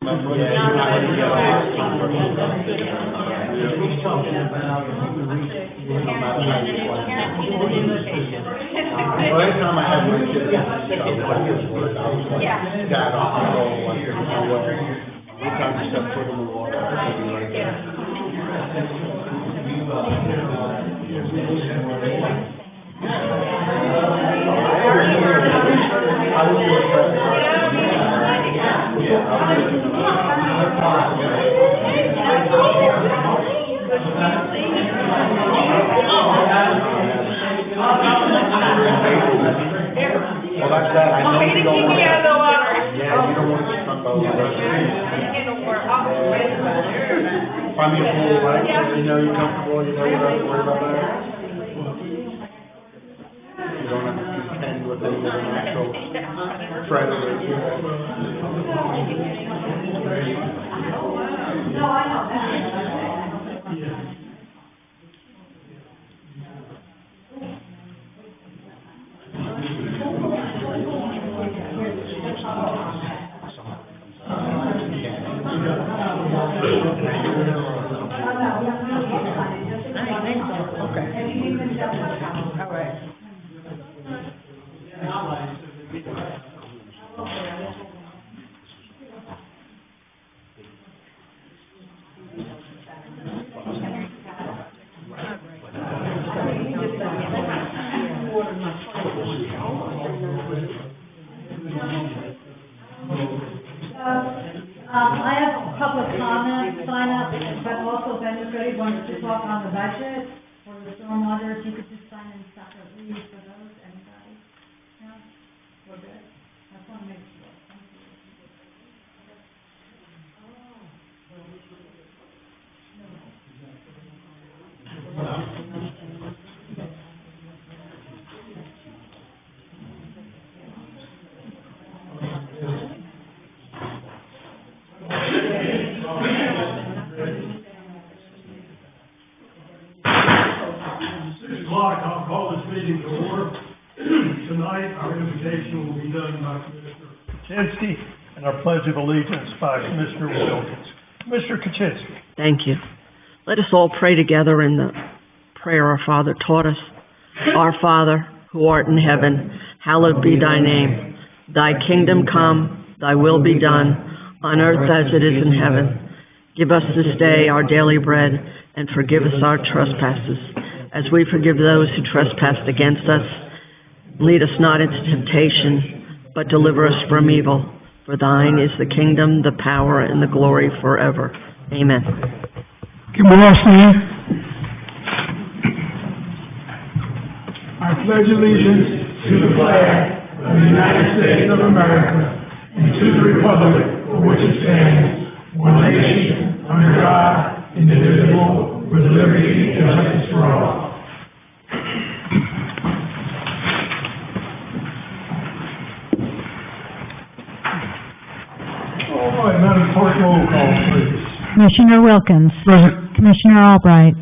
Well, every time I had my kids, I was worried. I was like, God, off the roll. I said, you know what? Every time you step foot in the water, I could be right there. Well, that's that. I know you don't want to. Yeah, you don't want to get stung by the Find me a pool, right? You know you're comfortable. You know you don't have to worry about that. You don't have to contend with any of the natural predators. No, I know that. Yeah. I have public comment sign up, but also if anybody wants to talk on the budget or the stormwater, if you could just sign in separately for those, anybody? No? We're good? I just want to make sure. I'll call this meeting to order. Tonight, our invocation will be done by Commissioner Kaczynski and our Pledge of Allegiance by Commissioner Wilkins. Commissioner Kaczynski. Thank you. Let us all pray together in the prayer our Father taught us. Our Father, who art in heaven, hallowed be thy name. Thy kingdom come, thy will be done, on earth as it is in heaven. Give us this day our daily bread, and forgive us our trespasses, as we forgive those who trespass against us. Lead us not into temptation, but deliver us from evil. For thine is the kingdom, the power, and the glory forever. Amen. Can we all stand? I pledge allegiance to the flag of the United States of America and to the republic for which it stands, one nation, under God, indivisible, with liberty and justice for all. All right, Madam Clerk, roll call, please. Commissioner Wilkins. Present. Commissioner Albright.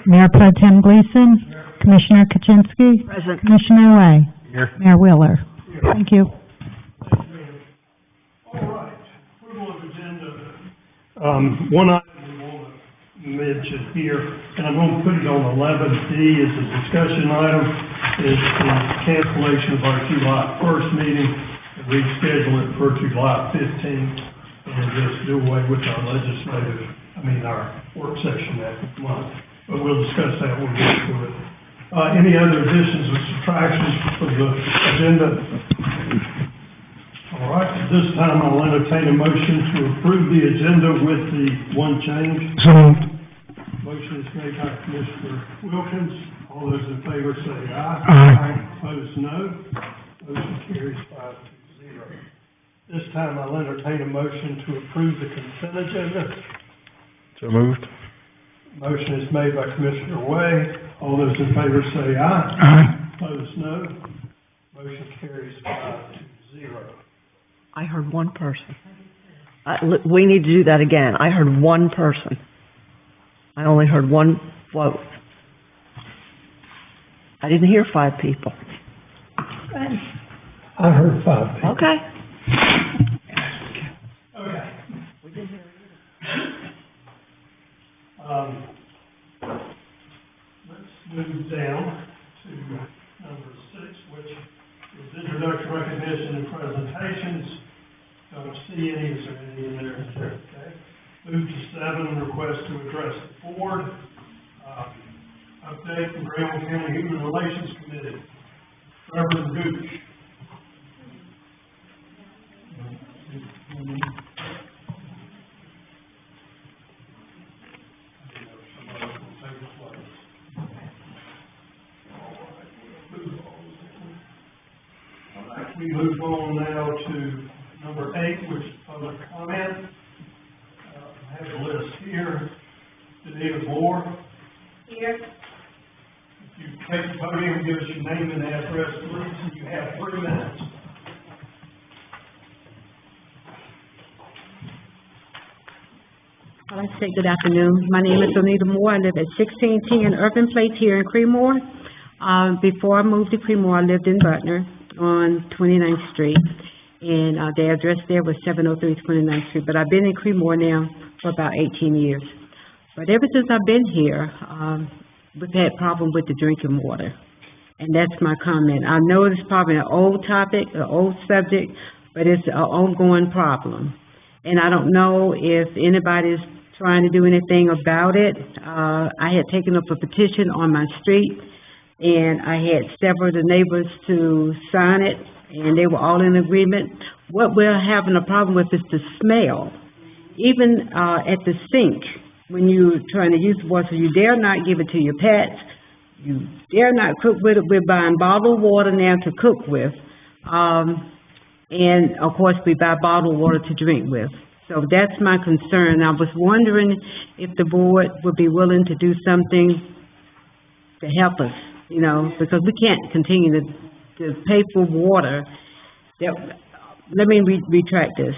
Mayor Pro Tem Gleason. Commissioner Kaczynski. Present. Commissioner Way. Here. Mayor Wheeler. Thank you. All right, approval of agenda. One item we want to mention here, and I'm going to put it on 11D as a discussion item, is the cancellation of our July 1st meeting and reschedule it for July 15th and just do away with our our work session that month. But we'll discuss that when we get to it. Any other additions or subtractions for the agenda? All right, at this time, I'll entertain a motion to approve the agenda with the one change. So moved. Motion is made by Commissioner Wilkins. All those in favor say aye. Aye. Opposed, no. Motion carries 5-0. This time, I'll entertain a motion to approve the consent agenda. So moved. Motion is made by Commissioner Way. All those in favor say aye. Aye. Opposed, no. Motion carries 5-0. I heard one person. We need to do that again. I heard one person. I only heard one vote. I didn't hear 5 people. I heard 5 people. Okay. Okay. We Let's move down to number 6, which is introduction, recognition, and presentations. Don't see any, is there any in there? Okay. Move to 7, request to address the board. Update from Graham County Human Relations Committee. Reverend Gooch. We move on now to number 8, which is public comment. I have a list here. Danita Moore. Here. If you take the podium, give us your name and address, please, and you have 3 minutes. I'd like to say good afternoon. My name is Danita Moore. I live at 1610 Urban Place here in Creedmoor. Before I moved to Creedmoor, I lived in Butner on 29th Street, and the address there was 703 29th Street. But I've been in Creedmoor now for about 18 years. But ever since I've been here, we've had problems with the drinking water, and that's my comment. I know it's probably an old topic, an old subject, but it's an ongoing problem. And I don't know if anybody's trying to do anything about it. I had taken up a petition on my street, and I had several of the neighbors to sign it, and they were all in agreement. What we're having a problem with is the smell. Even at the sink, when you're trying to use water, you dare not give it to your pets. You dare not cook with it. We're buying bottled water now to cook with. And, of course, we buy bottled water to drink with. So that's my concern. I was wondering if the board would be willing to do something to help us, you know, because we can't continue to pay for water. Let me retract this.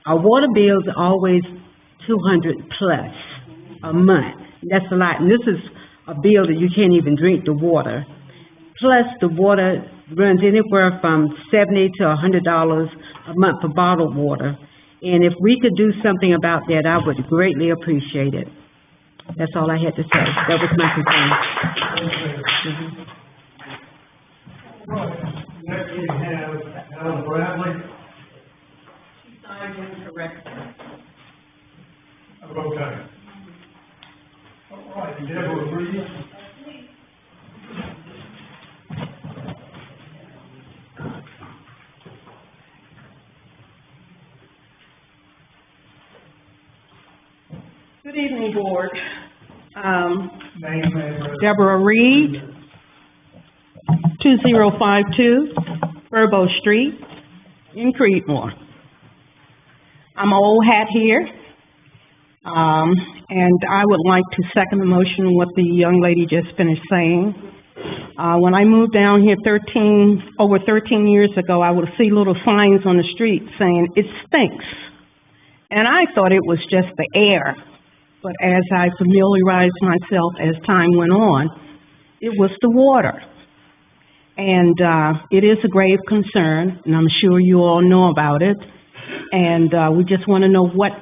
Our water bills are always $200 plus a month. That's a lot. And this is a bill that you can't even drink the water. Plus, the water runs anywhere from $70 to $100 a month for bottled water. And if we could do something about that, I would greatly appreciate it. That's all I had to say. That was my concern. Right. Next we have Alan Bradley. She signed incorrectly. Okay. All right, Deborah Reed. Good evening, Board. Name, address. Deborah Reed, 2052 Furbo Street in Creedmoor. I'm an old hat here, and I would like to second the motion what the young lady just finished saying. When I moved down here over 13 years ago, I would see little signs on the street saying, "It stinks." And I thought it was just the air. But as I familiarized myself as time went on, it was the water. And it is a grave concern, and I'm sure you all know about it. And we just want to know what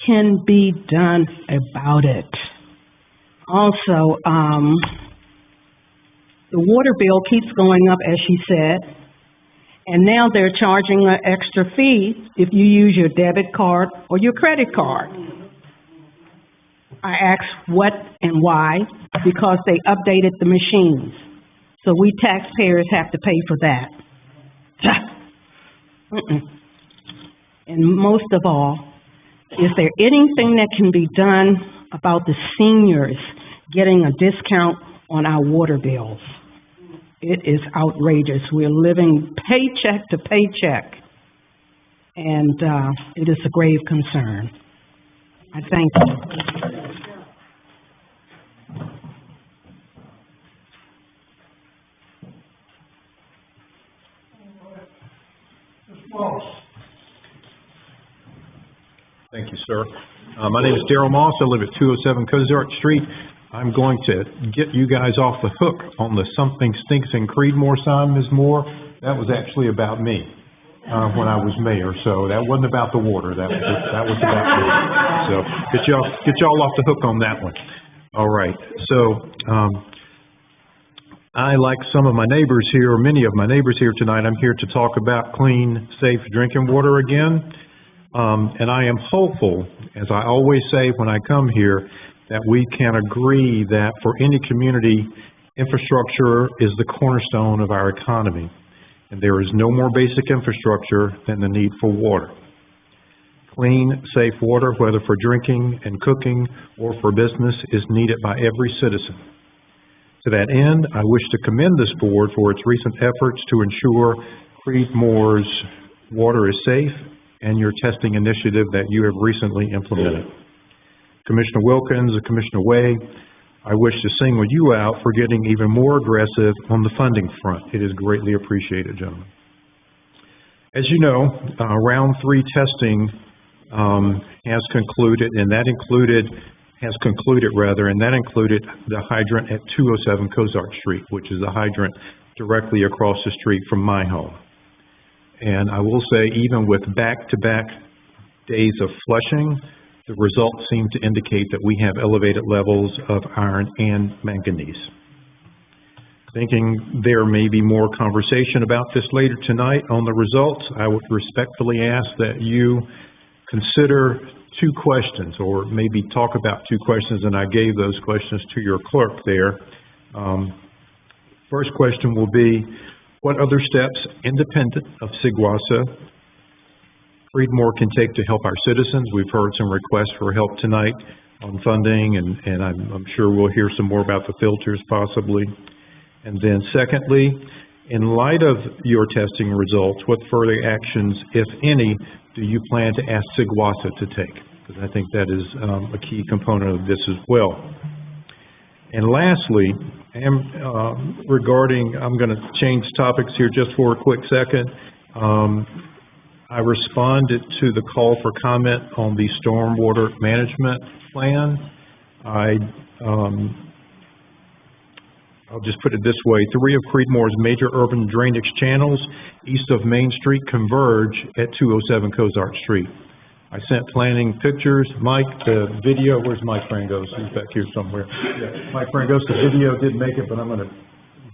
can be done about it. Also, the water bill keeps going up, as she said, and now they're charging an extra fee if you use your debit card or your credit card. I asked what and why, because they updated the machines. So we taxpayers have to pay for that. And most of all, is there anything that can be done about the seniors getting a discount on our water bills? It is outrageous. We're living paycheck to paycheck, and it is a grave concern. I thank you. Thank you, sir. My name is Darrell Moss. I live at 207 Cozart Street. I'm going to get you guys off the hook on the "something stinks in Creedmoor" sign, Ms. Moore. That was actually about me. when I was mayor, so that wasn't about the water, that was about me. So, get y'all off the hook on that one. All right, so, I, like some of my neighbors here, or many of my neighbors here tonight, I'm here to talk about clean, safe drinking water again. And I am hopeful, as I always say when I come here, that we can agree that for any community, infrastructure is the cornerstone of our economy. And there is no more basic infrastructure than the need for water. Clean, safe water, whether for drinking and cooking or for business, is needed by every citizen. To that end, I wish to commend this board for its recent efforts to ensure Creedmoor's water is safe and your testing initiative that you have recently implemented. Commissioner Wilkins and Commissioner Way, I wish to single you out for getting even more aggressive on the funding front. It is greatly appreciated, gentlemen. As you know, round 3 testing has concluded the hydrant at 207 Cozart Street, which is the hydrant directly across the street from my home. And I will say, even with back-to-back days of flushing, the results seem to indicate that we have elevated levels of iron and manganese. Thinking there may be more conversation about this later tonight on the results, I would respectfully ask that you consider 2 questions, or maybe talk about 2 questions, and I gave those questions to your clerk there. First question will be, what other steps, independent of CIGWASA, Creedmoor can take to help our citizens? We've heard some requests for help tonight on funding, and I'm sure we'll hear some more about the filters possibly. And then secondly, in light of your testing results, what further actions, if any, do you plan to ask CIGWASA to take? Because I think that is a key component of this as well. And lastly, regarding, I'm going to change topics here just for a quick second. I responded to the call for comment on the stormwater management plan. I'll just put it this way. 3 of Creedmoor's major urban drainage channels east of Main Street converge at 207 Cozart Street. I sent planning pictures. Mike, the video, where's Mike Frangos? He's back here somewhere. Yeah. Mike Frangos, the video didn't make it, but I'm going to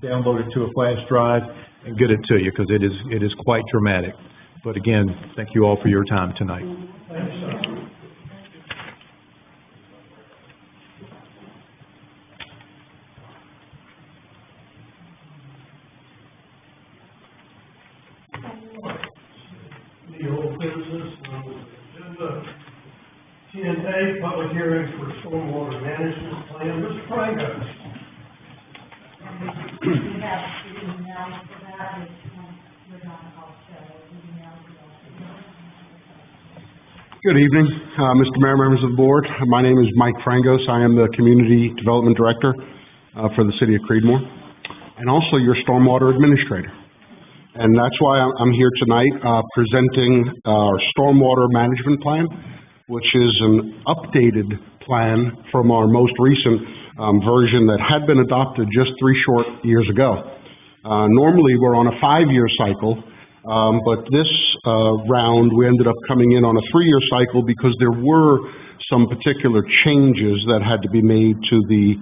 download it to a flash drive and get it to you, because it is quite dramatic. But again, thank you all for your time tonight. The old business, agenda 10A, public hearing for stormwater management plan. Mr. Frangos. We have the emails for that, which we're not also emails. Good evening, Mr. Mayor, members of the board. My name is Mike Frangos. I am the Community Development Director for the City of Creedmoor, and also your Stormwater Administrator. And that's why I'm here tonight presenting our Stormwater Management Plan, which is an updated plan from our most recent version that had been adopted just 3 short years ago. Normally, we're on a 5-year cycle, but this round, we ended up coming in on a 3-year cycle because there were some particular changes that had to be made to the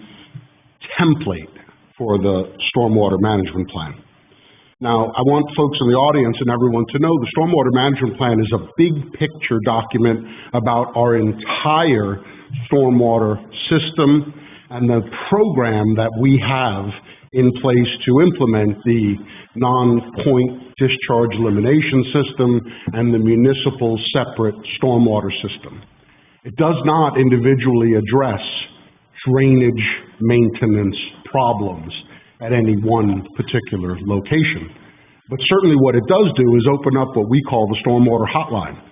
template for the Stormwater Management Plan. Now, I want folks in the audience and everyone to know the Stormwater Management Plan is a big picture document about our entire stormwater system and the program that we have in place to implement the non-point discharge elimination system and the municipal separate stormwater system. It does not individually address drainage maintenance problems at any one particular location. But certainly what it does do is open up what we call the stormwater hotline,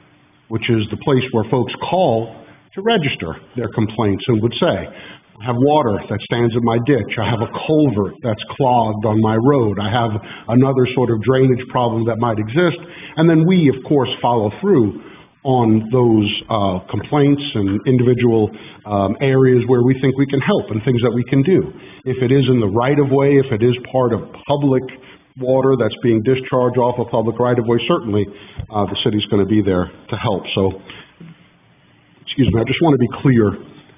which is the place where folks call to register their complaints and would say, I have water that stands in my ditch, I have a culvert that's clogged on my road, I have another sort of drainage problem that might exist, and then we, of course, follow through on those complaints and individual areas where we think we can help and things that we can do. If it is in the right-of-way, if it is part of public water that's being discharged off a public right-of-way, certainly, the city's gonna be there to help. So, excuse me, I just want to be clear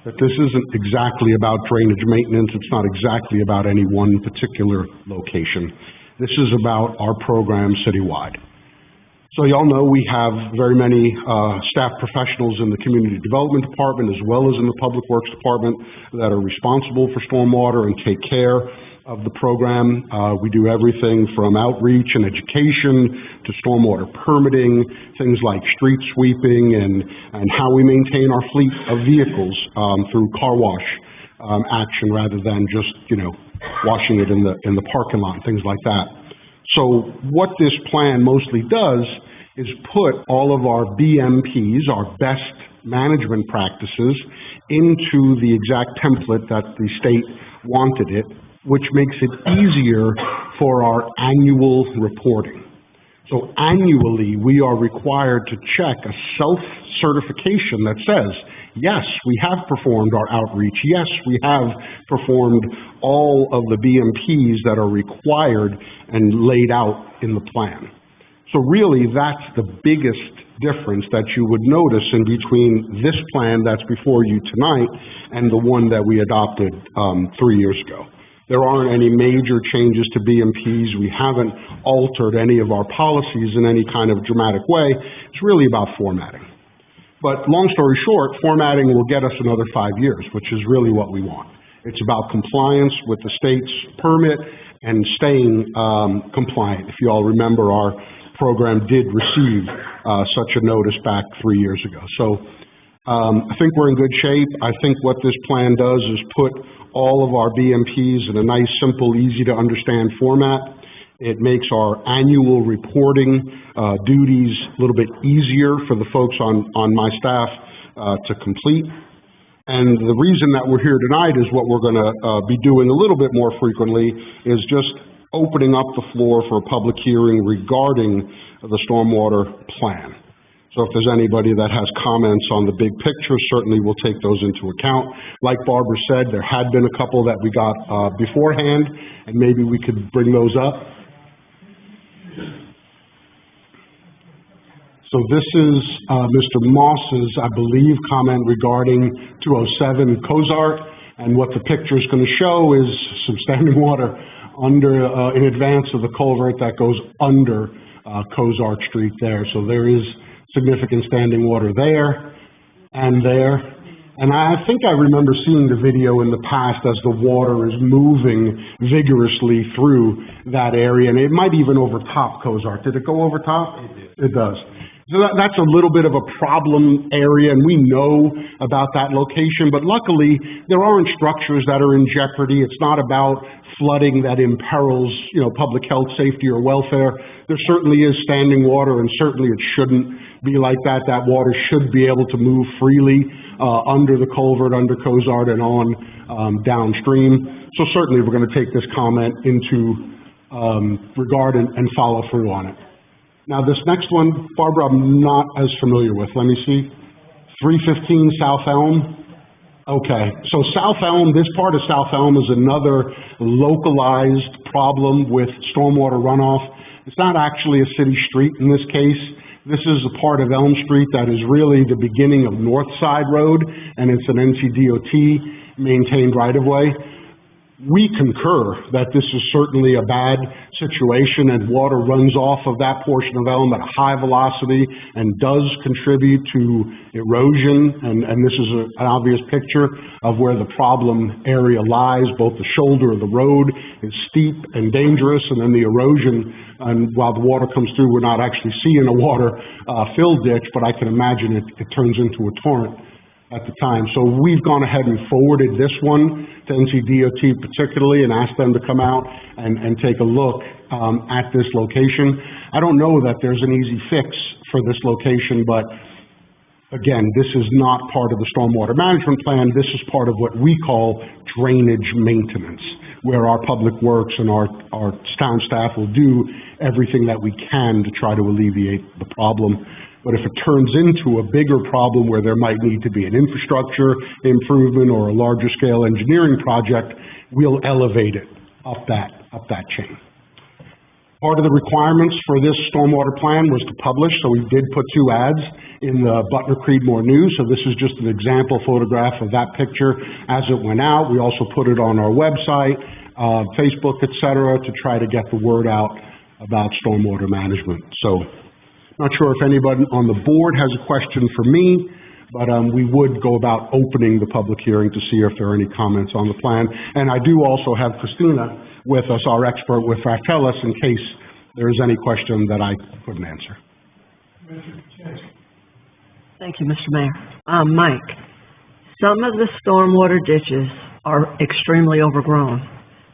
that this isn't exactly about drainage maintenance. It's not exactly about any one particular location. This is about our program citywide. So y'all know we have very many staff professionals in the Community Development Department as well as in the Public Works Department that are responsible for stormwater and take care of the program. We do everything from outreach and education to stormwater permitting, things like street sweeping and how we maintain our fleet of vehicles through car wash action rather than just, washing it in the parking lot, things like that. So what this plan mostly does is put all of our BMPs, our best management practices, into the exact template that the state wanted it, which makes it easier for our annual reporting. So annually, we are required to check a self-certification that says, yes, we have performed our outreach. Yes, we have performed all of the BMPs that are required and laid out in the plan. So really, that's the biggest difference that you would notice in between this plan that's before you tonight and the one that we adopted 3 years ago. There aren't any major changes to BMPs. We haven't altered any of our policies in any kind of dramatic way. It's really about formatting. But long story short, formatting will get us another 5 years, which is really what we want. It's about compliance with the state's permit and staying compliant. If you all remember, our program did receive such a notice back 3 years ago. So I think we're in good shape. I think what this plan does is put all of our BMPs in a nice, simple, easy to understand format. It makes our annual reporting duties a little bit easier for the folks on my staff to complete. And the reason that we're here tonight is what we're going to be doing a little bit more frequently is just opening up the floor for a public hearing regarding the stormwater plan. So if there's anybody that has comments on the big picture, certainly we'll take those into account. Like Barbara said, there had been a couple that we got beforehand, and maybe we could bring those up. So this is Mr. Moss's, I believe, comment regarding 207 Cozart, and what the picture is going to show is some standing water under, in advance of the culvert that goes under Cozart Street there. So there is significant standing water there and there. And I think I remember seeing the video in the past as the water is moving vigorously through that area, and it might even overtop Cozart. Did it go over top? It does. So that's a little bit of a problem area, and we know about that location, but luckily there aren't structures that are in jeopardy. It's not about flooding that imperils, public health, safety, or welfare. There certainly is standing water, and certainly it shouldn't be like that. That water should be able to move freely under the culvert, under Cozart, and on downstream. So certainly we're going to take this comment into regard and follow through on it. Now, this next one, Barbara, I'm not as familiar with. Let me see. 315 South Elm. Okay, so South Elm, this part of South Elm is another localized problem with stormwater runoff. It's not actually a city street in this case. This is a part of Elm Street that is really the beginning of North Side Road, and it's an NCDOT maintained right-of-way. We concur that this is certainly a bad situation, and water runs off of that portion of Elm at a high velocity and does contribute to erosion, and this is an obvious picture of where the problem area lies. Both the shoulder of the road is steep and dangerous, and then the erosion, and while the water comes through, we're not actually seeing a water fill ditch, but I can imagine it turns into a torrent at the time. So we've gone ahead and forwarded this one to NCDOT particularly and asked them to come out and take a look at this location. I don't know that there's an easy fix for this location, but again, this is not part of the stormwater management plan. This is part of what we call drainage maintenance, where our public works and our town staff will do everything that we can to try to alleviate the problem. But if it turns into a bigger problem where there might need to be an infrastructure improvement or a larger scale engineering project, we'll elevate it up that chain. Part of the requirements for this stormwater plan was to publish, so we did put 2 ads in the Butner Creedmoor News. So this is just an example photograph of that picture as it went out. We also put it on our website, Facebook, et cetera, to try to get the word out about stormwater management. So, not sure if anybody on the board has a question for me, but we would go about opening the public hearing to see if there are any comments on the plan. And I do also have Christina with us, our expert with Fratellis, in case there is any question that I couldn't answer. Thank you, Mr. Mayor. Mike, some of the stormwater ditches are extremely overgrown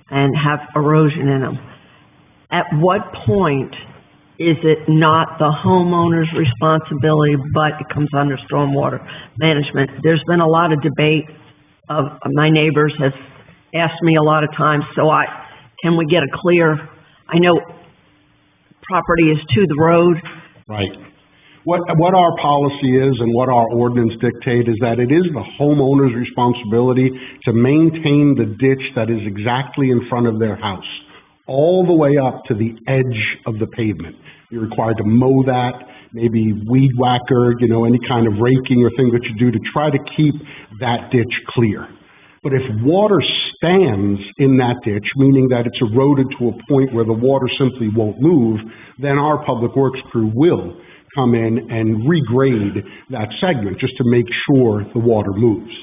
and have erosion in them. At what point is it not the homeowner's responsibility, but it comes under stormwater management? There's been a lot of debate of my neighbors have asked me a lot of times, so can we get a clear, I know property is to the road. Right. What our policy is and what our ordinance dictate is that it is the homeowner's responsibility to maintain the ditch that is exactly in front of their house, all the way up to the edge of the pavement. You're required to mow that, maybe weed whacker, any kind of raking or thing that you do to try to keep that ditch clear. But if water stands in that ditch, meaning that it's eroded to a point where the water simply won't move, then our public works crew will come in and regrade that segment just to make sure the water moves.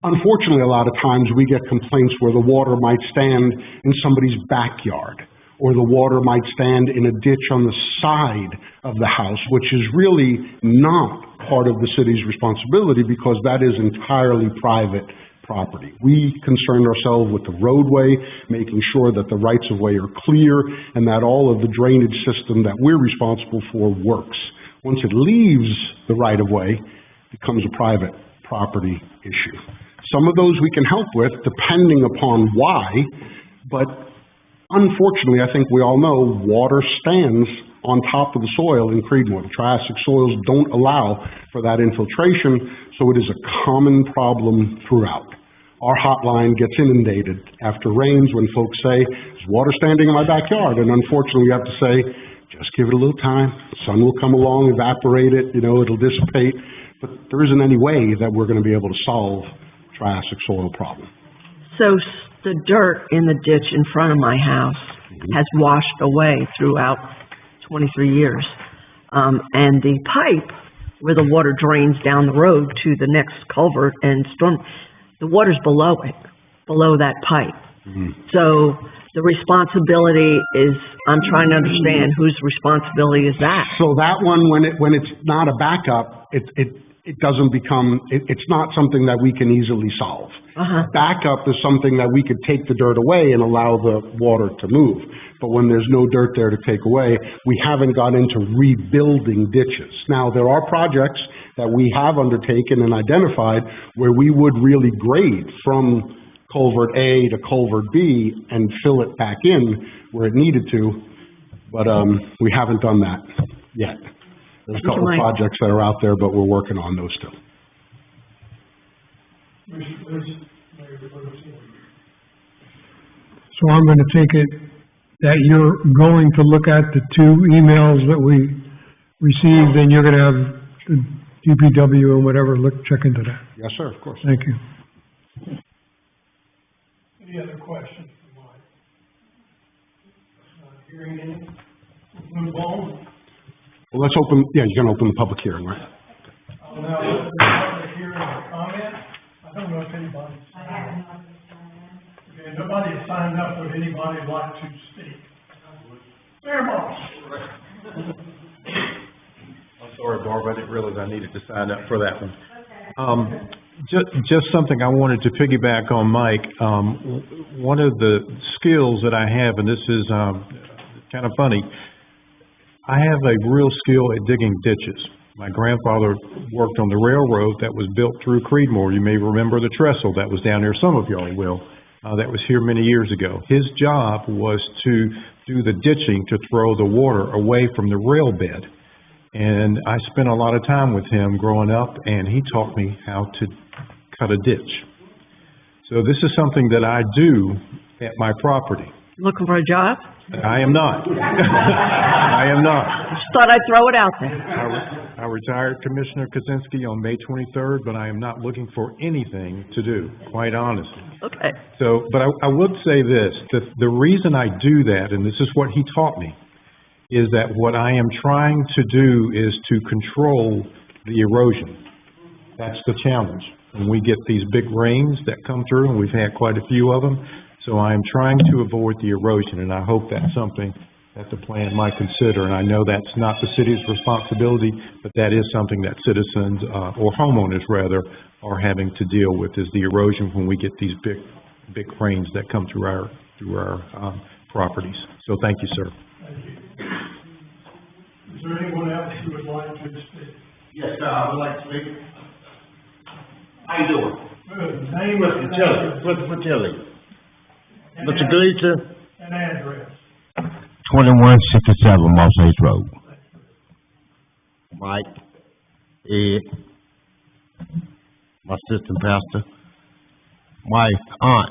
Unfortunately, a lot of times we get complaints where the water might stand in somebody's backyard, or the water might stand in a ditch on the side of the house, which is really not part of the city's responsibility because that is entirely private property. We concern ourselves with the roadway, making sure that the rights-of-way are clear and that all of the drainage system that we're responsible for works. Once it leaves the right-of-way, it becomes a private property issue. Some of those we can help with, depending upon why, but unfortunately, I think we all know water stands on top of the soil in Creedmoor. The Triassic soils don't allow for that infiltration, so it is a common problem throughout. Our hotline gets inundated after rains when folks say, there's water standing in my backyard, and unfortunately we have to say, just give it a little time, the sun will come along, evaporate it, it'll dissipate, but there isn't any way that we're going to be able to solve the Triassic soil problem. So the dirt in the ditch in front of my house has washed away throughout 23 years. And the pipe where the water drains down the road to the next culvert and storm, the water's below it, below that pipe. So the responsibility is, I'm trying to understand whose responsibility is that? So that one, when it's not a backup, it doesn't become, it's not something that we can easily solve. Backup is something that we could take the dirt away and allow the water to move. But when there's no dirt there to take away, we haven't got into rebuilding ditches. Now, there are projects that we have undertaken and identified where we would really grade from culvert A to culvert B and fill it back in where it needed to, but we haven't done that yet. There's a couple of projects that are out there, but we're working on those too. So I'm going to take it that you're going to look at the 2 emails that we received, and you're going to have the DPW and whatever check into that. Yes, sir, of course. Thank you. Any other questions for Mike? Not hearing any. Move on. Well, let's open, you can open the public hearing, right? I'll now open the public hearing for comment. I don't know if anybody signed up. Okay, nobody has signed up. Would anybody like to speak? Mayor Moss. I'm sorry, Barb, I didn't realize I needed to sign up for that one. Just something I wanted to piggyback on Mike. One of the skills that I have, and this is kind of funny, I have a real skill at digging ditches. My grandfather worked on the railroad that was built through Creedmoor. You may remember the trestle that was down there. Some of y'all will. That was here many years ago. His job was to do the ditching to throw the water away from the rail bed. And I spent a lot of time with him growing up, and he taught me how to cut a ditch. So this is something that I do at my property. Looking for a job? I am not. I am not. Just thought I'd throw it out there. I retired Commissioner Kozinski on May 23rd, but I am not looking for anything to do, quite honestly. Okay. So, but I would say this, the reason I do that, and this is what he taught me, is that what I am trying to do is to control the erosion. That's the challenge. When we get these big rains that come through, and we've had quite a few of them, so I am trying to avoid the erosion, and I hope that's something that the plan might consider. And I know that's not the city's responsibility, but that is something that citizens, or homeowners rather, are having to deal with, is the erosion when we get these big rains that come through our properties. So thank you, sir. Thank you. Is there anyone else who would like to speak? Yes, sir, I would like to speak. How you doing? Good. Name Mr. Tilly, Mr. Tilly. and Mr. ad- Gleason, and address. 2167 Moss Hayes Road. Mike, Ed, my assistant pastor. My aunt,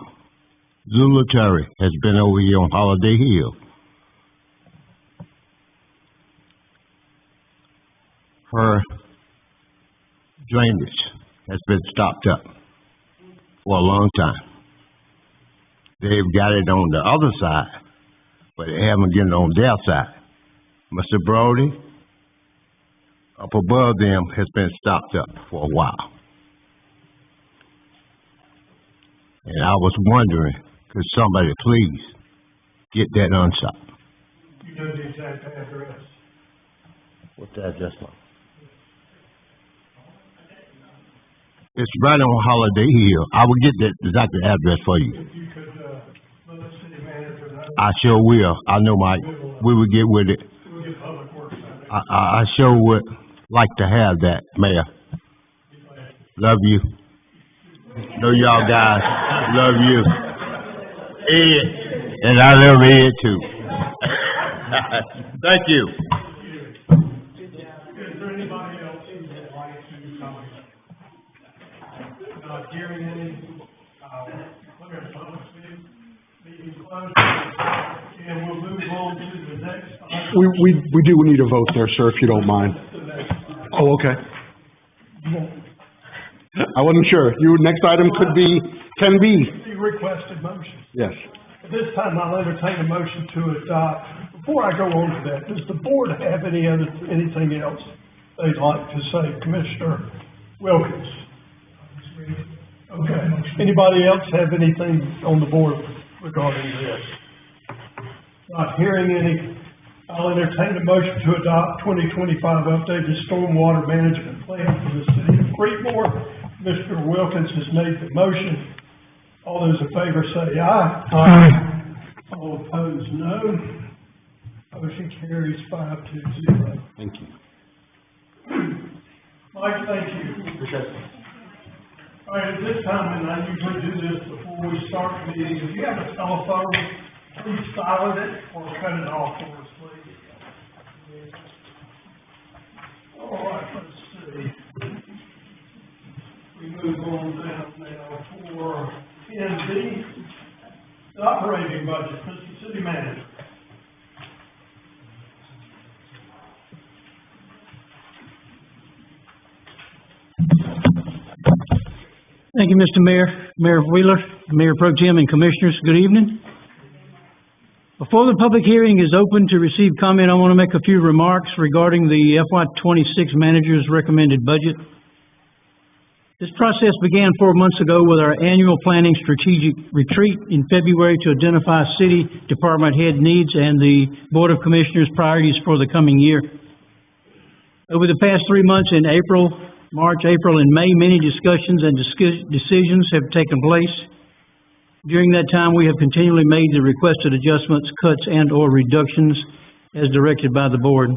Zula Terry, has been over here on Holiday Hill. Her drainage has been stopped up for a long time. They've got it on the other side, but they haven't got it on their side. Mr. Brody, up above them, has been stopped up for a while. And I was wondering, could somebody please get that unstopped? You know the exact address. What's the address, Mom? It's right on Holiday Hill. I will get that exact address for you. If you could, let the city manager know, I sure will. I know, Mike. We will get with it. we'll get public works on it. I sure would like to have that, Mayor. Love you. Know y'all guys. Love you. Ed. And I love Ed too. Thank you. Is there anybody else who would like to comment? Not hearing any, look at the public meeting closed. And we'll move on to the next item. We do need a vote there, sir, if you don't mind. Oh, okay. I wasn't sure. Next item can be, The requested motion. yes. At this time, I'll entertain a motion to adopt. Before I go on to that, does the board have anything else they'd like to say? Commissioner Wilkins? Okay. Anybody else have anything on the board regarding this? Not hearing any, I'll entertain a motion to adopt 2025 updated stormwater management plan for the city of Creedmoor. Mr. Wilkins has made the motion. All those in favor say aye. Aye. All opposed, no. Motion carries 5-0. Thank you. Mike, thank you. All right, at this time, and I usually do this before we start the meeting, if you have a telephone, please silent it or cut it off for us, please. All right, let's see. We move on down now for NB, the operating budget, Mr. City Manager. Thank you, Mr. Mayor, Mayor Wheeler, Mayor Pro Tem, and Commissioners. Good evening. Before the public hearing is open to receive comment, I want to make a few remarks regarding the FY '26 manager's recommended budget. This process began 4 months ago with our annual planning strategic retreat in February to identify city department head needs and the Board of Commissioners' priorities for the coming year. Over the past 3 months in March, April, and May, many discussions and decisions have taken place. During that time, we have continually made the requested adjustments, cuts, and/or reductions as directed by the board.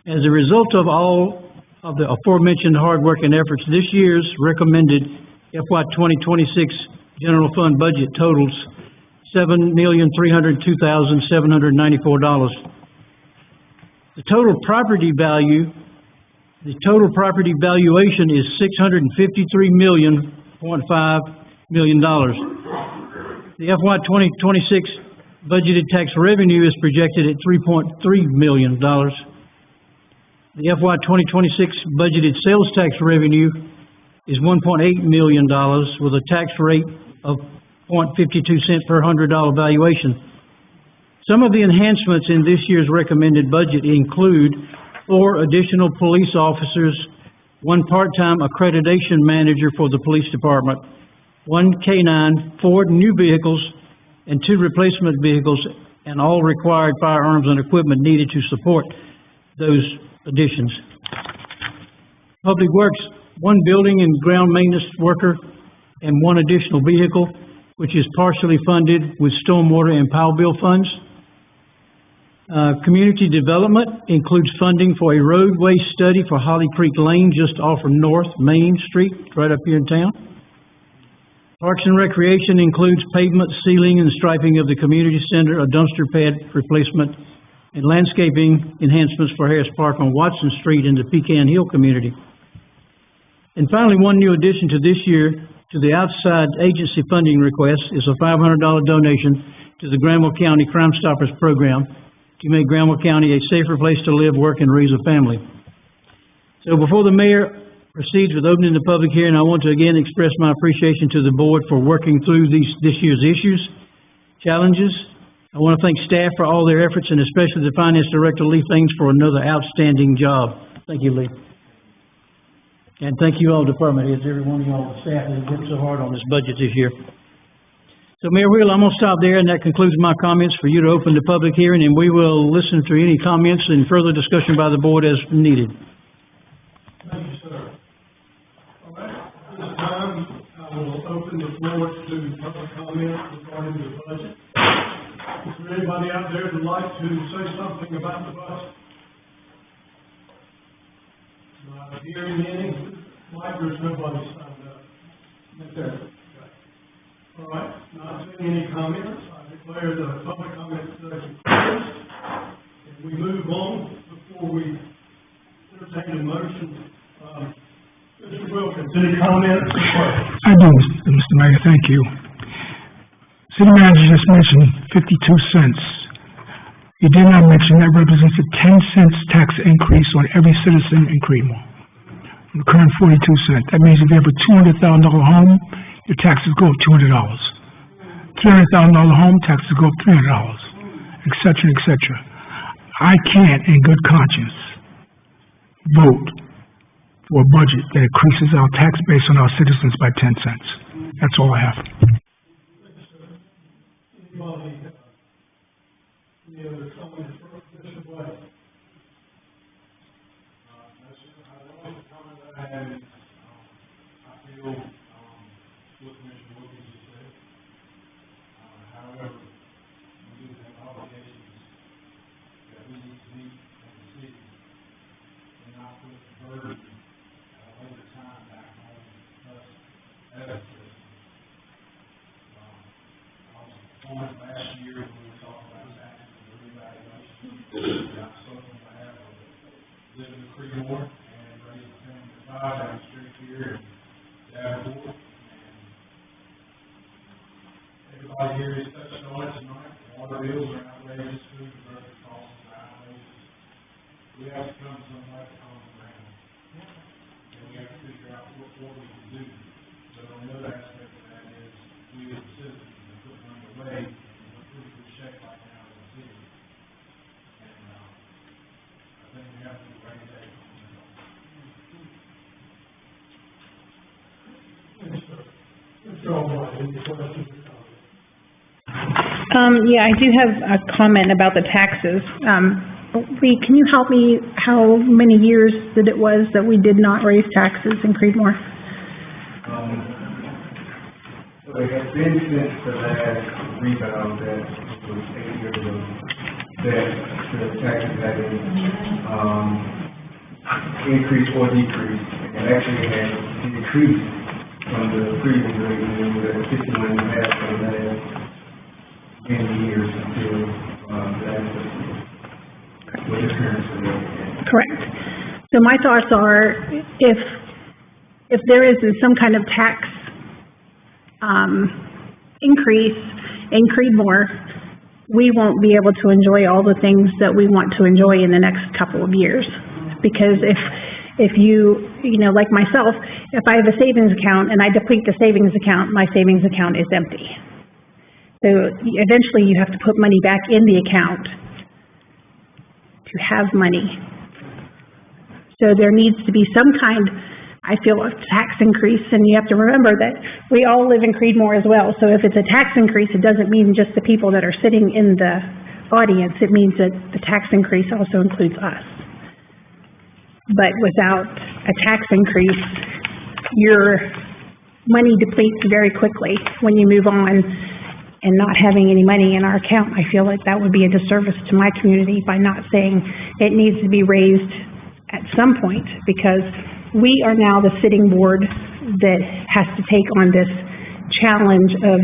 As a result of all of the aforementioned hard work and efforts, this year's recommended FY 2026 general fund budget totals $7,302,794. The total property valuation is $653.5 million. The FY 2026 Budgeted tax revenue is projected at $3.3 million. The FY 2026 budgeted sales tax revenue is $1.8 million with a tax rate of 0.52 cent per $100 valuation. Some of the enhancements in this year's recommended budget include 4 additional police officers, 1 part-time accreditation manager for the police department, 1 K-9, 4 new vehicles, and 2 replacement vehicles, and all required firearms and equipment needed to support those additions. Public Works, 1 building and ground maintenance worker, and 1 additional vehicle, which is partially funded with stormwater and Powell bill funds. Community Development includes funding for a roadway study for Holly Creek Lane just off of North Main Street, right up here in town. Parks and Recreation includes pavement, sealing, and striping of the community center, a dumpster pad replacement, and landscaping enhancements for Harris Park on Watson Street in the Pecan Hill community. And finally, 1 new addition to this year to the outside agency funding request is a $500 donation to the Granville County Crime Stoppers program to make Granville County a safer place to live, work, and raise a family. So before the mayor proceeds with opening the public hearing, I want to again express my appreciation to the board for working through this year's issues, challenges. I want to thank staff for all their efforts, and especially the Finance Director, Lee Things, for another outstanding job. Thank you, Lee. And thank you all, department heads, every one of y'all, the staff that worked so hard on this budget this year. So Mayor Wheeler, I'm going to stop there, and that concludes my comments for you to open the public hearing, and we will listen to any comments and further discussion by the board as needed. Thank you, sir. All right, at this time, I will open the floor to public comment regarding the budget. Is there anybody out there who'd like to say something about the budget? Not hearing any. Mike, there's nobody signed up. Okay. All right, not seeing any comments, I declare the public comment session closed. And we move on before we entertain a motion. Mr. Wilkins, any comments? I do, Mr. Mayor, thank you. City manager just mentioned 52 cents. He did not mention that represents a 10 cents tax increase on every citizen in Creedmoor. From the current 42 cents. That means if you have a $200,000 home, your taxes go up $200. $300,000 home, taxes go up $300, et cetera, et cetera. I can't, in good conscience, vote for a budget that increases our tax base on our citizens by 10 cents. That's all I have. Any other comments for Mr. Blake? The only comment that I have is, I feel, what Commissioner Wilkins just said. However, we do have obligations that we need to meet as a city and not put the burden over time back on us as a citizen. I was informed last year when we were talking about taxes and revaluation. I spoke on behalf of living in Creedmoor and raising a family of 5 down the street here in Davenport. Everybody here is touched on it tonight. Water bills are outrageous, food and grocery costs are outrageous. We have to come to some like common ground. And we have to figure out what we can do. But on the other aspect of that is, we as citizens are putting money away, and we're pretty good shape right now as a city. And, I think we have to raise that. Mr. Albright, any questions or comments? Yeah, I do have a comment about the taxes. Lee, can you help me how many years that it was that we did not raise taxes in Creedmoor? So it has been since the last rebound that was 8 years ago that the taxes have been increased or decreased, and actually it has decreased from the previous rate, when we were at 51.5 for the last 10 years until last year. With the current scenario. Correct. So my thoughts are, if there is some kind of tax increase in Creedmoor, we won't be able to enjoy all the things that we want to enjoy in the next couple of years. Because if you know, like myself, if I have a savings account and I deplete the savings account, my savings account is empty. So eventually you have to put money back in the account to have money. So there needs to be some kind, I feel, of tax increase, and you have to remember that we all live in Creedmoor as well. So if it's a tax increase, it doesn't mean just the people that are sitting in the audience. It means that the tax increase also includes us. But without a tax increase, your money depletes very quickly when you move on, and not having any money in our account, I feel like that would be a disservice to my community by not saying it needs to be raised at some point, because we are now the sitting board that has to take on this challenge of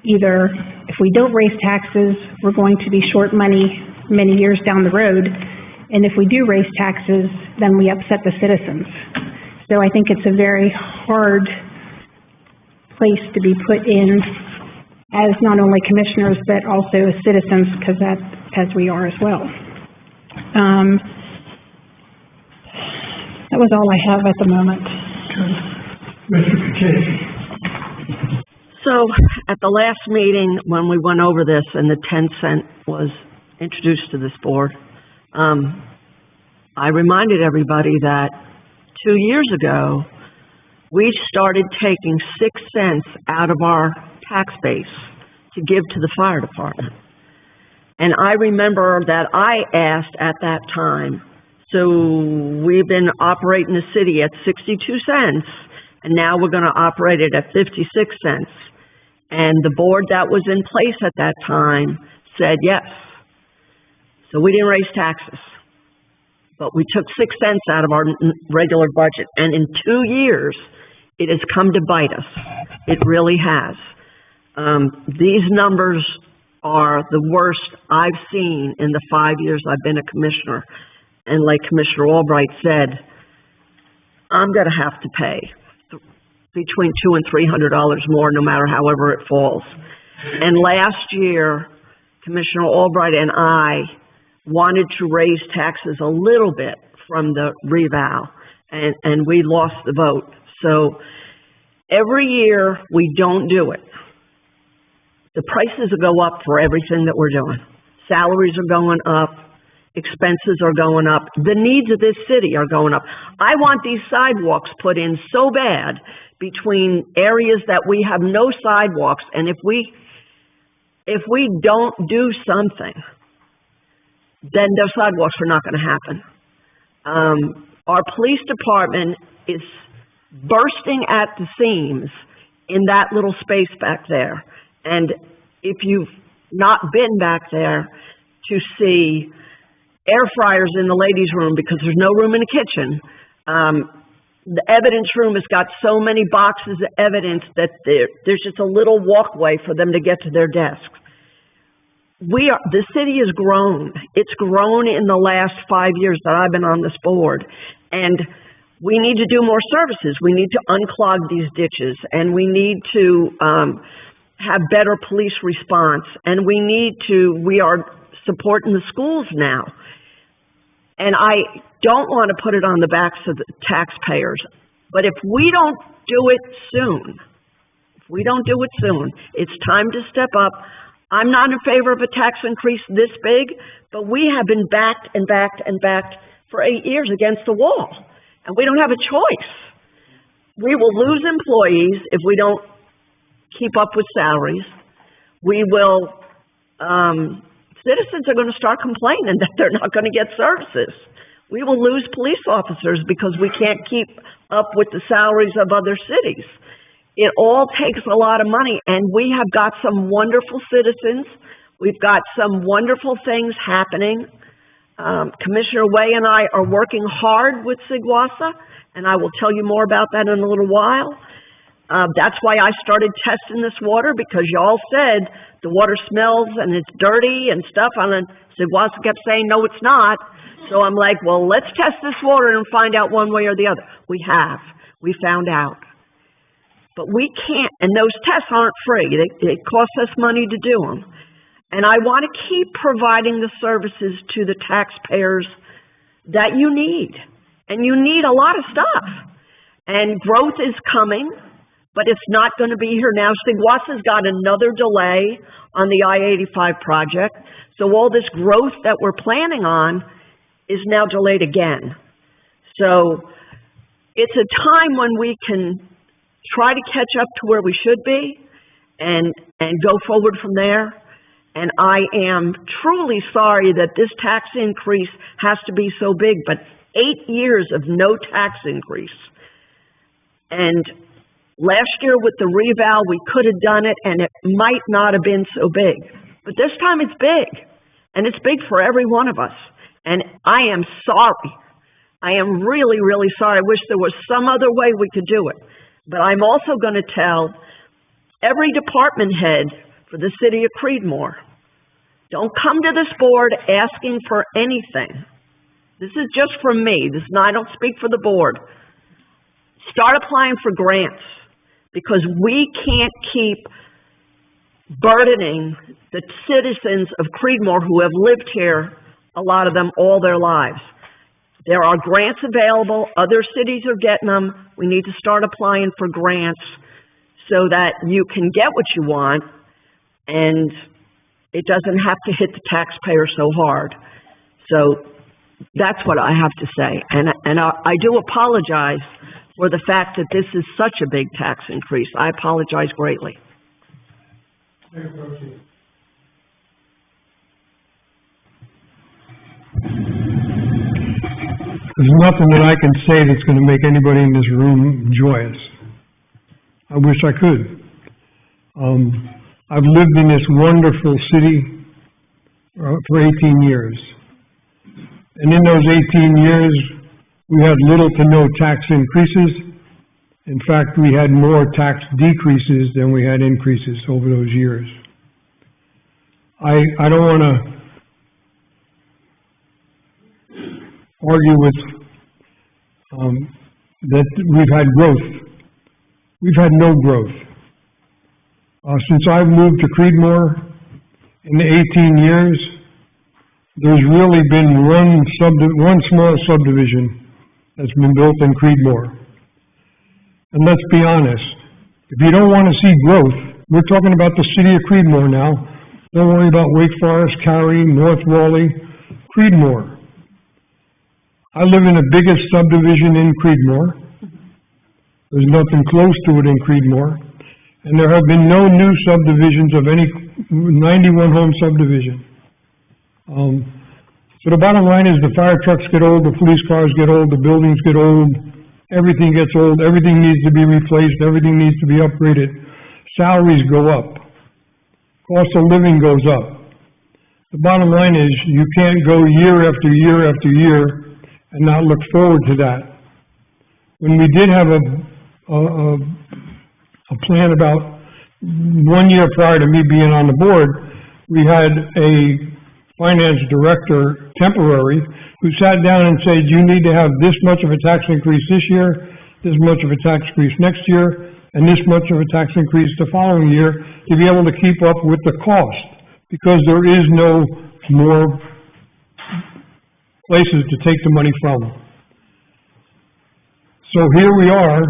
either, if we don't raise taxes, we're going to be short money many years down the road, and if we do raise taxes, then we upset the citizens. So I think it's a very hard place to be put in as not only commissioners, but also as citizens, because as we are as well. That was all I have at the moment. Mr. Kaczynski. So, at the last meeting, when we went over this and the 10-cent was introduced to this board, I reminded everybody that 2 years ago, we started taking 6 cents out of our tax base to give to the fire department. And I remember that I asked at that time, so we've been operating the city at 62 cents, and now we're going to operate it at 56 cents. And the board that was in place at that time said yes. So we didn't raise taxes, but we took 6 cents out of our regular budget. And in 2 years, it has come to bite us. It really has. These numbers are the worst I've seen in the 5 years I've been a commissioner. And like Commissioner Albright said, I'm going to have to pay between $200 and $300 more, no matter however it falls. And last year, Commissioner Albright and I wanted to raise taxes a little bit from the revow, and we lost the vote. So every year we don't do it. The prices will go up for everything that we're doing. Salaries are going up. Expenses are going up. The needs of this city are going up. I want these sidewalks put in so bad between areas that we have no sidewalks, and if we don't do something, then those sidewalks are not going to happen. Our police department is bursting at the seams in that little space back there. And if you've not been back there to see air fryers in the ladies' room because there's no room in the kitchen, the evidence room has got so many boxes of evidence that there's just a little walkway for them to get to their desks. The city has grown. It's grown in the last 5 years that I've been on this board. And we need to do more services. We need to unclog these ditches, and we need to have better police response, and we are supporting the schools now. And I don't want to put it on the backs of the taxpayers, but if we don't do it soon, it's time to step up. I'm not in favor of a tax increase this big, but we have been backed and backed and backed for 8 years against the wall, and we don't have a choice. We will lose employees if we don't keep up with salaries. We will, citizens are going to start complaining that they're not going to get services. We will lose police officers because we can't keep up with the salaries of other cities. It all takes a lot of money, and we have got some wonderful citizens. We've got some wonderful things happening. Commissioner Way and I are working hard with Sigwasa, and I will tell you more about that in a little while. That's why I started testing this water, because y'all said the water smells and it's dirty and stuff, and Sigwasa kept saying, no, it's not. So I'm like, well, let's test this water and find out one way or the other. We have. We found out. But we can't, and those tests aren't free. They cost us money to do them. And I want to keep providing the services to the taxpayers that you need. And you need a lot of stuff. And growth is coming, but it's not going to be here now. Seguasa's got another delay on the I-85 project. So all this growth that we're planning on is now delayed again. So it's a time when we can try to catch up to where we should be and go forward from there. And I am truly sorry that this tax increase has to be so big, but 8 years of no tax increase. And last year with the reval, we could have done it and it might not have been so big. But this time it's big. And it's big for every one of us. And I am sorry. I am really, really sorry. I wish there was some other way we could do it. But I'm also going to tell every department head for the city of Creedmoor, don't come to this board asking for anything. This is just from me. I don't speak for the board. Start applying for grants because we can't keep burdening the citizens of Creedmoor who have lived here, a lot of them, all their lives. There are grants available. Other cities are getting them. We need to start applying for grants so that you can get what you want and it doesn't have to hit the taxpayer so hard. So that's what I have to say. And I do apologize for the fact that this is such a big tax increase. I apologize greatly. There's nothing that I can say that's going to make anybody in this room joyous. I wish I could. I've lived in this wonderful city for 18 years. And in those 18 years, we had little to no tax increases. In fact, we had more tax decreases than we had increases over those years. I don't want to argue with that we've had growth. We've had no growth. Since I've moved to Creedmoor in the 18 years, there's really been one small subdivision that's been built in Creedmoor. And let's be honest, if you don't want to see growth, we're talking about the city of Creedmoor now. Don't worry about Wake Forest, Cary, North Raleigh, Creedmoor. I live in the biggest subdivision in Creedmoor. There's nothing close to it in Creedmoor. And there have been no new subdivisions of any 91 home subdivision. So the bottom line is the fire trucks get old, the police cars get old, the buildings get old, everything gets old, everything needs to be replaced, everything needs to be upgraded. Salaries go up. Cost of living goes up. The bottom line is you can't go year after year after year and not look forward to that. When we did have a plan about 1 year prior to me being on the board, we had a finance director, temporary, who sat down and said, you need to have this much of a tax increase this year, this much of a tax increase next year, and this much of a tax increase the following year to be able to keep up with the cost, because there is no more places to take the money from. So here we are,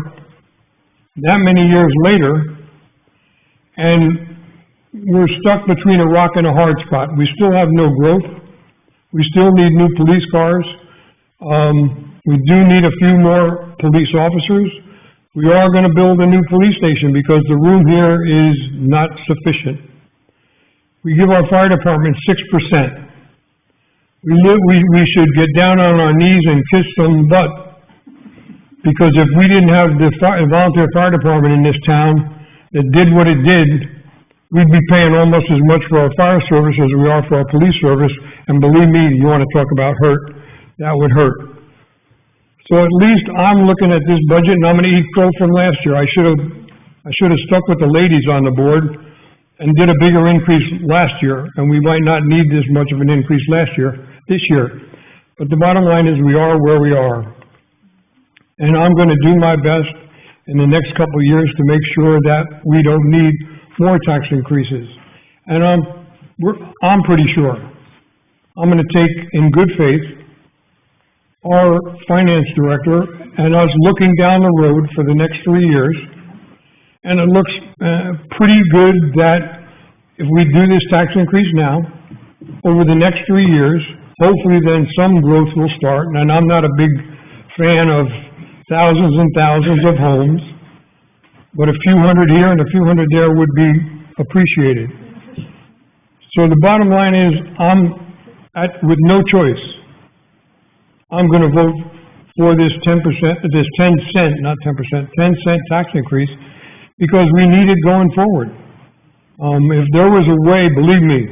that many years later, and we're stuck between a rock and a hard spot. We still have no growth. We still need new police cars. We do need a few more police officers. We are going to build a new police station because the room here is not sufficient. We give our fire department 6%. We should get down on our knees and kiss some butt, because if we didn't have the volunteer fire department in this town that did what it did, we'd be paying almost as much for our fire service as we are for our police service, and believe me, you want to talk about hurt, that would hurt. So at least I'm looking at this budget and I'm going to eat crow from last year. I should have stuck with the ladies on the board and did a bigger increase last year, and we might not need this much of an increase this year. But the bottom line is we are where we are. And I'm going to do my best in the next couple of years to make sure that we don't need more tax increases. And I'm pretty sure. I'm gonna take, in good faith, our finance director and us looking down the road for the next 3 years, and it looks, pretty good that if we do this tax increase now, over the next 3 years, hopefully then some growth will start, and I'm not a big fan of thousands and thousands of homes, but a few hundred here and a few hundred there would be appreciated. So the bottom line is, with no choice, I'm gonna vote for this 10%, this 10 cent, not 10%, 10 cent tax increase, because we need it going forward. If there was a way, believe me,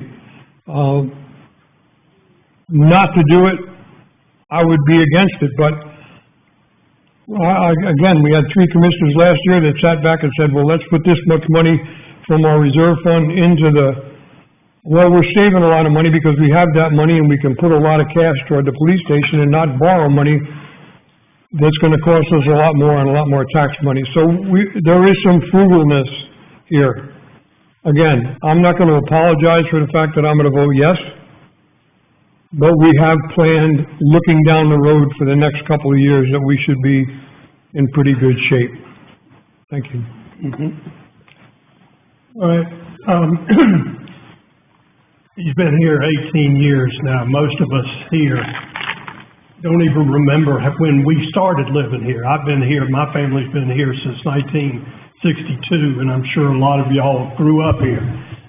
not to do it, I would be against it, but again, we had 3 commissioners last year that sat back and said, well, let's put this much money from our reserve fund into well, we're saving a lot of money because we have that money and we can put a lot of cash toward the police station and not borrow money that's gonna cost us a lot more and a lot more tax money. So there is some frugalness here. Again, I'm not gonna apologize for the fact that I'm gonna vote yes, but we have planned, looking down the road for the next couple of years, that we should be in pretty good shape. Thank you. All right, he's been here 18 years now. Most of us here don't even remember when we started living here. I've been here, my family's been here since 1962, and I'm sure a lot of y'all grew up here.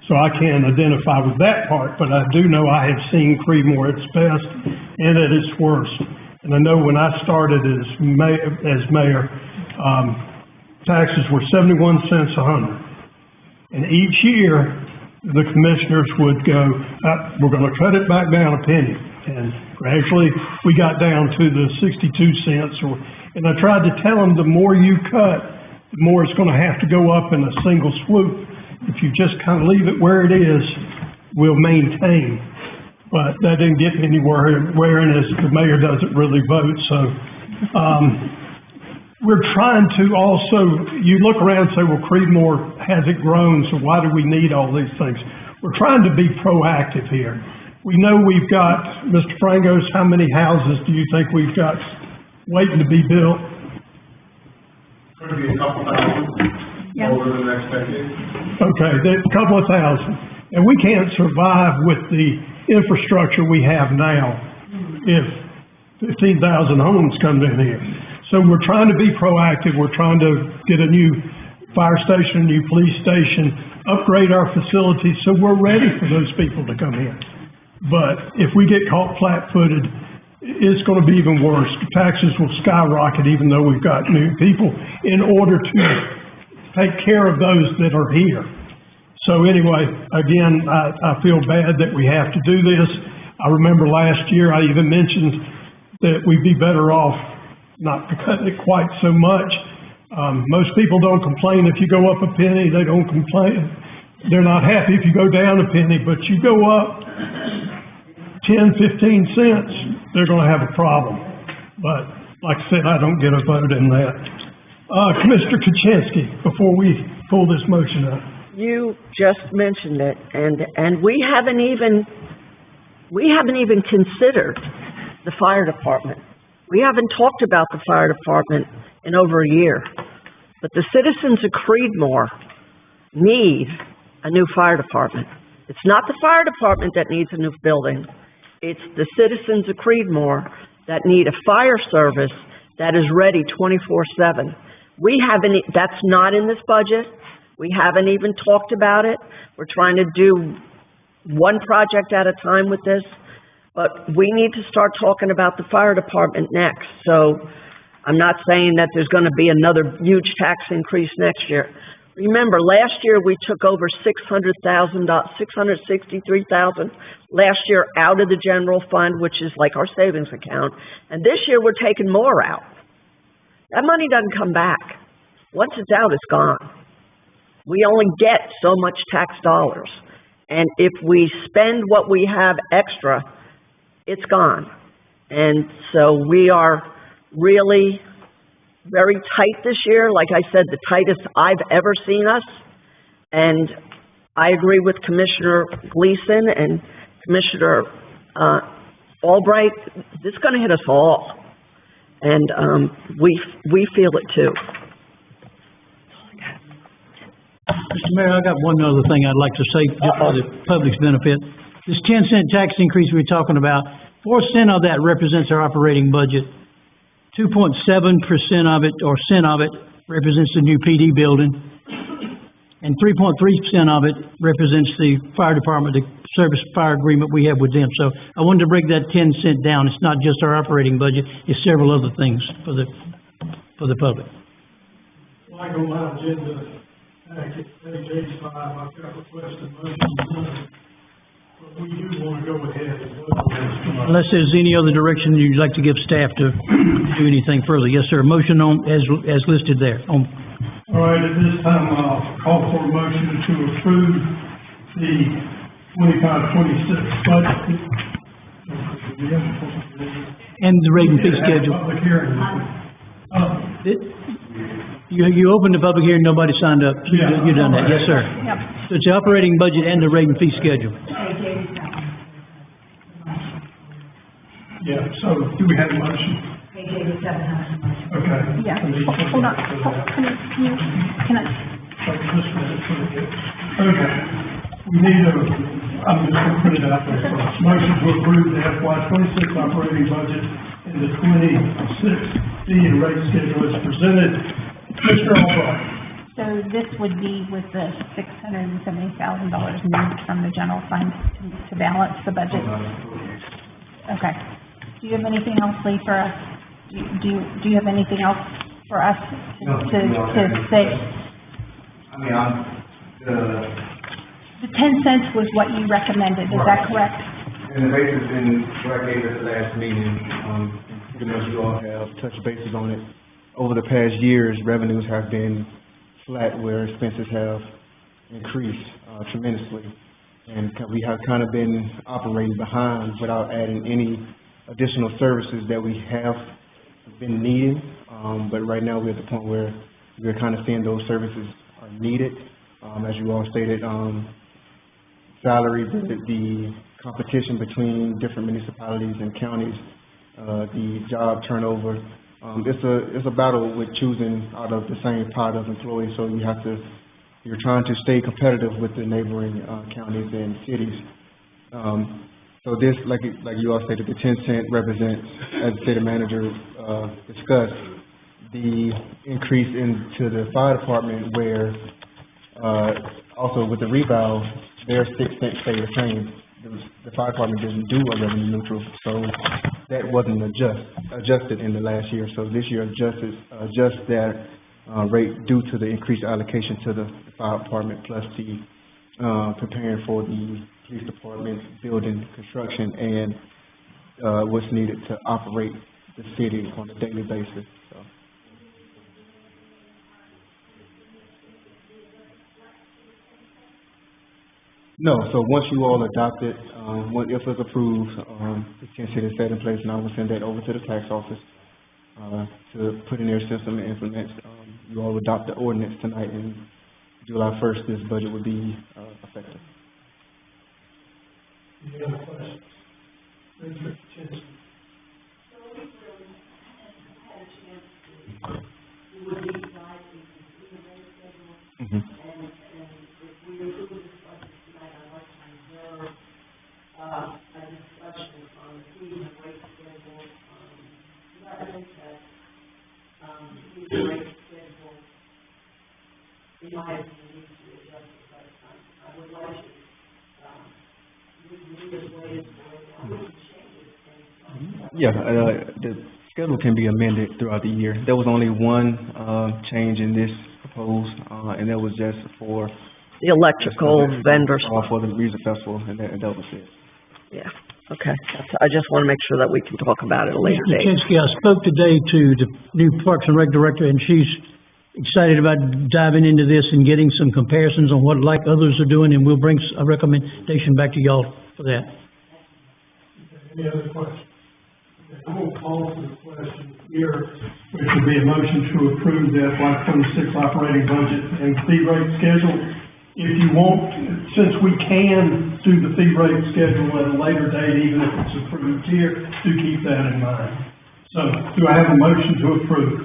So I can't identify with that part, but I do know I have seen Creedmoor at its best and at its worst. And I know when I started as mayor, taxes were 71 cents a hundred. And each year, the commissioners would go, we're gonna cut it back down a penny. And gradually, we got down to the 62 cents, and I tried to tell them the more you cut, the more it's gonna have to go up in a single swoop. If you just kind of leave it where it is, we'll maintain. But that didn't get me anywhere, and as the mayor doesn't really vote, so, we're trying to also, you look around and say, well, Creedmoor hasn't grown, so why do we need all these things? We're trying to be proactive here. We know we've got, Mr. Frangos, how many houses do you think we've got waiting to be built? Could be a couple thousand over the next decade. Okay, a couple of thousand. And we can't survive with the infrastructure we have now if 15,000 homes come in here. So we're trying to be proactive. We're trying to get a new fire station, a new police station, upgrade our facilities so we're ready for those people to come in. But if we get caught flat-footed, it's going to be even worse. Taxes will skyrocket even though we've got new people in order to take care of those that are here. So anyway, again, I feel bad that we have to do this. I remember last year I even mentioned that we'd be better off not cutting it quite so much. Most people don't complain if you go up a penny. They don't complain. They're not happy if you go down a penny, but you go up 10, 15 cents, they're going to have a problem. But like I said, I don't get a vote in that. Commissioner Kuczynski, before we pull this motion up. You just mentioned it, and we haven't even considered the fire department. We haven't talked about the fire department in over a year. But the citizens of Creedmoor need a new fire department. It's not the fire department that needs a new building. It's the citizens of Creedmoor that need a fire service that is ready 24/7. That's not in this budget. We haven't even talked about it. We're trying to do one project at a time with this. But we need to start talking about the fire department next. So I'm not saying that there's going to be another huge tax increase next year. Remember, last year we took over $663,000 last year out of the general fund, which is like our savings account. And this year we're taking more out. That money doesn't come back. Once it's out, it's gone. We only get so much tax dollars. And if we spend what we have extra, it's gone. And so we are really very tight this year. Like I said, the tightest I've ever seen us. And I agree with Commissioner Gleason and Commissioner, Albright. This is gonna hit us all. And, we feel it too. Mr. Mayor, I got one other thing I'd like to say, just for the public's benefit. This 10-cent tax increase we're talking about, 4 cents of that represents our operating budget. 2.7% of it, or cent of it, represents the new PD building. And 3.3% of it represents the fire department, the service fire agreement we have with them. So I wanted to break that 10 cent down. It's not just our operating budget, it's several other things for the public. Like on my agenda, packet, page 85, I've got requested motion, but we do want to go ahead and vote on this. Unless there's any other direction you'd like to give staff to do anything further. Yes, sir. Motion on, as listed there. All right, at this time, I'll call for a motion to approve the 25-26 budget. And the rate and fee schedule. Public hearing. You opened the public hearing, nobody signed up. So Yeah. You done that, yes, sir. Yep. So it's the operating budget and the rate and fee schedule. Yeah, so do we have a motion? Page 87 has a motion. Okay. Yeah, hold on, can I? Okay, we need I'm just gonna print it out there first. Motion to approve the FY 26 operating budget and the 26 fee and rate schedule as presented. Mr. Albright. So this would be with the $670,000 moved from the general fund to balance the budget? Okay. Do you have anything else, Lee, for us? Do you have anything else for us to say? I mean, The 10 cents was what you recommended, is that correct? and the basis in what I gave at the last meeting, pretty much you all have touched bases on it. Over the past years, revenues have been flat where expenses have increased tremendously. And we have kind of been operating behind without adding any additional services that we have been needing. But right now, we're at the point where we're kind of seeing those services are needed. As you all stated, salary, the competition between different municipalities and counties, the job turnover. It's a battle with choosing out of the same pot of employees, so you're trying to stay competitive with the neighboring counties and cities. So this, like you all stated, the 10 cent represents, as the city manager discussed, the increase into the fire department where also with the reval, their 6 cents stay the same. The fire department didn't do a revenue neutral, so that wasn't adjusted in the last year. So this year adjust that rate due to the increased allocation to the fire department plus the preparing for the police department, building, construction, and what's needed to operate the city on a daily basis. So. No, so once you all adopt it, if it's approved, the 10 city is set in place, and I will send that over to the tax office to put in their system and implement. You all adopt the ordinance tonight, and July 1st, this budget would be effective. Any other questions? Mr. Chisholm. Yeah, the schedule can be amended throughout the year. There was only one change in this proposed, and that was just for The electrical vendors. for the music festival, and that was it. Yeah, okay. I just want to make sure that we can talk about it at a later Mr. date. Chinsky, I spoke today to the new Parks and Rec director, and she's excited about diving into this and getting some comparisons on what like others are doing, and we'll bring a recommendation back to y'all for that. Any other questions? Okay, I'm going to call for the question here, which would be a motion to approve the FY 26 operating budget and fee rate schedule if you want, since we can do the fee rate schedule at a later date, even if it's approved here, do keep that in mind. So, do I have a motion to approve?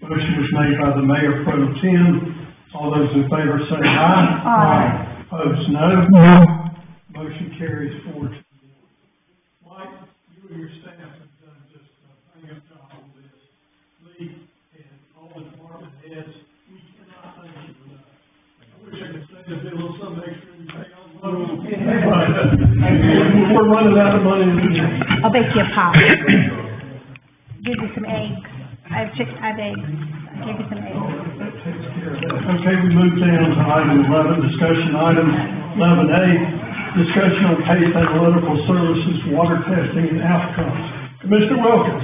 Motion was made by the Mayor Pro Tem. All those in favor say aye. Aye. Opposed, no. No. Motion carries 4-2. Mike, you and your staff have done just a bang-up job on this. Lee and all the department heads, we cannot thank you enough. I wish I could say there'd be a little something extra in pay on loans. We're running out of money. I'll bake you a pie. Give you some eggs. I have eggs. I'll give you some eggs. Okay, we move down to item 11, discussion item 11A, discussion on PACE Analytical Services, water testing and outcomes. Commissioner Wilkins.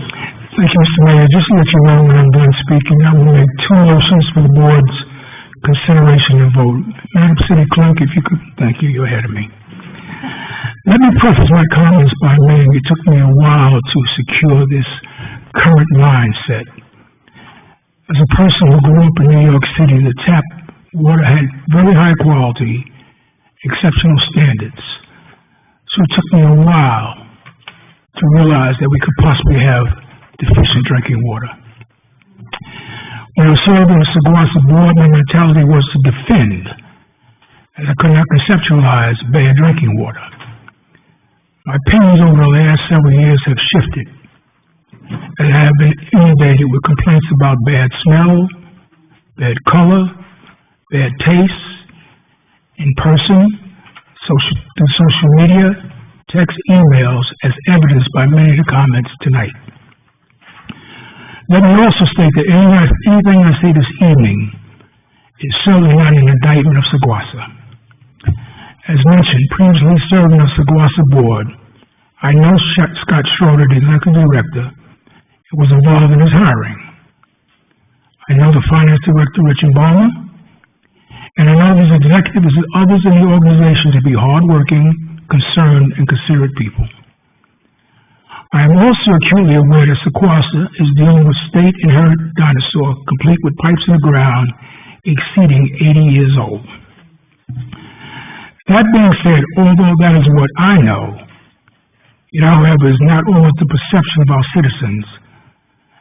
Thank you, Mr. Mayor. Just to let you know when I'm done speaking, I will make 2 motions for the board's consideration and vote. Madam City Clerk, if you could, thank you, you're ahead of me. Let me preface my comments by saying it took me a while to secure this current mindset. As a person who grew up in New York City, the tap water had very high quality, exceptional standards. So it took me a while to realize that we could possibly have deficient drinking water. When I served on the Saguasa board, my mentality was to defend, as I could not conceptualize bad drinking water. My opinions over the last several years have shifted, and I have been inundated with complaints about bad smell, bad color, bad taste, in person, through social media, text, emails, as evidenced by many of the comments tonight. Let me also state that anything I say this evening is certainly not an indictment of Saguasa. As mentioned, previously serving on the Saguasa board, I know Scott Schroeder, the executive director, was involved in his hiring. I know the finance director, Richard Balmer, and I know these executives and others in the organization to be hardworking, concerned, and considerate people. I am also acutely aware that Saguasa is dealing with state inherited dinosaur, complete with pipes in the ground, exceeding 80 years old. That being said, although that is what I know, it, however, is not always the perception of our citizens,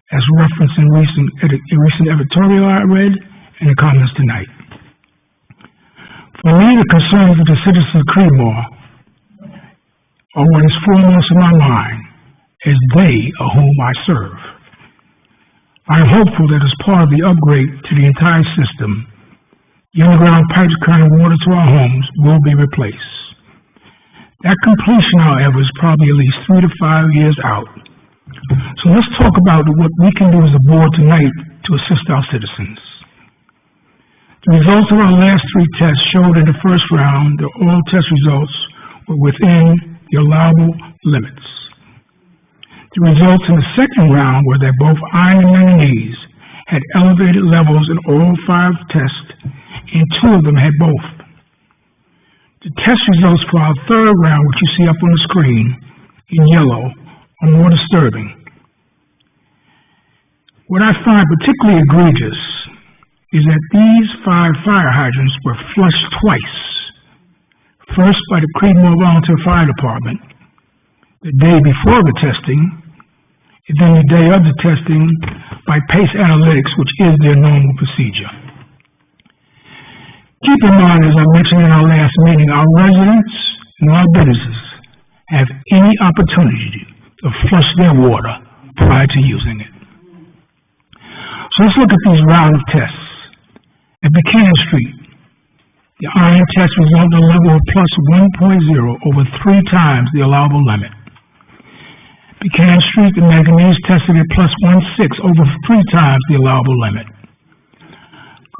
as referenced in recent editorial I read and the comments tonight. For me, the concerns of the citizens of Creedmoor are what is foremost in my mind, as they are whom I serve. I am hopeful that as part of the upgrade to the entire system, the underground pipes carrying water to our homes will be replaced. That completion, however, is probably at least 3 to 5 years out. So let's talk about what we can do as a board tonight to assist our citizens. The results of our last 3 tests showed in the first round that all test results were within the allowable limits. The results in the second round were that both iron and manganese had elevated levels in all 5 tests, and 2 of them had both. The test results for our third round, which you see up on the screen in yellow, are more disturbing. What I find particularly egregious is that these 5 fire hydrants were flushed twice. First by the Creedmoor Volunteer Fire Department the day before the testing, and then the day of the testing by PACE Analytics, which is their normal procedure. Keep in mind, as I mentioned in our last meeting, our residents and our businesses have any opportunity to flush their water prior to using it. So let's look at these round of tests. At Buchanan Street, the iron test resulted in a level of plus 1.0, over 3 times the allowable limit. Buchanan Street, the manganese tested at plus 1.6, over 3 times the allowable limit.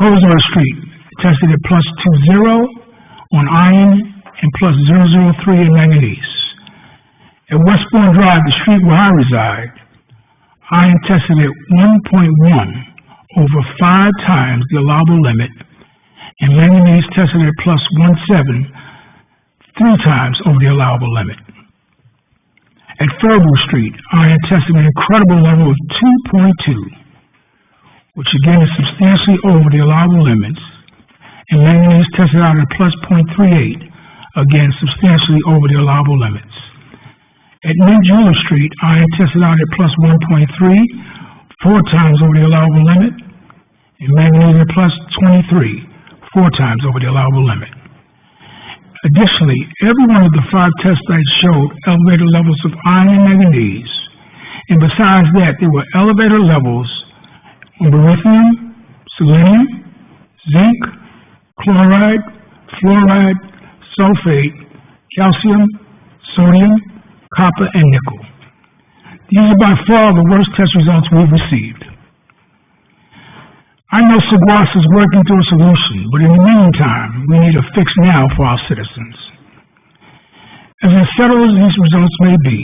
Crowsbury Street tested at plus 2.0 on iron and plus 0.003 in manganese. At Westbourne Drive, the street where I reside, iron tested at 1.1, over 5 times the allowable limit, and manganese tested at plus 1.7, 3 times over the allowable limit. At Fairview Street, iron tested an incredible level of 2.2, which again is substantially over the allowable limits, and manganese tested out at plus .38, again substantially over the allowable limits. At Mid-Jeweler Street, iron tested out at plus 1.3, 4 times over the allowable limit, and manganese at plus 23, 4 times over the allowable limit. Additionally, every one of the 5 test sites showed elevated levels of iron and manganese, and besides that, there were elevated levels of beryllium, selenium, zinc, chloride, fluoride, sulfate, calcium, sodium, copper, and nickel. These are by far the worst test results we've received. I know SAGWAS is working through a solution, but in the meantime, we need a fix now for our citizens. As unsettled as these results may be,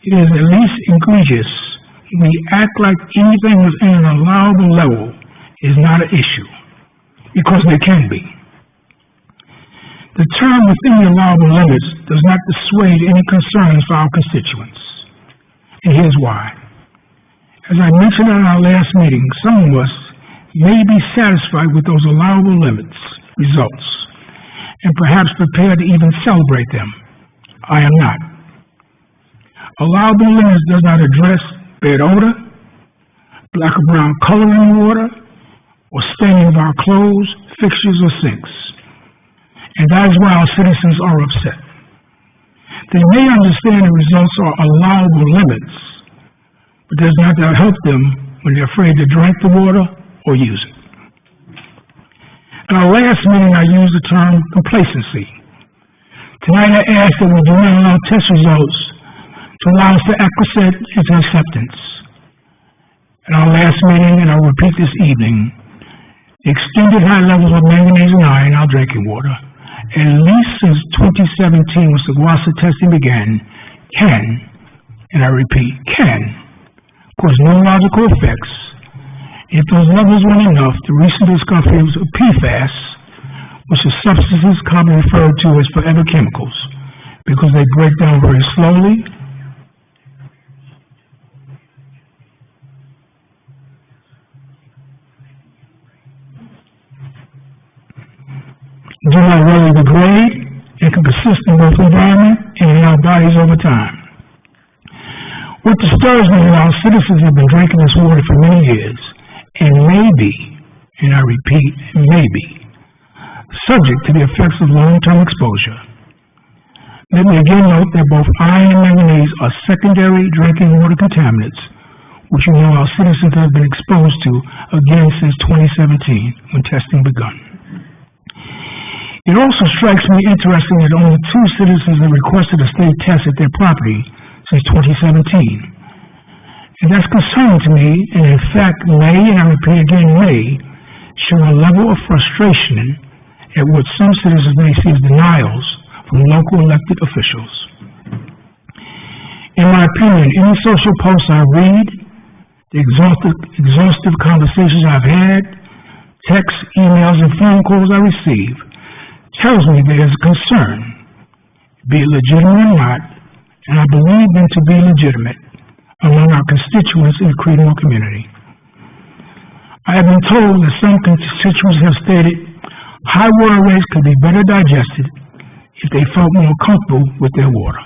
it is at least egregious we act like anything within an allowable level is not an issue, because there can be. The term within the allowable limits does not dissuade any concerns for our constituents, and here's why. As I mentioned at our last meeting, some of us may be satisfied with those allowable limits results, and perhaps prepared to even celebrate them. I am not. Allowable limits does not address bad odor, black or brown color in water, or staining of our clothes, fixtures, or sinks. And that is why our citizens are upset. They may understand the results are allowable limits, but does not help them when they're afraid to drink the water or use it. At our last meeting, I used the term complacency. Tonight, I ask that we do not allow test results to allow us to acquiesce into acceptance. At our last meeting, and I'll repeat this evening, the extended high levels of manganese and iron in our drinking water, at least since 2017 when SAGWAS testing began, can, and I repeat, can, cause neurological effects if those levels weren't enough. The recent discoveries of PFAS, which are substances commonly referred to as forever chemicals, because they break down very slowly, do not really degrade, and can persist in both environment and in our bodies over time. What disturbs me is our citizens have been drinking this water for many years, and may be, and I repeat, may be, subject to the effects of long-term exposure. Let me again note that both iron and manganese are secondary drinking water contaminants, which you know our citizens have been exposed to again since 2017, when testing begun. It also strikes me interesting that only 2 citizens have requested a state test at their property since 2017. And that's concerning to me, and in fact may, and I repeat again may, show a level of frustration at what some citizens may see as denials from local elected officials. In my opinion, any social posts I read, the exhaustive conversations I've had, texts, emails, and phone calls I receive, tells me there is a concern, be it legitimate or not, and I believe them to be legitimate among our constituents in the Creedmoor community. I have been told that some constituents have stated high water rates could be better digested if they felt more comfortable with their water.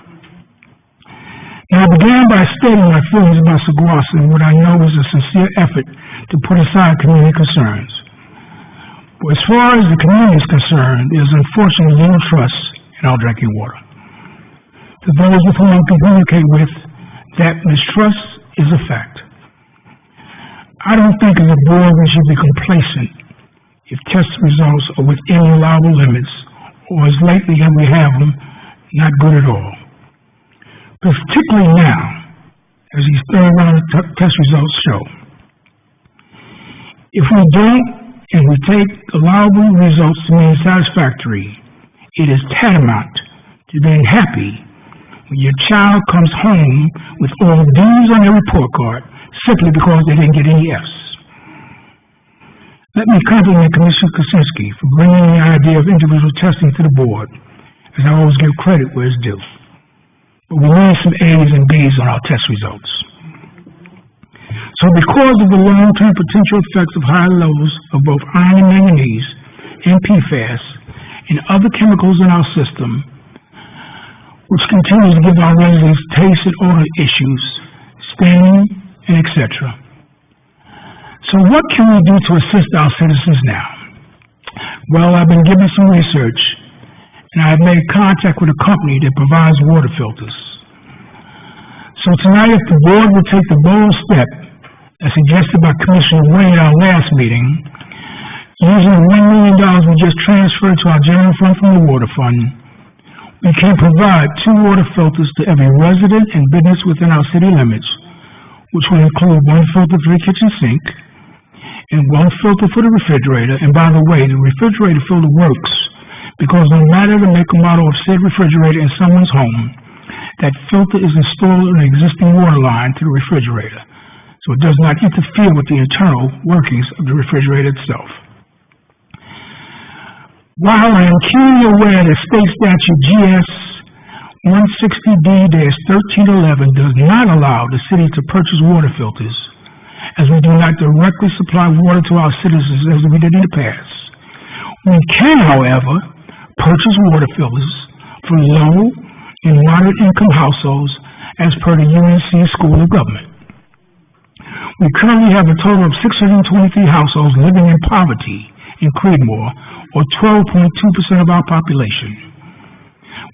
Now, I began by stating my feelings about SAGWAS and what I know is a sincere effort to put aside community concerns. But as far as the community is concerned, there is unfortunately little trust in our drinking water. To those with whom I communicate with, that mistrust is a fact. I don't think as a board we should be complacent if test results are within allowable limits, or as lately as we have them, not good at all. Particularly now, as these third round test results show. If we don't, and we take allowable results to mean satisfactory, it is tantamount to being happy when your child comes home with all D's on their report card simply because they didn't get any F's. Let me compliment Commissioner Kuczynski for bringing the idea of individual testing to the board, as I always give credit where it's due. But we need some A's and B's on our test results. So because of the long-term potential effects of high levels of both iron and manganese, and PFAS, and other chemicals in our system, which continues to give our residents taste and odor issues, staining, and etc. So what can we do to assist our citizens now? Well, I've been given some research, and I have made contact with a company that provides water filters. So tonight, if the board would take the bold step, as suggested by Commissioner Wayne at our last meeting, using the $1 million we just transferred to our general fund from the water fund, we can provide 2 water filters to every resident and business within our city limits, which will include 1 filter for the kitchen sink and 1 filter for the refrigerator. And by the way, the refrigerator filter works because no matter the make or model of said refrigerator in someone's home, that filter is installed in an existing water line to the refrigerator, so it does not interfere with the internal workings of the refrigerator itself. While I am keenly aware that State Statute GS 160D-1311 does not allow the city to purchase water filters, as we do not directly supply water to our citizens as we did in the past, we can, however, purchase water filters for low and moderate income households as per the UNC School of Government. We currently have a total of 623 households living in poverty in Creedmoor, or 12.2% of our population.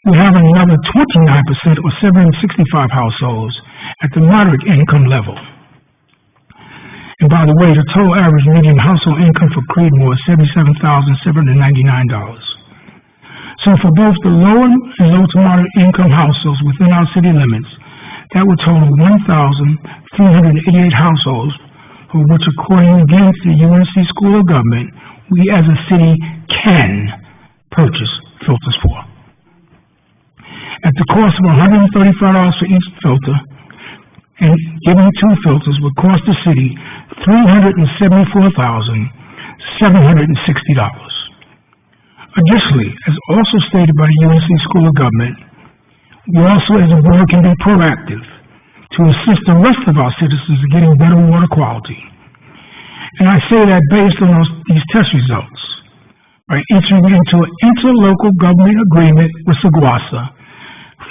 We have another 29%, or 765 households at the moderate income level. And by the way, the total average median household income for Creedmoor is $77,799. So for both the low and low to moderate income households within our city limits, that would total 1,388 households, for which according again to the UNC School of Government, we as a city can purchase filters for. At the cost of $135 for each filter, and giving 2 filters would cost the city $374,760. Additionally, as also stated by the UNC School of Government, we also as a board can be proactive to assist the rest of our citizens in getting better water quality. And I say that based on these test results, by entering into an interlocal government agreement with Saguasa,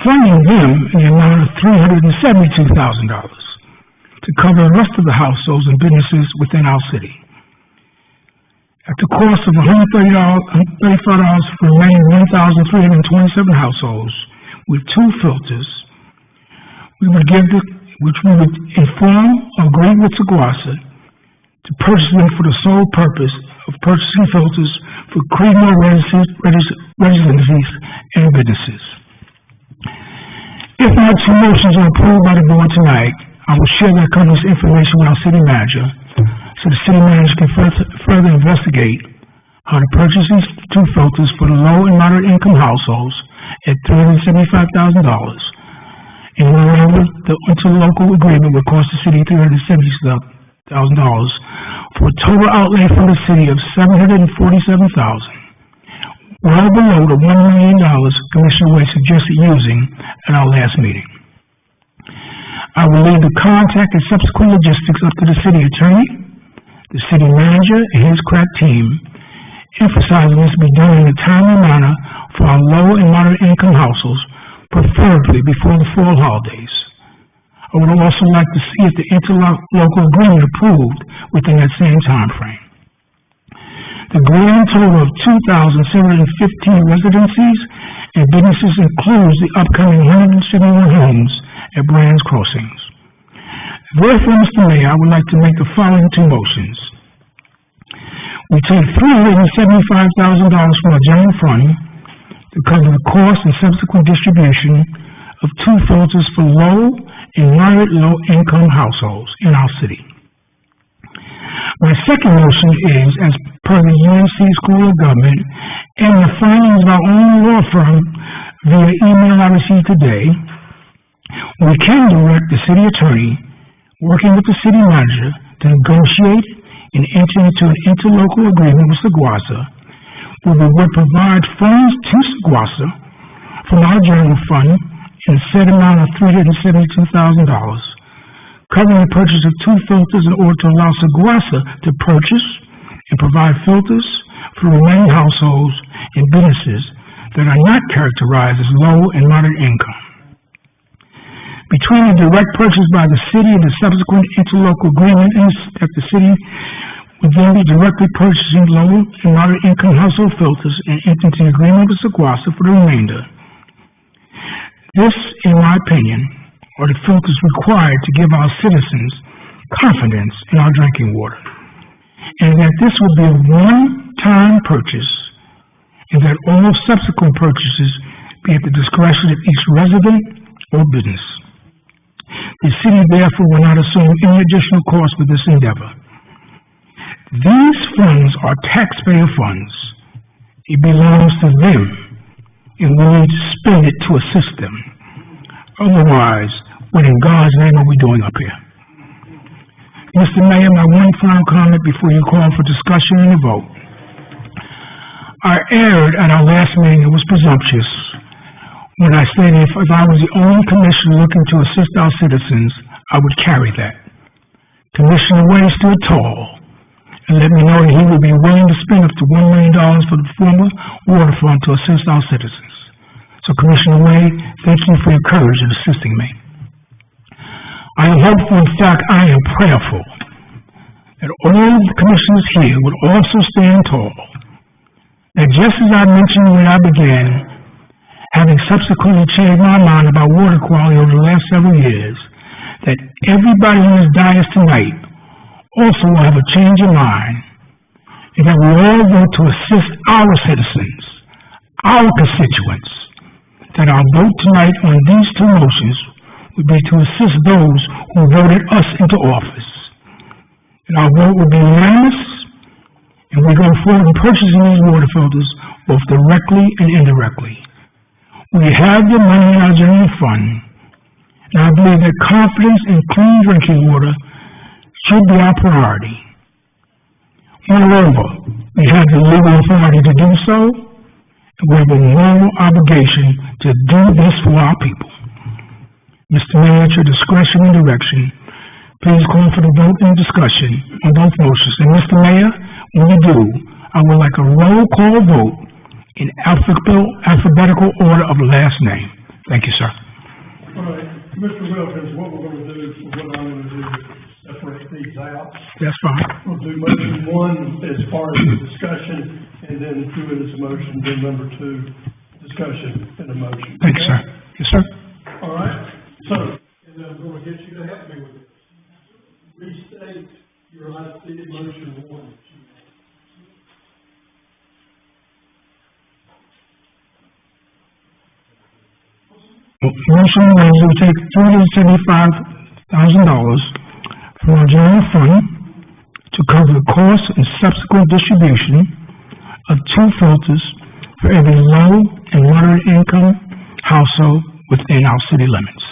funding them in the amount of $372,000 to cover the rest of the households and businesses within our city. At the cost of $135 for the remaining 1,327 households with 2 filters, which we would inform or agree with Saguasa to purchase them for the sole purpose of purchasing filters for Creedmoor residencies and businesses. If my 2 motions are approved by the board tonight, I will share that company's information with our city manager, so the city manager can further investigate how to purchase these 2 filters for the low and moderate income households at $375,000. And moreover, the interlocal agreement would cost the city $370,000 for a total outlay from the city of $747,000, well below the $1 million Commissioner Wade suggested using at our last meeting. I will leave the contact and subsequent logistics up to the city attorney, the city manager, and his crack team, emphasizing this be done in a timely manner for our low and moderate income households, preferably before the fall holidays. I would also like to see if the interlocal agreement approved within that same time frame. The grand total of 2,715 residencies and businesses includes the upcoming 171 homes at Brands Crossings. Therefore, Mr. Mayor, I would like to make the following 2 motions. We take $375,000 from our general fund to cover the cost and subsequent distribution of 2 filters for low and moderate low-income households in our city. My second motion is, as per the UNC School of Government and the findings of our own law firm via email I received today, we can direct the city attorney, working with the city manager, to negotiate and enter into an interlocal agreement with Saguasa, where we would provide funds to Saguasa from our general fund in a set amount of $372,000, covering the purchase of 2 filters in order to allow Saguasa to purchase and provide filters for remaining households and businesses that are not characterized as low and moderate income. Between the direct purchase by the city and the subsequent interlocal agreement that the city would then be directly purchasing low and moderate income household filters and enter into an agreement with Sequasa for the remainder. This, in my opinion, are the filters required to give our citizens confidence in our drinking water, and that this would be a one-time purchase, and that all subsequent purchases be at the discretion of each resident or business. The city therefore will not assume any additional cost for this endeavor. These funds are taxpayer funds. It belongs to them, and we need to spend it to assist them. Otherwise, what in God's name are we doing up here? Mr. Mayor, my one final comment before you call for discussion and a vote. I erred at our last meeting and was presumptuous when I said if I was the only commissioner looking to assist our citizens, I would carry that. Commissioner Way stood tall and let me know that he would be willing to spend up to $1 million for the former water fund to assist our citizens. So Commissioner Way, thank you for your courage in assisting me. I am hopeful, in fact, I am prayerful that all the commissioners here would also stand tall. That just as I mentioned when I began, having subsequently changed my mind about water quality over the last several years, that everybody in this dais tonight also will have a change of mind, and that we all vote to assist our citizens, our constituents, that our vote tonight on these two motions would be to assist those who voted us into office. And our vote would be unanimous, and we go forward in purchasing these water filters both directly and indirectly. We have the money in our general fund, and I believe that confidence in clean drinking water should be our priority. Moreover, we have the legal authority to do so, and we have a moral obligation to do this for our people. Mr. Mayor, at your discretion and direction, please call for the vote and discussion on both motions. And Mr. Mayor, when you do, I would like a roll call vote in alphabetical order of last name. Thank you, sir. All right, Mr. Wilkins, what we're going to do, what I'm going to do is separate these out. That's fine. We'll do motion one as far as the discussion, and then do it as a motion, then number two, discussion and a motion. Thank you, sir. Yes, sir. All right, so, and I'm going to get you to help me with this. Restate your last motion one. Motion one, we take $375,000 from our general fund to cover the cost and subsequent distribution of two filters for every low and moderate income household within our city limits.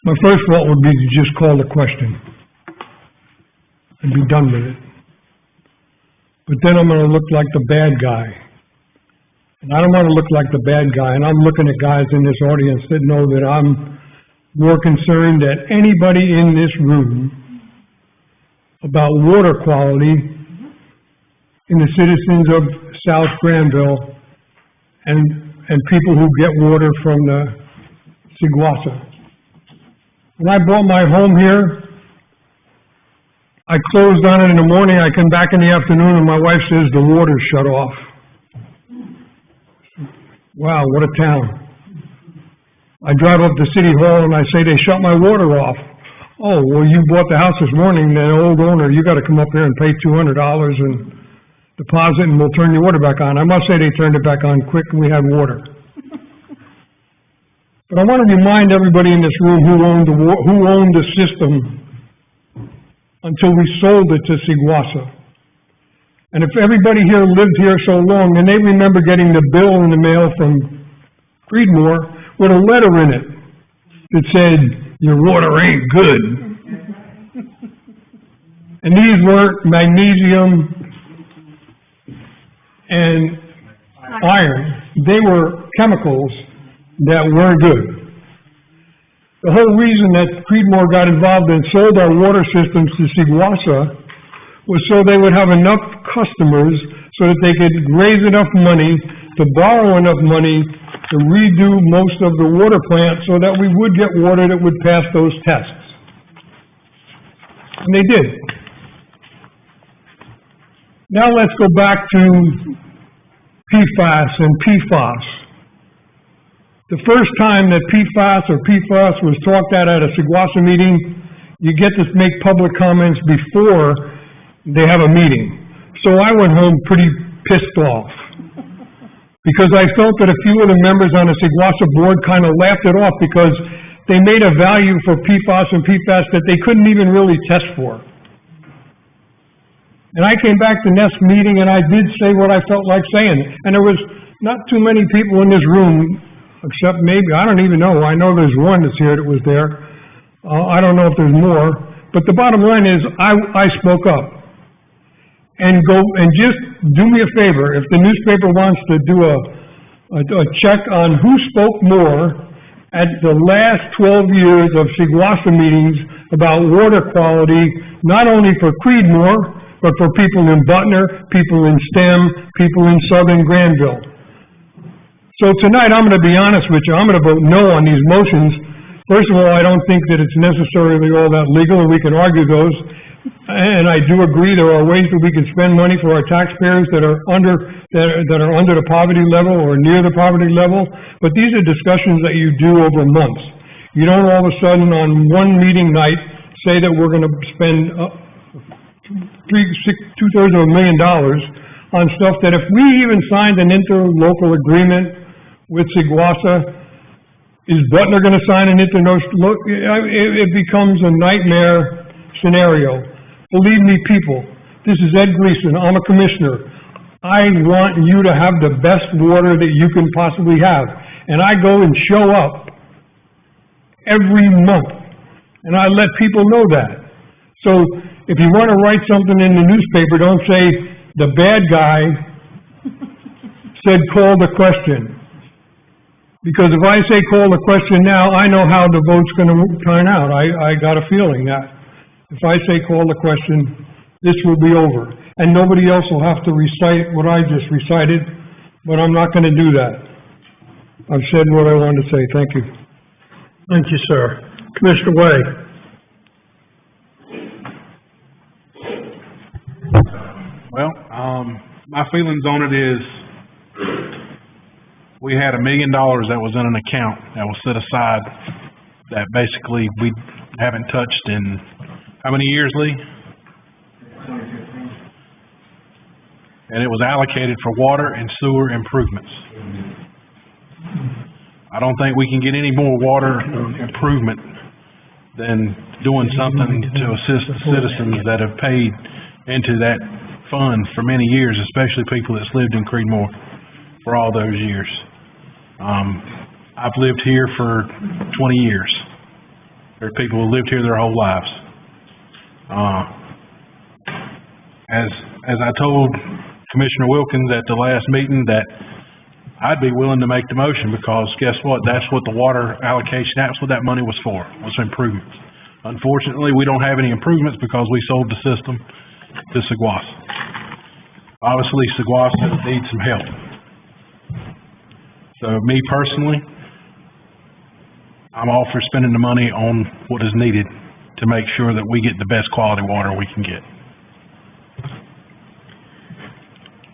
My first thought would be to just call the question and be done with it. But then I'm gonna look like the bad guy. And I don't wanna look like the bad guy, and I'm looking at guys in this audience that know that I'm more concerned than anybody in this room about water quality in the citizens of South Granville and people who get water from the Sequasa. When I bought my home here, I closed on it in the morning, I come back in the afternoon, and my wife says the water's shut off. Wow, what a town. I drive up to City Hall and I say, they shut my water off. Oh, well, you bought the house this morning, the old owner, you gotta come up here and pay $200 and deposit, and we'll turn your water back on. I must say they turned it back on quick and we had water. But I want to remind everybody in this room who owned the system until we sold it to Sequasa. And if everybody here lived here so long, then they remember getting the bill in the mail from Creedmoor with a letter in it that said, your water ain't good. And these weren't magnesium and iron. They were chemicals that weren't good. The whole reason that Creedmoor got involved and sold our water systems to Seguasa was so they would have enough customers so that they could raise enough money to borrow enough money to redo most of the water plant so that we would get water that would pass those tests. And they did. Now let's go back to PFAS and PFOS. The first time that PFAS or PFOS was talked at a Seguasa meeting, you get to make public comments before they have a meeting. So I went home pretty pissed off, because I felt that a few of the members on the Seguasa board kind of laughed it off because they made a value for PFOS and PFAS that they couldn't even really test for. And I came back to next meeting and I did say what I felt like saying. And there was not too many people in this room, except maybe, I don't even know, I know there's one that's here that was there. I don't know if there's more. But the bottom line is, I spoke up. And just do me a favor, if the newspaper wants to do a check on who spoke more at the last 12 years of Seguasa meetings about water quality, not only for Creedmoor, but for people in Butner, people in STEM, people in Southern Granville. So tonight, I'm gonna be honest with you, I'm gonna vote no on these motions. First of all, I don't think that it's necessarily all that legal, and we can argue those. And I do agree there are ways that we can spend money for our taxpayers that are under the poverty level or near the poverty level. But these are discussions that you do over months. You don't all of a sudden on one meeting night say that we're gonna spend two-thirds of $1 million on stuff that if we even signed an interlocal agreement with Seguasa, is Butner gonna sign an interlocal? It becomes a nightmare scenario. Believe me, people, this is Ed Gleason, I'm a commissioner. I want you to have the best water that you can possibly have. And I go and show up every month, and I let people know that. So if you want to write something in the newspaper, don't say, the bad guy said call the question. Because if I say call the question now, I know how the vote's gonna turn out. I got a feeling that if I say call the question, this will be over. And nobody else will have to recite what I just recited, but I'm not gonna do that. I've said what I wanted to say. Thank you. Thank you, sir. Commissioner Way? Well, my feelings on it is, we had $1 million that was in an account that was set aside that basically we haven't touched in how many years, Lee? 2015. And it was allocated for water and sewer improvements. I don't think we can get any more water improvement than doing something to assist the citizens that have paid into that fund for many years, especially people that's lived in Creedmoor for all those years. I've lived here for 20 years. There are people who lived here their whole lives. As I told Commissioner Wilkins at the last meeting, that I'd be willing to make the motion, because guess what? That's what the water allocation, that's what that money was for, was improvements. Unfortunately, we don't have any improvements because we sold the system to Seguasa. Obviously, Seguasa needs some help. So me personally, I'm all for spending the money on what is needed to make sure that we get the best quality water we can get.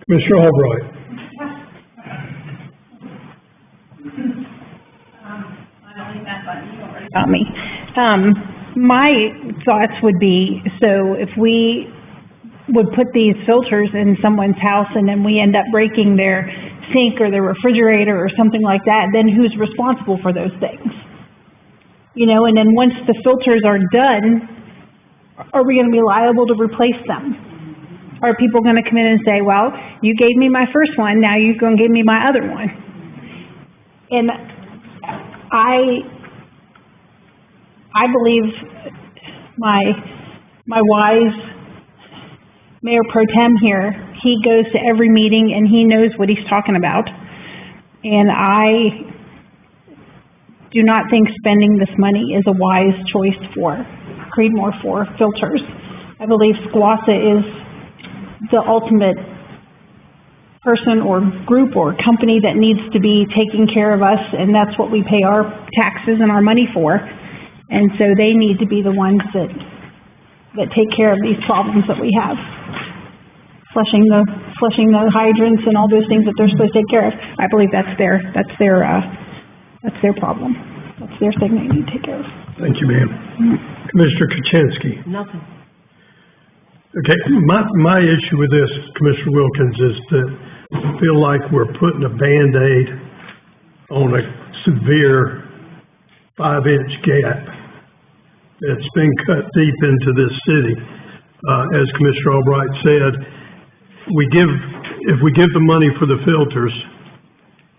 Commissioner Albright? Got me. My thoughts would be, so if we would put these filters in someone's house and then we end up breaking their sink or their refrigerator or something like that, then who's responsible for those things? You know, and then once the filters are done, are we gonna be liable to replace them? Are people gonna come in and say, well, you gave me my first one, now you're gonna give me my other one? And I believe my wise Mayor Pro Tem here, he goes to every meeting and he knows what he's talking about. And do not think spending this money is a wise choice for Creedmoor for filters. I believe SCWASA is the ultimate person or group or company that needs to be taking care of us, and that's what we pay our taxes and our money for. And so they need to be the ones that take care of these problems that we have. Flushing the hydrants and all those things that they're supposed to take care of. I believe that's their problem. That's their thing they need to take care of. Thank you, ma'am. Commissioner Kuczynski. Nothing. Okay, my issue with this, Commissioner Wilkins, is that I feel like we're putting a Band-Aid on a severe 5-inch gap that's been cut deep into this city. As Commissioner Albright said, if we give the money for the filters,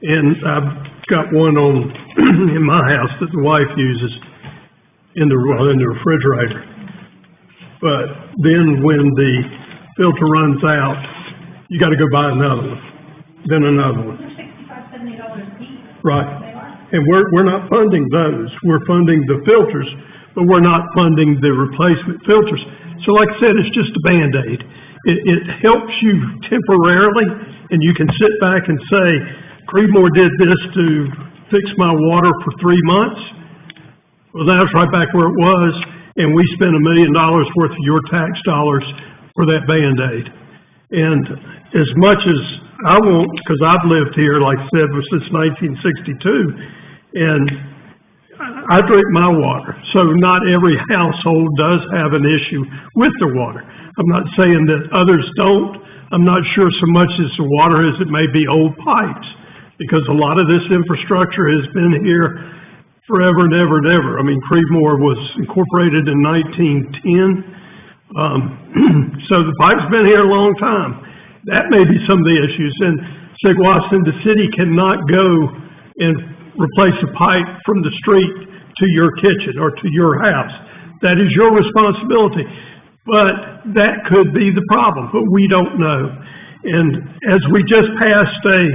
and I've got one in my house that the wife uses in the refrigerator. But then when the filter runs out, you gotta go buy another one, then another one. Right. And we're not funding those. We're funding the filters, but we're not funding the replacement filters. So like I said, it's just a Band-Aid. It helps you temporarily, and you can sit back and say, Creedmoor did this to fix my water for 3 months. Well, that's right back where it was, and we spent $1 million worth of your tax dollars for that Band-Aid. And as much as I won't, because I've lived here, like I said, since 1962, and I drink my water, so not every household does have an issue with their water. I'm not saying that others don't. I'm not sure so much as the water as it may be old pipes, because a lot of this infrastructure has been here forever and ever and ever. I mean, Creedmoor was incorporated in 1910, so the pipe's been here a long time. That may be some of the issues. And Seguasin, the city cannot go and replace a pipe from the street to your kitchen or to your house. That is your responsibility. But that could be the problem, but we don't know. And as we just passed a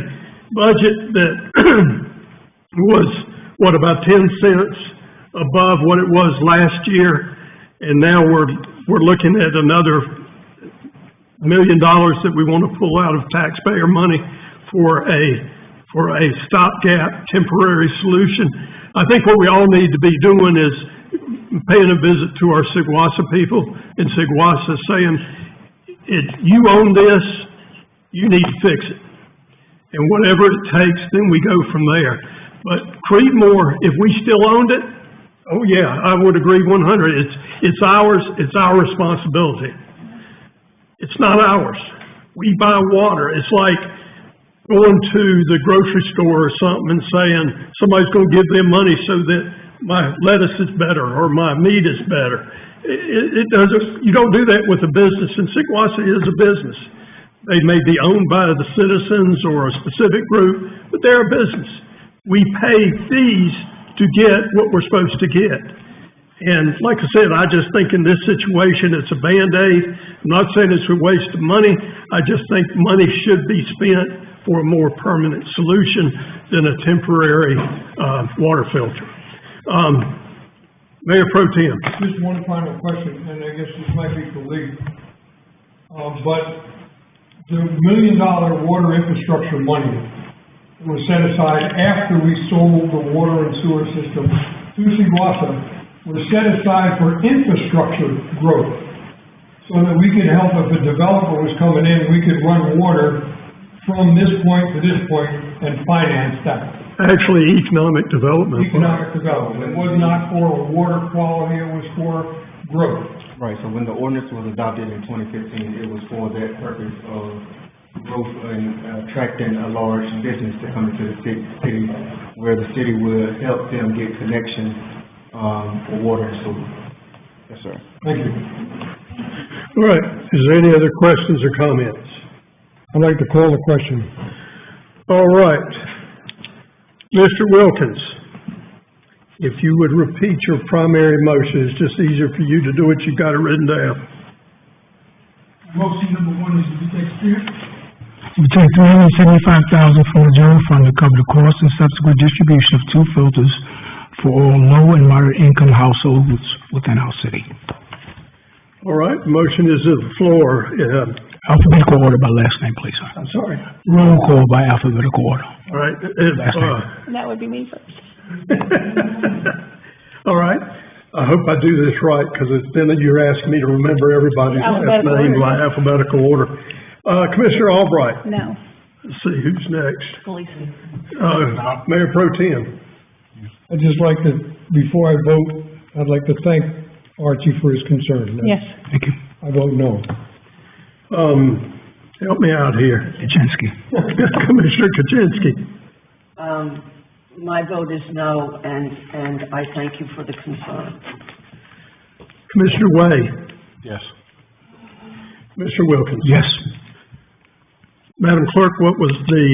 budget that was, about 10 cents above what it was last year, and now we're looking at another $1 million that we want to pull out of taxpayer money for a stopgap temporary solution. I think what we all need to be doing is paying a visit to our Seguasa people in Seguasa saying, if you own this, you need to fix it. And whatever it takes, then we go from there. But Creedmoor, if we still owned it, oh yeah, I would agree 100. It's ours, it's our responsibility. It's not ours. We buy water. It's like going to the grocery store or something and saying somebody's going to give them money so that my lettuce is better or my meat is better. It doesn't, you don't do that with a business, and Seguasa is a business. They may be owned by the citizens or a specific group, but they're a business. We pay fees to get what we're supposed to get. And like I said, I just think in this situation, it's a Band-Aid. I'm not saying it's a waste of money. I just think money should be spent for a more permanent solution than a temporary water filter. Mayor Pro Tem. Just one final question, and I guess this might be for Lee. But the $1 million water infrastructure money was set aside after we sold the water and sewer system to Seguasa, was set aside for infrastructure growth, so that we could help if a developer was coming in, we could run water from this point to this point and finance that. Actually, economic development. Economic development. It was not for water quality, it was for growth. Right, so when the ordinance was adopted in 2015, it was for that purpose of growth and attracting a large business to come into the city, where the city would help them get connection for water and sewer. Yes, sir. Thank you. All right, is there any other questions or comments? I'd like to call the question. All right. Mr. Wilkins, if you would repeat your primary motion, it's just easier for you to do it, you've got it written down. Motion number 1 is to take We take $375,000 from the general fund to cover the cost and subsequent distribution of 2 filters for all low and moderate income households within our city. All right, motion is to the floor. Alphabetical order by last name, please, sir. I'm sorry. Roll call by alphabetical order. All right. Last name. That would be me first. All right. I hope I do this right, because then you're asking me to remember everybody's last Alphabetical name order. by alphabetical order. Commissioner Albright. No. Let's see, who's next? Gleason. Mayor Pro Tem. I'd just like to, before I vote, I'd like to thank Archie for his concern. Yes. Thank you. I vote no. Help me out here. Kaczynski. Commissioner Kaczynski. My vote is no, and I thank you for the concern. Commissioner Way. Yes. Commissioner Wilkins. Yes. Madam Clerk, what was the,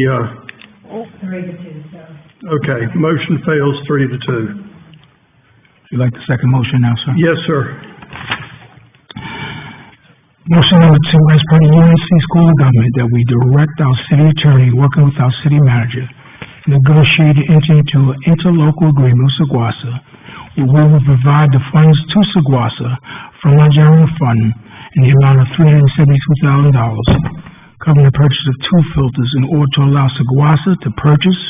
3-2, so. okay, motion fails 3-2. Would you like the second motion now, sir? Yes, sir. Motion number 2, as per the UNC School of Government, that we direct our city attorney, working with our city manager, negotiate and enter into an interlocal agreement with Saguasa, where we will provide the funds to Saguasa from our general fund in the amount of $372,000, covering the purchase of 2 filters in order to allow Saguasa to purchase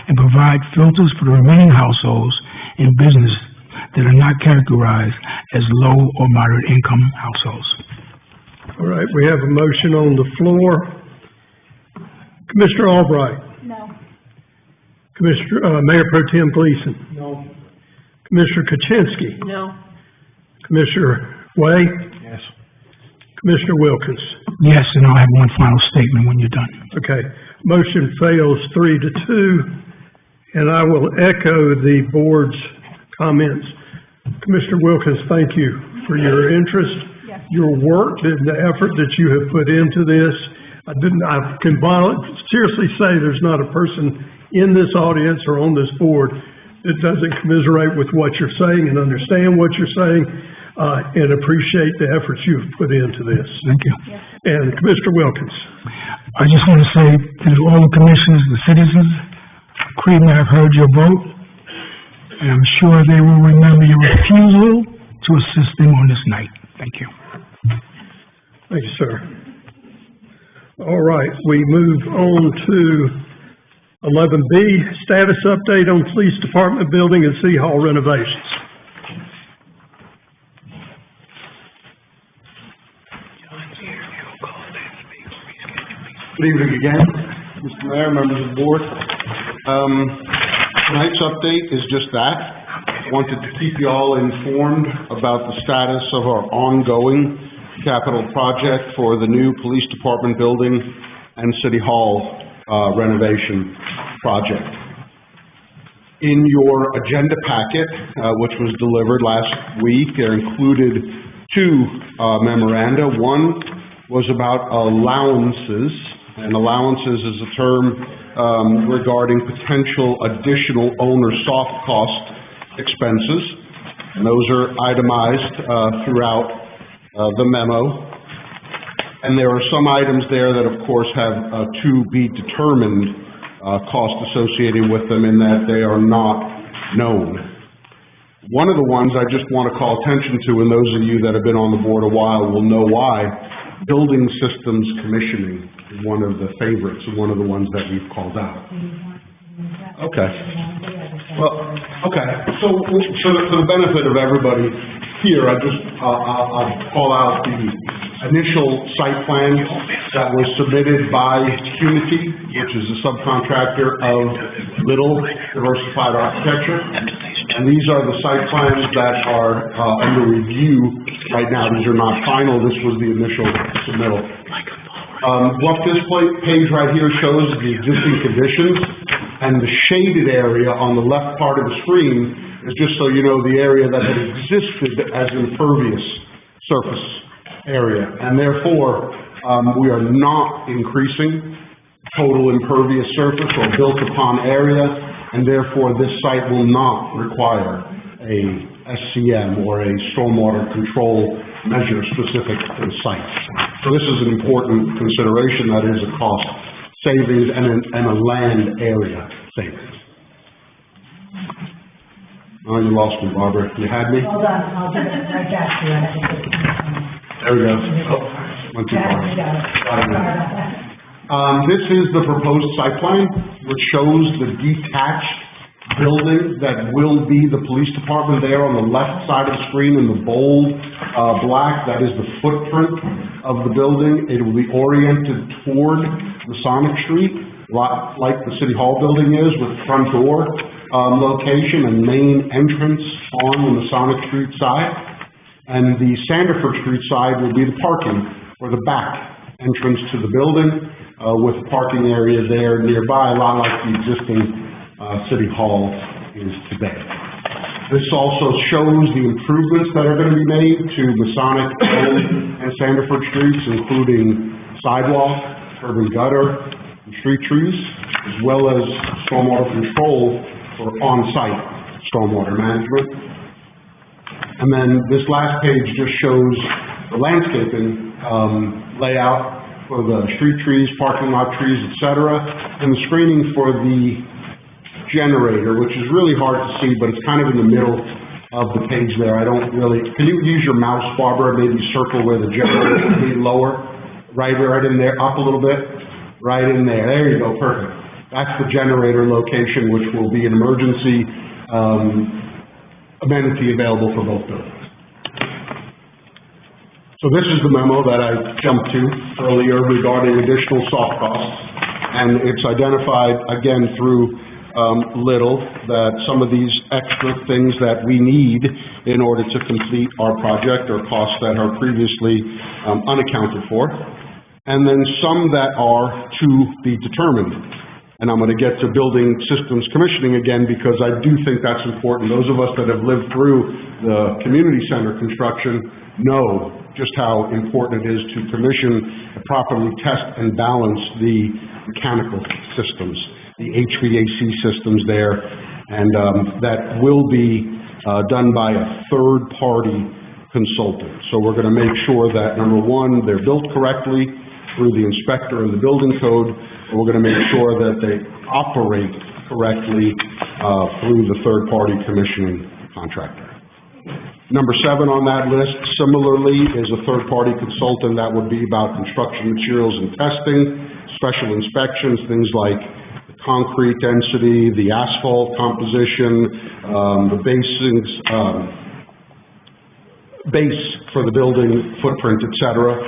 and provide filters for the remaining households and business that are not categorized as low or moderate income households. All right, we have a motion on the floor. Commissioner Albright. No. Commissioner, Mayor Pro Tem Gleason. No. Commissioner Kaczynski. No. Commissioner Way. Yes. Commissioner Wilkins. Yes, and I'll have one final statement when you're done. Okay, motion fails 3-2, and I will echo the board's comments. Commissioner Wilkins, thank you for your interest, your work, and the effort that you have put into this. I can seriously say there's not a person in this audience or on this board that doesn't commiserate with what you're saying and understand what you're saying, and appreciate the efforts you've put into this. Thank you. And Commissioner Wilkins. I just want to say to all the commissioners, the citizens, Creedmoor have heard your vote, and I'm sure they will remember your refusal to assist them on this night. Thank you. Thank you, sir. All right, we move on to 11B, status update on police department building and city hall renovations. Good evening again, Mr. Mayor, members of the board. Tonight's update is just that. Wanted to keep you all informed about the status of our ongoing capital project for the new police department building and city hall renovation project. In your agenda packet, which was delivered last week, there included 2 memoranda. One was about allowances, and allowances is a term regarding potential additional owner soft cost expenses, and those are itemized throughout the memo. And there are some items there that, of course, have to be determined cost associated with them in that they are not known. One of the ones I just want to call attention to, and those of you that have been on the board a while will know why, building systems commissioning is one of the favorites, and one of the ones that we've called out. Okay. Well, okay. So for the benefit of everybody here, I'll call out the initial site plan that was submitted by Unity, which is a subcontractor of Little Diversified Architecture. And these are the site plans that are under review right now. These are not final. This was the initial submittal. What this page right here shows is the existing conditions, and the shaded area on the left part of the screen is, just so you know, the area that had existed as impervious surface area. And therefore, we are not increasing total impervious surface or built upon area, and therefore this site will not require a SCM or a stormwater control measure specific to the site. So this is an important consideration. That is a cost savings and a land area savings. Oh, you lost me, Barbara. You had me? Hold on, I'll give it right back to you. I think it's- There we go. Oh, went too far. You got it. Got it. Sorry about that. This is the proposed site plan, which shows the detached building that will be the police department there on the left side of the screen in the bold, black. That is the footprint of the building. It will be oriented toward Masonic Street, like the City Hall building is, with front door, location and main entrance on the Masonic Street side. And the Sanderford Street side will be the parking or the back entrance to the building, with a parking area there nearby, a lot like the existing City Hall is today. This also shows the improvements that are going to be made to Masonic and Sanderford Streets, including sidewalk, curb and gutter, and street trees, as well as stormwater control for on-site stormwater management. And then this last page just shows the landscaping layout for the street trees, parking lot trees, et cetera, and the screening for the generator, which is really hard to see, but it's kind of in the middle of the page there. I don't really, can you use your mouse, Barbara, maybe circle where the generator should be lower? Right in there, up a little bit? Right in there. There you go, perfect. That's the generator location, which will be an emergency amenity available for both buildings. So this is the memo that I jumped to earlier regarding additional soft costs. And it's identified, again, through Little, that some of these extra things that we need in order to complete our project are costs that are previously unaccounted for. And then some that are to be determined. And I'm going to get to building systems commissioning again, because I do think that's important. Those of us that have lived through the community center construction know just how important it is to commission and properly test and balance the mechanical systems, the HVAC systems there, and that will be done by a third-party consultant. So we're going to make sure that, number one, they're built correctly through the inspector and the building code, and we're going to make sure that they operate correctly through the third-party commissioning contractor. Number 7 on that list, similarly, is a third-party consultant that would be about construction materials and testing, special inspections, things like the concrete density, the asphalt composition, the base for the building footprint, et cetera,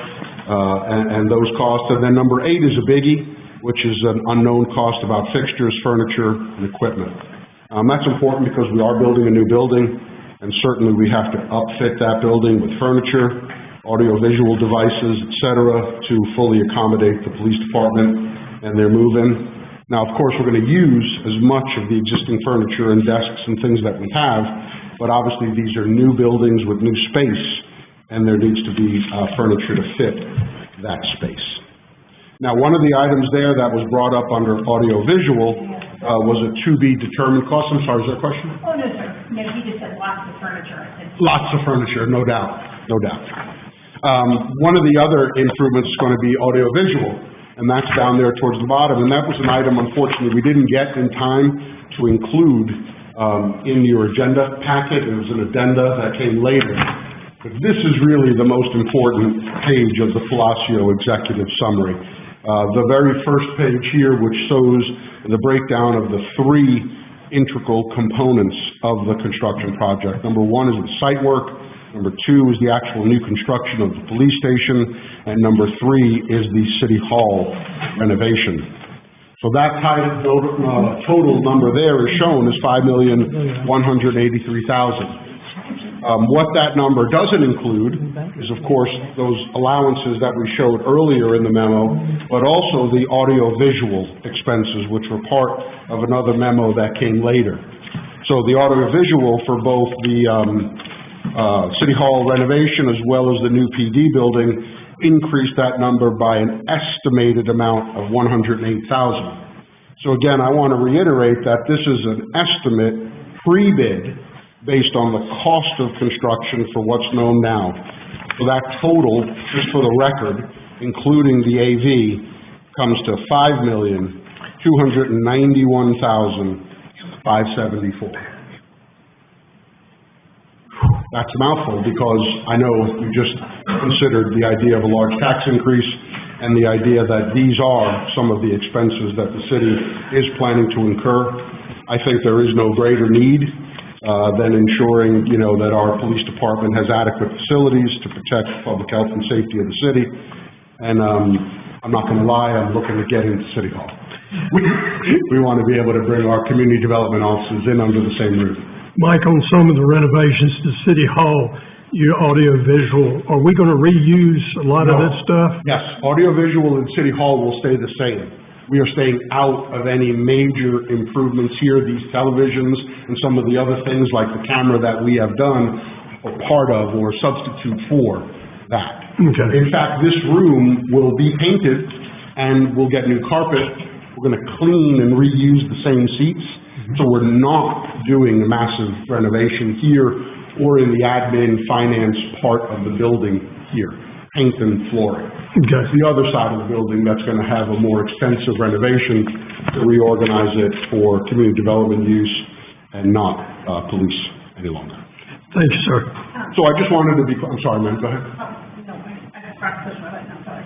and those costs. And then number 8 is a biggie, which is an unknown cost about fixtures, furniture, and equipment. That's important because we are building a new building, and certainly we have to upfit that building with furniture, audiovisual devices, et cetera, to fully accommodate the police department and their move-in. Now, of course, we're going to use as much of the existing furniture and desks and things that we have, but obviously these are new buildings with new space, and there needs to be furniture to fit that space. Now, one of the items there that was brought up under audiovisual was a to-be-determined cost. I'm sorry, is there a question? Oh, no, sir. No, he just said lots of furniture. I said. Lots of furniture, no doubt, no doubt. One of the other improvements is going to be audiovisual, and that's down there towards the bottom. And that was an item, unfortunately, we didn't get in time to include in your agenda packet. It was an addenda that came later. But this is really the most important page of the Palacio Executive Summary. The very first page here, which shows the breakdown of the 3 integral components of the construction project. Number 1 is the site work, number 2 is the actual new construction of the police station, and number 3 is the City Hall renovation. So that total number there is shown as $5,183,000. What that number doesn't include is, of course, those allowances that we showed earlier in the memo, but also the audiovisual expenses, which were part of another memo that came later. So the audiovisual for both the City Hall renovation as well as the new PD building increased that number by an estimated amount of $108,000. So again, I want to reiterate that this is an estimate pre-bid based on the cost of construction for what's known now. So that total, just for the record, including the AV, comes to $5,291,574. That's a mouthful, because I know you just considered the idea of a large tax increase and the idea that these are some of the expenses that the city is planning to incur. I think there is no greater need than ensuring, that our police department has adequate facilities to protect the public health and safety of the city. And I'm not gonna lie, I'm looking to get into City Hall. We want to be able to bring our community development offices in under the same roof. Mike, on some of the renovations to City Hall, your audio-visual, are we gonna reuse a lot of that stuff? Yes, audiovisual in City Hall will stay the same. We are staying out of any major improvements here. These televisions and some of the other things like the camera that we have done are part of or substitute for that. Okay. In fact, this room will be painted and we'll get new carpet. We're gonna clean and reuse the same seats. So we're not doing a massive renovation here or in the admin finance part of the building here, paint and flooring. Okay. It's the other side of the building that's gonna have a more extensive renovation to reorganize it for community development use and not, police any longer. Thank you, sir. So I just wanted to be, I'm sorry, ma'am, go ahead. No, I just practiced my button, I'm sorry.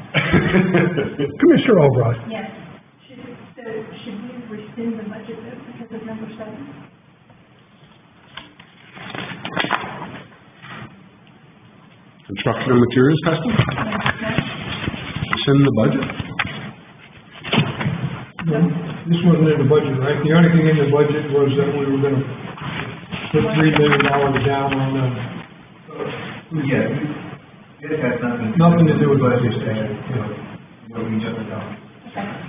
Commissioner Albright. Yes. Should we rescind the budget vote because of number 7? Construction and materials testing? Rescind the budget? No, this wasn't in the budget, right? The only thing in the budget was that we were gonna put $3 million down on the, Yeah, this has nothing to do with budget. what we just done.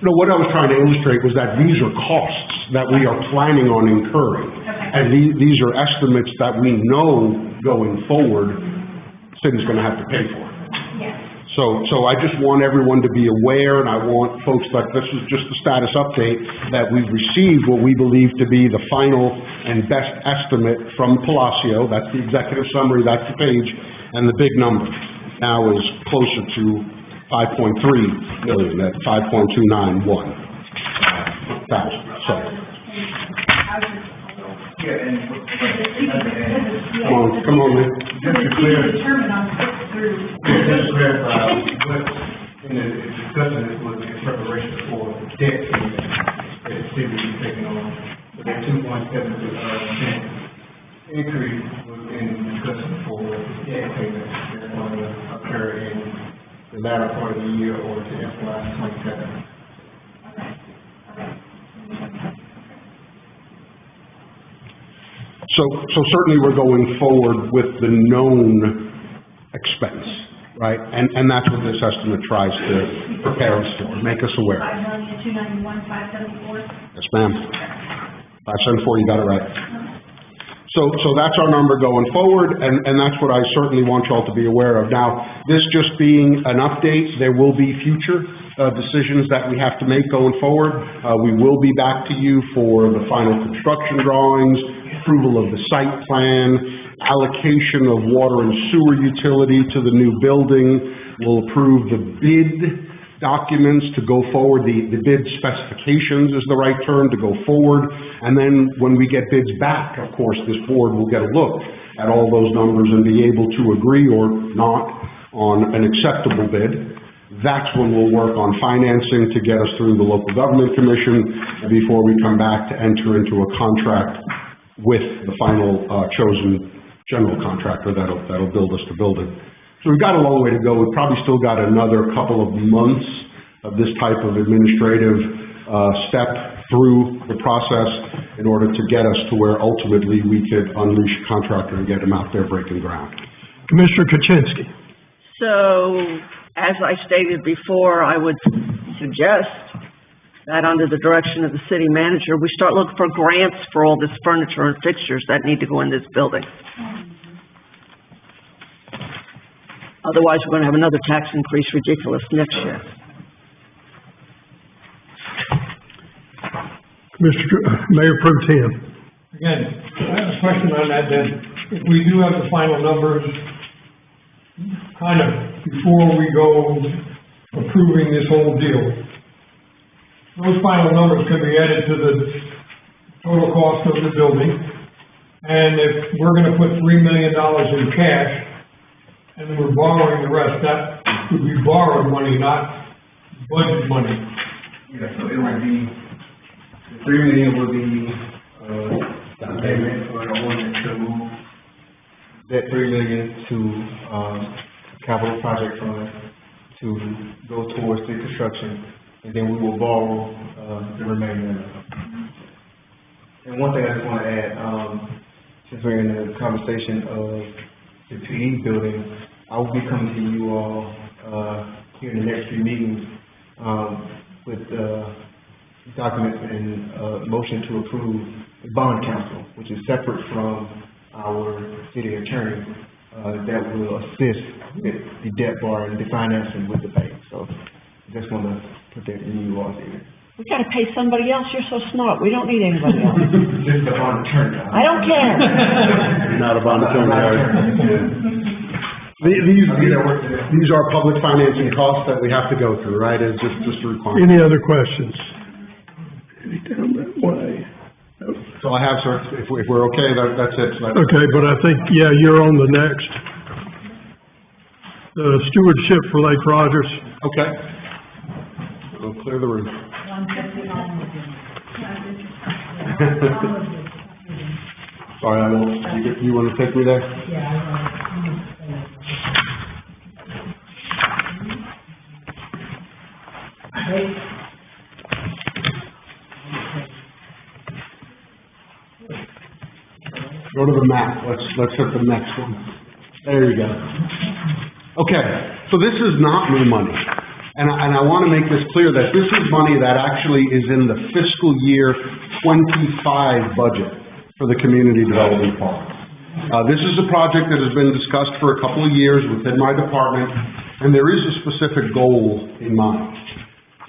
No, what I was trying to illustrate was that these are costs that we are planning on incurring. And these are estimates that we know going forward, city's gonna have to pay for. Yes. So I just want everyone to be aware, and I want folks that this is just a status update, that we've received what we believe to be the final and best estimate from Palacio. That's the executive summary, that's the page, and the big number now is closer to 5.3 million, at 5.291 thousand, so. Yeah, and, Come on, man. just to clear, Determine on 6 through. just to clarify, what, in the discussion, it was in preparation for debt payment that the city is taking on. So that 2.7% increase was in discussion for debt payment that's going to occur in the latter part of the year or to FY 27. So certainly we're going forward with the known expense, right? And that's what this estimate tries to prepare us for, make us aware. 5,291,574. Yes, ma'am. 574, you got it right. So that's our number going forward, and that's what I certainly want y'all to be aware of. Now, this just being an update, there will be future decisions that we have to make going forward. We will be back to you for the final construction drawings, approval of the site plan, allocation of water and sewer utility to the new building. We'll approve the bid documents to go forward, the bid specifications is the right term, to go forward. And then when we get bids back, of course, this board will get a look at all those numbers and be able to agree or not on an acceptable bid. That's when we'll work on financing to get us through the local government commission before we come back to enter into a contract with the final chosen general contractor that'll build us the building. So we've got a long way to go. We've probably still got another couple of months of this type of administrative step through the process in order to get us to where ultimately we could unleash a contractor and get him out there breaking ground. Commissioner Kuczynski. So, as I stated before, I would suggest that under the direction of the city manager, we start looking for grants for all this furniture and fixtures that need to go in this building. Otherwise, we're gonna have another tax increase ridiculous next year. Mayor Pro Tem. Again, I have a question on that then. If we do have the final numbers, kind of before we go approving this whole deal, those final numbers can be added to the total cost of the building, And if we're gonna put $3 million in cash, and then we're borrowing the rest, that would be borrowed money, not budget money. Yeah, so it would be, the $3 million would be, down payment for the ordinance to move that $3 million to, capital project fund to go towards the construction, and then we will borrow, the remaining. And one thing I just want to add, since we're in the conversation of the PE building, I will be coming to you all, here in the next few meetings, with, documents and, motion to approve the bond council, which is separate from our city attorney, that will assist with the debt borrowing, the financing with the bank. So just want to put that in you all there. We gotta pay somebody else, you're so smart, we don't need anybody else. This is the bond attorney. I don't care. You're not a bond attorney, Harry. These are public financing costs that we have to go through, right? It's just a requirement. Any other questions? Any down that way? So I have, sir, if we're okay, that's it. Okay, but I think, yeah, you're on the next. The stewardship for Lake Rogers. Okay. We'll clear the room. Sorry, I won't, you want to take me there? Go to the map. Let's hit the next one. There you go. Okay, so this is not new money. And I want to make this clear that this is money that actually is in the fiscal year 25 budget for the community development part. This is a project that has been discussed for a couple of years within my department, and there is a specific goal in mind.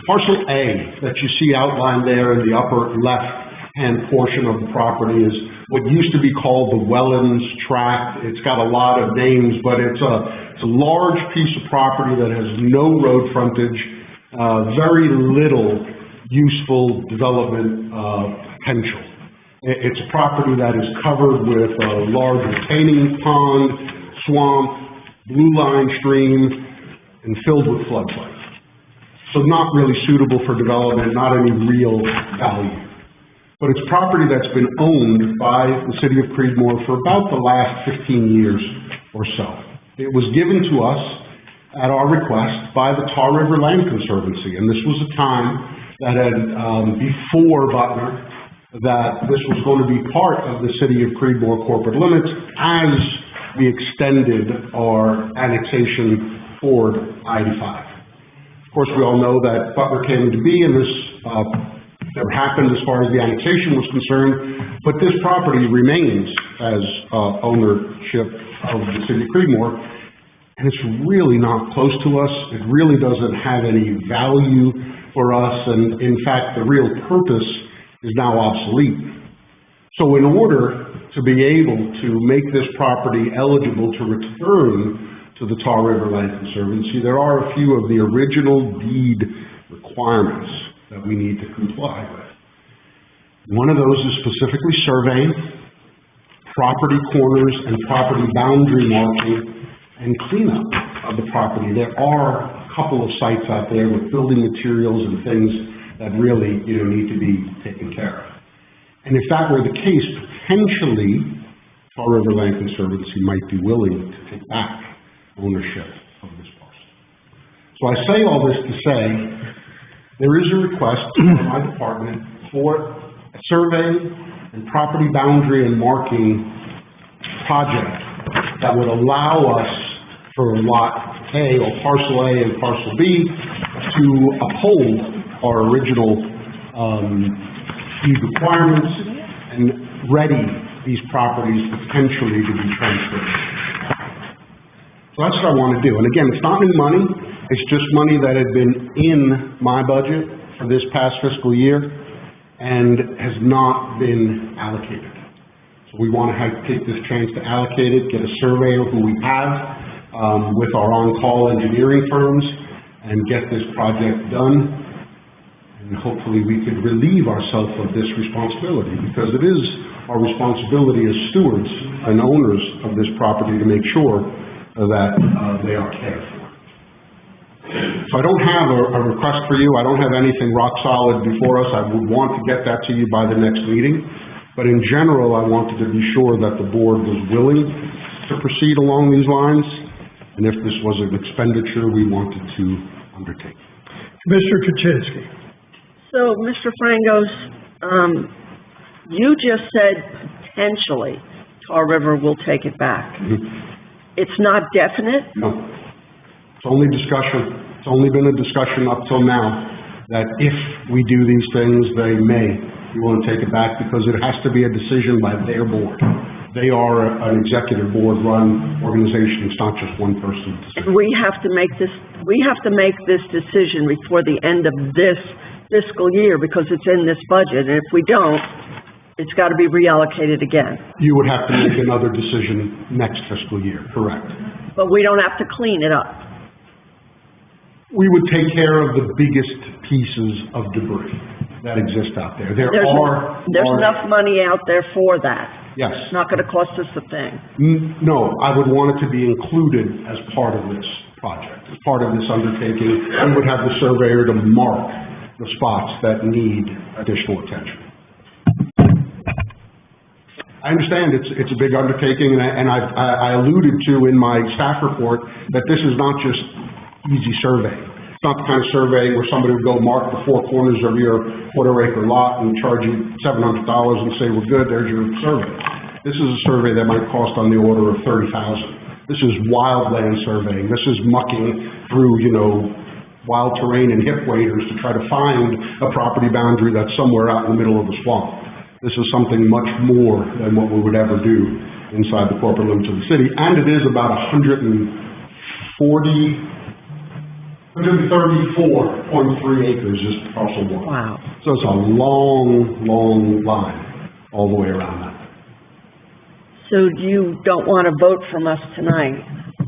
Parcel A that you see outlined there in the upper left-hand portion of the property is what used to be called the Wellens Tract. It's got a lot of names, but it's a large piece of property that has no road frontage, very little useful development potential. It's a property that is covered with a large retaining pond, swamp, blue line stream, and filled with floodplain. So not really suitable for development, not any real value. But it's property that's been owned by the city of Creedmoor for about the last 15 years or so. It was given to us at our request by the Tar River Land Conservancy, and this was a time that had, before Butner, that this was going to be part of the city of Creedmoor corporate limits as we extended our annexation toward I-85. Of course, we all know that Butner came into being, and this never happened as far as the annexation was concerned, but this property remains as ownership of the city of Creedmoor, and it's really not close to us. It really doesn't have any value for us, and in fact, the real purpose is now obsolete. So in order to be able to make this property eligible to return to the Tar River Land Conservancy, there are a few of the original deed requirements that we need to comply with. One of those is specifically surveying, property corners and property boundary marking, and cleanup of the property. There are a couple of sites out there with building materials and things that really, need to be taken care of. And if that were the case, potentially, Tar River Land Conservancy might be willing to take back ownership of this parcel. So I say all this to say, there is a request from my department for a survey and property boundary and marking project that would allow us for Lot A or Parcel A and Parcel B to uphold our original deed requirements and ready these properties potentially to be transferred. So that's what I want to do. And again, it's not new money. It's just money that had been in my budget for this past fiscal year and has not been allocated. So we want to take this chance to allocate it, get a surveyor who we have with our on-call engineering firms, and get this project done. And hopefully we could relieve ourselves of this responsibility, because it is our responsibility as stewards and owners of this property to make sure that they are cared for. So I don't have a request for you. I don't have anything rock solid before us. I would want to get that to you by the next meeting. But in general, I wanted to be sure that the board was willing to proceed along these lines, and if this was an expenditure we wanted to undertake. Commissioner Kuczynski. So, Mr. Frangos, you just said potentially Tar River will take it back. It's not definite? No. It's only discussion. It's only been a discussion up till now that if we do these things, they may be willing to take it back because it has to be a decision by their board. They are an executive board-run organization. It's not just one person's decision. We have to make this decision before the end of this fiscal year because it's in this budget. And if we don't, it's got to be reallocated again. You would have to make another decision next fiscal year, correct? But we don't have to clean it up. We would take care of the biggest pieces of debris that exist out there. There's enough money out there for that. Yes. It's not going to cost us a thing. No, I would want it to be included as part of this project, as part of this undertaking. We would have the surveyor to mark the spots that need additional attention. I understand it's a big undertaking, and I alluded to in my staff report that this is not just easy surveying. It's not the kind of surveying where somebody would go mark the four corners of your quarter-acre lot and charge you $700 and say, we're good, there's your survey. This is a survey that might cost on the order of $30,000. This is wildland surveying. This is mucking through, wild terrain and hip waders to try to find a property boundary that's somewhere out in the middle of the swamp. This is something much more than what we would ever do inside the corporate limits of the city, and it is about 134.3 acres is parcel one. Wow. So it's a long, long line all the way around that. So you don't want to vote from us tonight?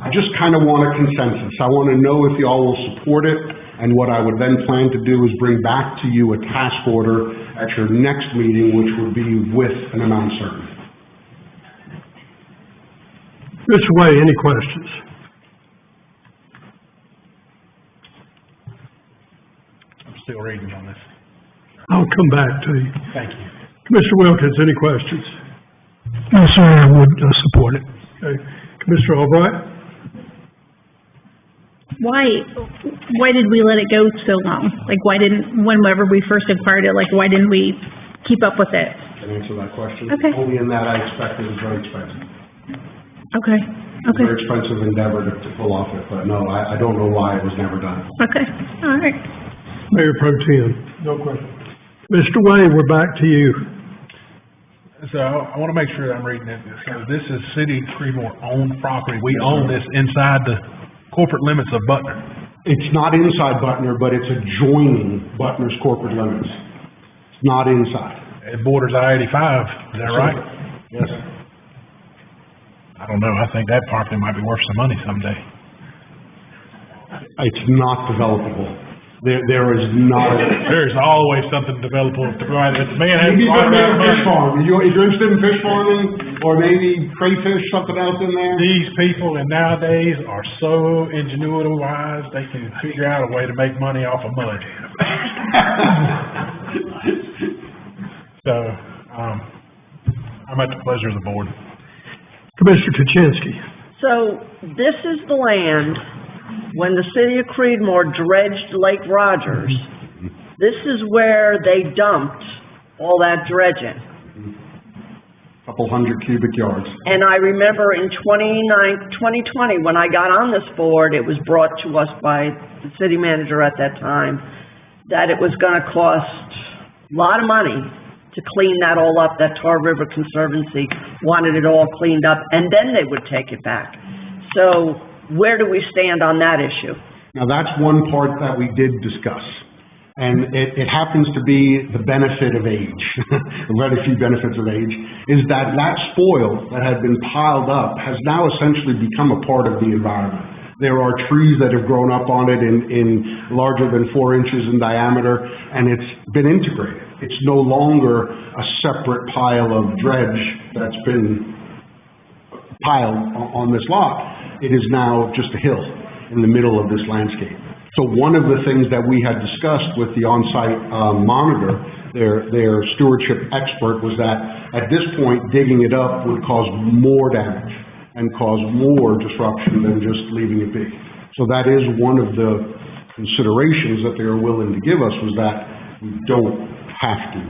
I just kind of want a consensus. I want to know if y'all will support it, and what I would then plan to do is bring back to you a task order at your next meeting, which would be with an amount certain. Mr. Way, any questions? I'm still reading on this. I'll come back to you. Thank you. Commissioner Wilkins, any questions? No, sir, I would support it. Okay. Commissioner Albright? Why did we let it go so long? Like, whenever we first acquired it, why didn't we keep up with it? Can I answer that question? Okay. Only in that I expect it was very expensive. Okay, okay, Very expensive endeavor to pull off it, but no, I don't know why it was never done. okay, all right. Mayor Pro Tem? No question. Mr. Way, we're back to you. So I want to make sure I'm reading it. So this is City of Creedmoor owned property. We own this inside the corporate limits of Butner. It's not inside Butner, but it's adjoining Butner's corporate limits. It's not inside. It borders I-85, is that right? Yes. I don't know. I think that property might be worth some money someday. It's not developable. There is not. There's always something developable. Right? If man has Maybe right a about fish money. farm. If you're interested in fish farming, or maybe crayfish, something else in there. These people and nowadays are so ingenuity-wise, they can figure out a way to make money off of mud. So, I'm at the pleasure of the board. Commissioner Kuczynski? So this is the land, when the city of Creedmoor dredged Lake Rogers, this is where they dumped all that dredging. Couple hundred cubic yards. And I remember in 2020, when I got on this board, it was brought to us by the city manager at that time, that it was gonna cost a lot of money to clean that all up. That Tar River Conservancy wanted it all cleaned up, and then they would take it back. So where do we stand on that issue? Now, that's one part that we did discuss. And it happens to be the benefit of age, the very few benefits of age, is that spoil that had been piled up has now essentially become a part of the environment. There are trees that have grown up on it in larger than 4 inches in diameter, and it's been integrated. It's no longer a separate pile of dredge that's been piled on this lot. It is now just a hill in the middle of this landscape. So one of the things that we had discussed with the on-site monitor, their stewardship expert, was that at this point, digging it up would cause more damage and cause more disruption than just leaving it be. So that is one of the considerations that they are willing to give us, was that we don't have to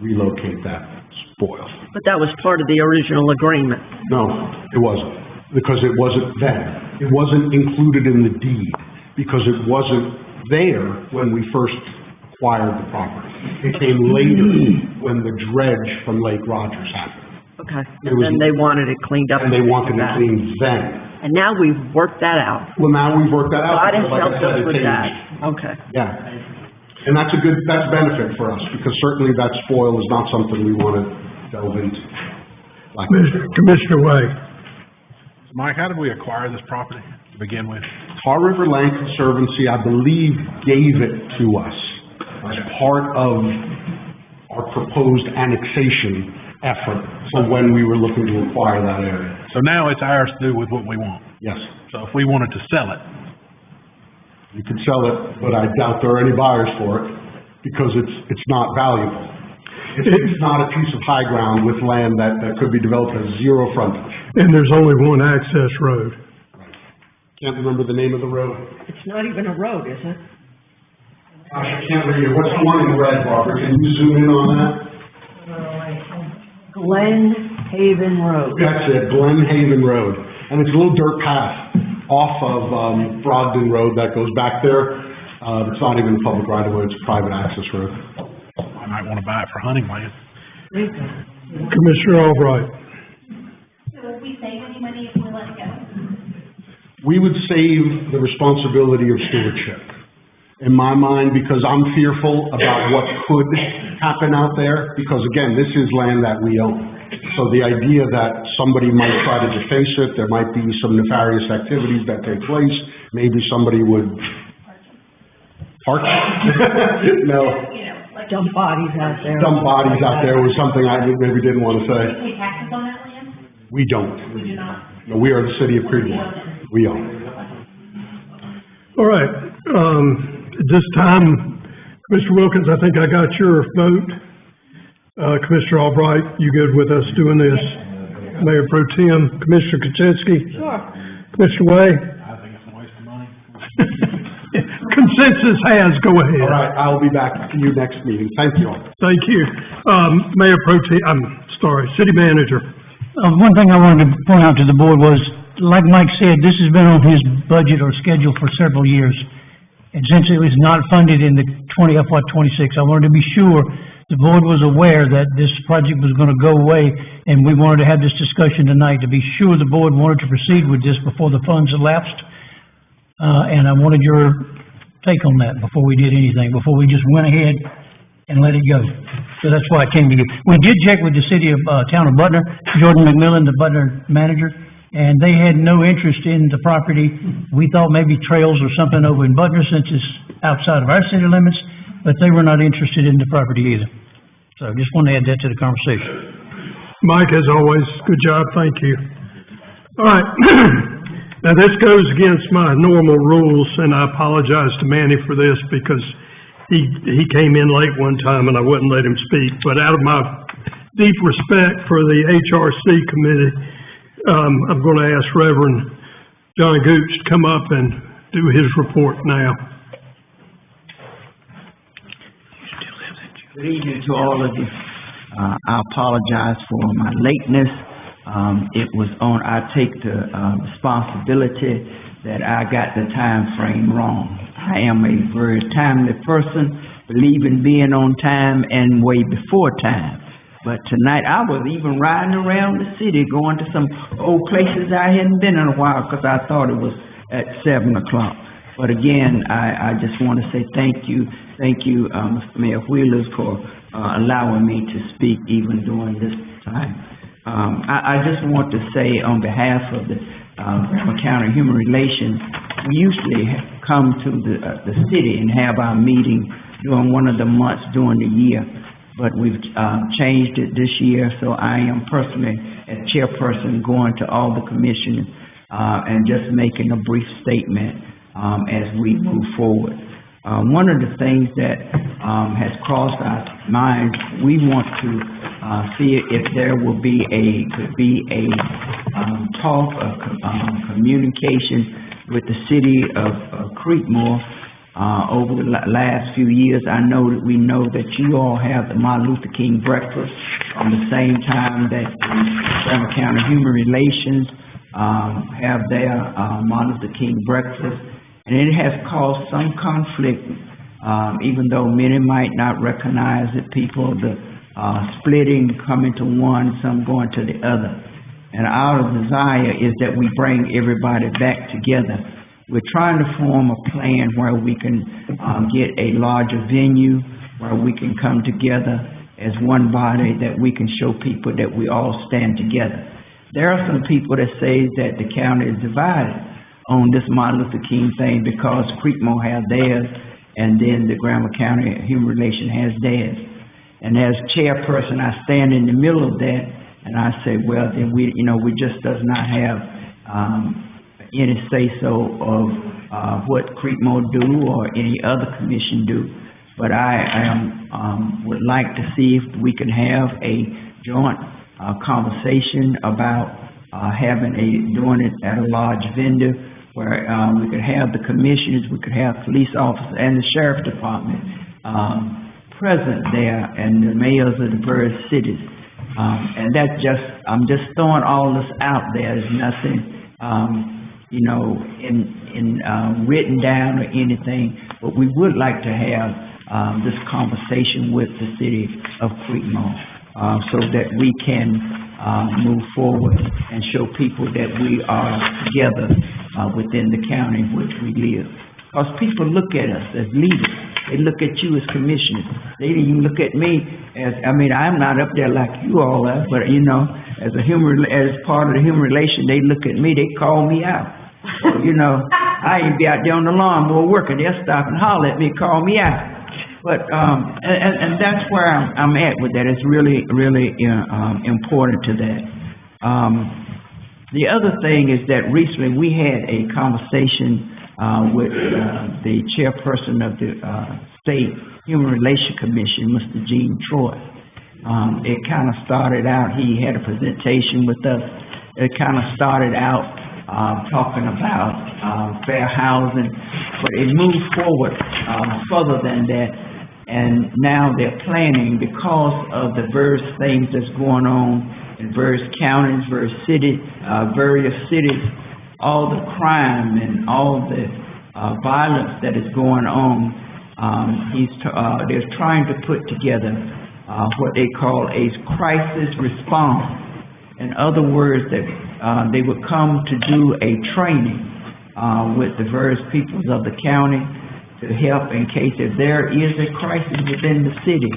relocate that spoil. But that was part of the original agreement. No, it wasn't, because it wasn't then. It wasn't included in the deed, because it wasn't there when we first acquired the property. It came later when the dredge from Lake Rogers happened. Okay, and then they wanted it cleaned up. And they wanted it that. cleaned then. And now we've worked that out. Well, now we've worked that out. God has Like I helped said, us it with changed. that. Okay. Yeah. And that's benefit for us, because certainly that spoil is not something we want to delve into. Like Commissioner Way. Mike, how did we acquire this property to begin with? Tar River Land Conservancy, I believe, gave it to us as part of our proposed annexation effort for when we were looking to acquire that area. So now it's ours to do with what we want. Yes. So if we wanted to sell it, You could sell it, but I doubt there are any buyers for it, because it's not valuable. It's not a piece of high ground with land that could be developed as zero frontage. And there's only one access road. Can't remember the name of the road. It's not even a road, is it? Gosh, I can't read it. What's the one in red, Barbara? Can you zoom in on that? Glen Haven Road. That's it, Glen Haven Road. And it's a little dirt path off of Brogdon Road that goes back there. It's not even a public right-of-way, it's a private access road. I might want to buy it for hunting land. Commissioner Albright. So will we save any money if we let it go? We would save the responsibility of stewardship, in my mind, because I'm fearful about what could happen out there, because again, this is land that we own. So the idea that somebody might try to deface it, there might be some nefarious activities that take place, maybe somebody would park. No. Dump bodies out there. Dump bodies out there was something I maybe didn't want to say. Do we pay taxes on that land? We don't. We do not. No, we are the city of Creedmoor. We own. All right, at this time, Commissioner Wilkins, I think I got your vote. Commissioner Albright, you good with us doing this? Mayor Pro Tem, Commissioner Kuczynski? Sure. Commissioner Way? I think it's a waste of money. Consensus has, go ahead. All right, I will be back to you next meeting. Thank you all. Thank you. Mayor Pro Tem, City Manager. One thing I wanted to point out to the board was, like Mike said, this has been on his budget or schedule for several years. And since it was not funded in the FY '26, I wanted to be sure the board was aware that this project was gonna go away, and we wanted to have this discussion tonight to be sure the board wanted to proceed with this before the funds elapsed. And I wanted your take on that before we did anything, before we just went ahead and let it go. So that's why I came to you. We did check with the city of, town of Butner, Jordan McMillan, the Butner manager, and they had no interest in the property. We thought maybe trails or something over in Butner, since it's outside of our city limits, but they were not interested in the property either. So just wanted to add that to the conversation. Mike, as always, good job, thank you. All right, now this goes against my normal rules, and I apologize to Manny for this, because he came in late one time and I wouldn't let him speak, but out of my deep respect for the HRC committee, I'm gonna ask Reverend John Gooch to come up and do his report now. Good evening to all of you. I apologize for my lateness. It was I take the responsibility that I got the time frame wrong. I am a very timely person, believe in being on time and way before time. But tonight, I was even riding around the city, going to some old places I hadn't been in a while, because I thought it was at 7 o'clock. But again, I just want to say thank you, Mr. Mayor Wheelers, for allowing me to speak even during this time. I just want to say on behalf of the Graham County Human Relations, we usually come to the city and have our meeting during one of the months during the year. but we've, changed it this year, so I am personally, as chairperson, going to all the commissioners, and just making a brief statement, as we move forward. One of the things that, has crossed our minds, we want to, see if there will be could be a, talk of, communication with the city of Creekmore. Over the last few years, I know that we know that you all have the Martin Luther King breakfast on the same time that the Graham County Human Relations, have their, Martin Luther King breakfast. And it has caused some conflict, even though many might not recognize it, people, the, splitting, coming to one, some going to the other. And our desire is that we bring everybody back together. We're trying to form a plan where we can, get a larger venue, where we can come together as one body, that we can show people that we all stand together. There are some people that say that the county is divided on this Martin Luther King thing because Creekmore has theirs, and then the Graham County Human Relations has theirs. And as chairperson, I stand in the middle of that, and I say, well, then we just does not have, any say-so of, what Creekmore do or any other commission do. But I would like to see if we can have a joint, conversation about, doing it at a large vendor where, we could have the commissioners, we could have police officers and the sheriff department, present there, and the mayors of the various cities. And I'm just throwing all this out there. There's nothing, written down or anything, but we would like to have, this conversation with the city of Creekmore, so that we can, move forward and show people that we are together, within the county in which we live. Because people look at us as leaders. They look at you as commissioners. They even look at me as, I'm not up there like you all are, but as part of the human relation, they look at me, they call me out. I ain't be out there on the lawnmower working, they'll stop and holler at me, call me out. But, and that's where I'm at with that. It's really, really, important to that. The other thing is that recently we had a conversation, with, the chairperson of the, State Human Relations Commission, Mr. Gene Troy. It kind of started out, he had a presentation with us. It kind of started out, talking about, fair housing, but it moved forward, further than that. And now they're planning, because of the various things that's going on in various counties, various cities, all the crime and all the, violence that is going on. They're trying to put together, what they call a crisis response. In other words, that, they would come to do a training, with the various peoples of the county to help in case if there is a crisis within the city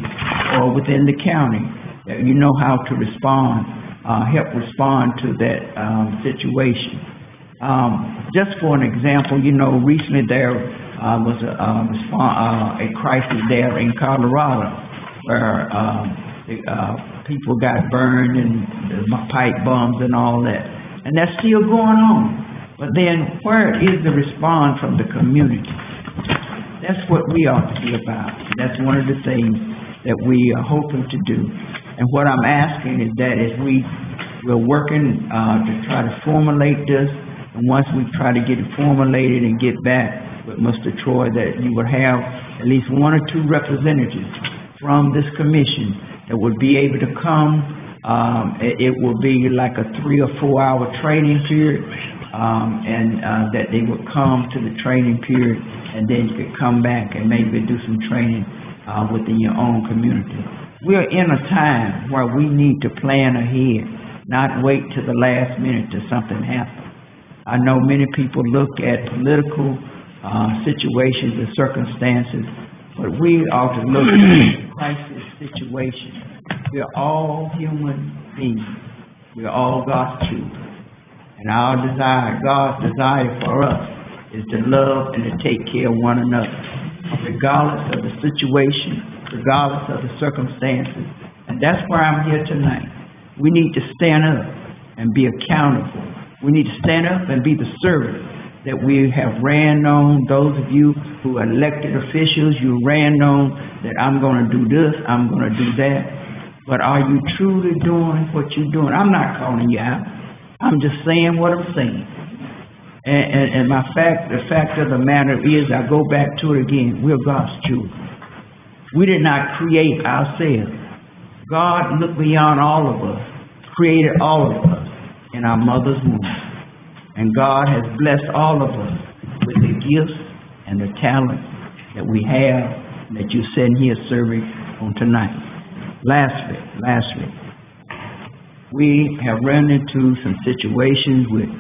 or within the county, that you know how to respond, help respond to that, situation. Just for an example, recently there, was a crisis there in Colorado where, people got burned and the pipe bombs and all that. And that's still going on. But then where is the response from the community? That's what we ought to be about. That's one of the things that we are hoping to do. And what I'm asking is that as we're working, to try to formulate this, and once we try to get it formulated and get back with Mr. Troy, that you would have at least one or two representatives from this commission that would be able to come. It will be like a 3 or 4 hour training period, and that they would come to the training period, and then you could come back and maybe do some training within your own community. We're in a time where we need to plan ahead, not wait till the last minute till something happens. I know many people look at political situations and circumstances, but we ought to look at crisis situations. We're all human beings. We're all God's children. And our desire, God's desire for us, is to love and to take care of one another. Regardless of the situation, regardless of the circumstances. And that's why I'm here tonight. We need to stand up and be accountable. We need to stand up and be the servant that we have ran on. Those of you who are elected officials, you ran on that I'm going to do this, I'm going to do that. But are you truly doing what you're doing? I'm not calling you out. I'm just saying what I'm saying. And the fact of the matter is, I go back to it again, we're God's children. We did not create ourselves. God looked beyond all of us, created all of us in our mother's womb. And God has blessed all of us with the gifts and the talents that we have, and that you're sitting here serving on tonight. Lastly, we have run into some situations with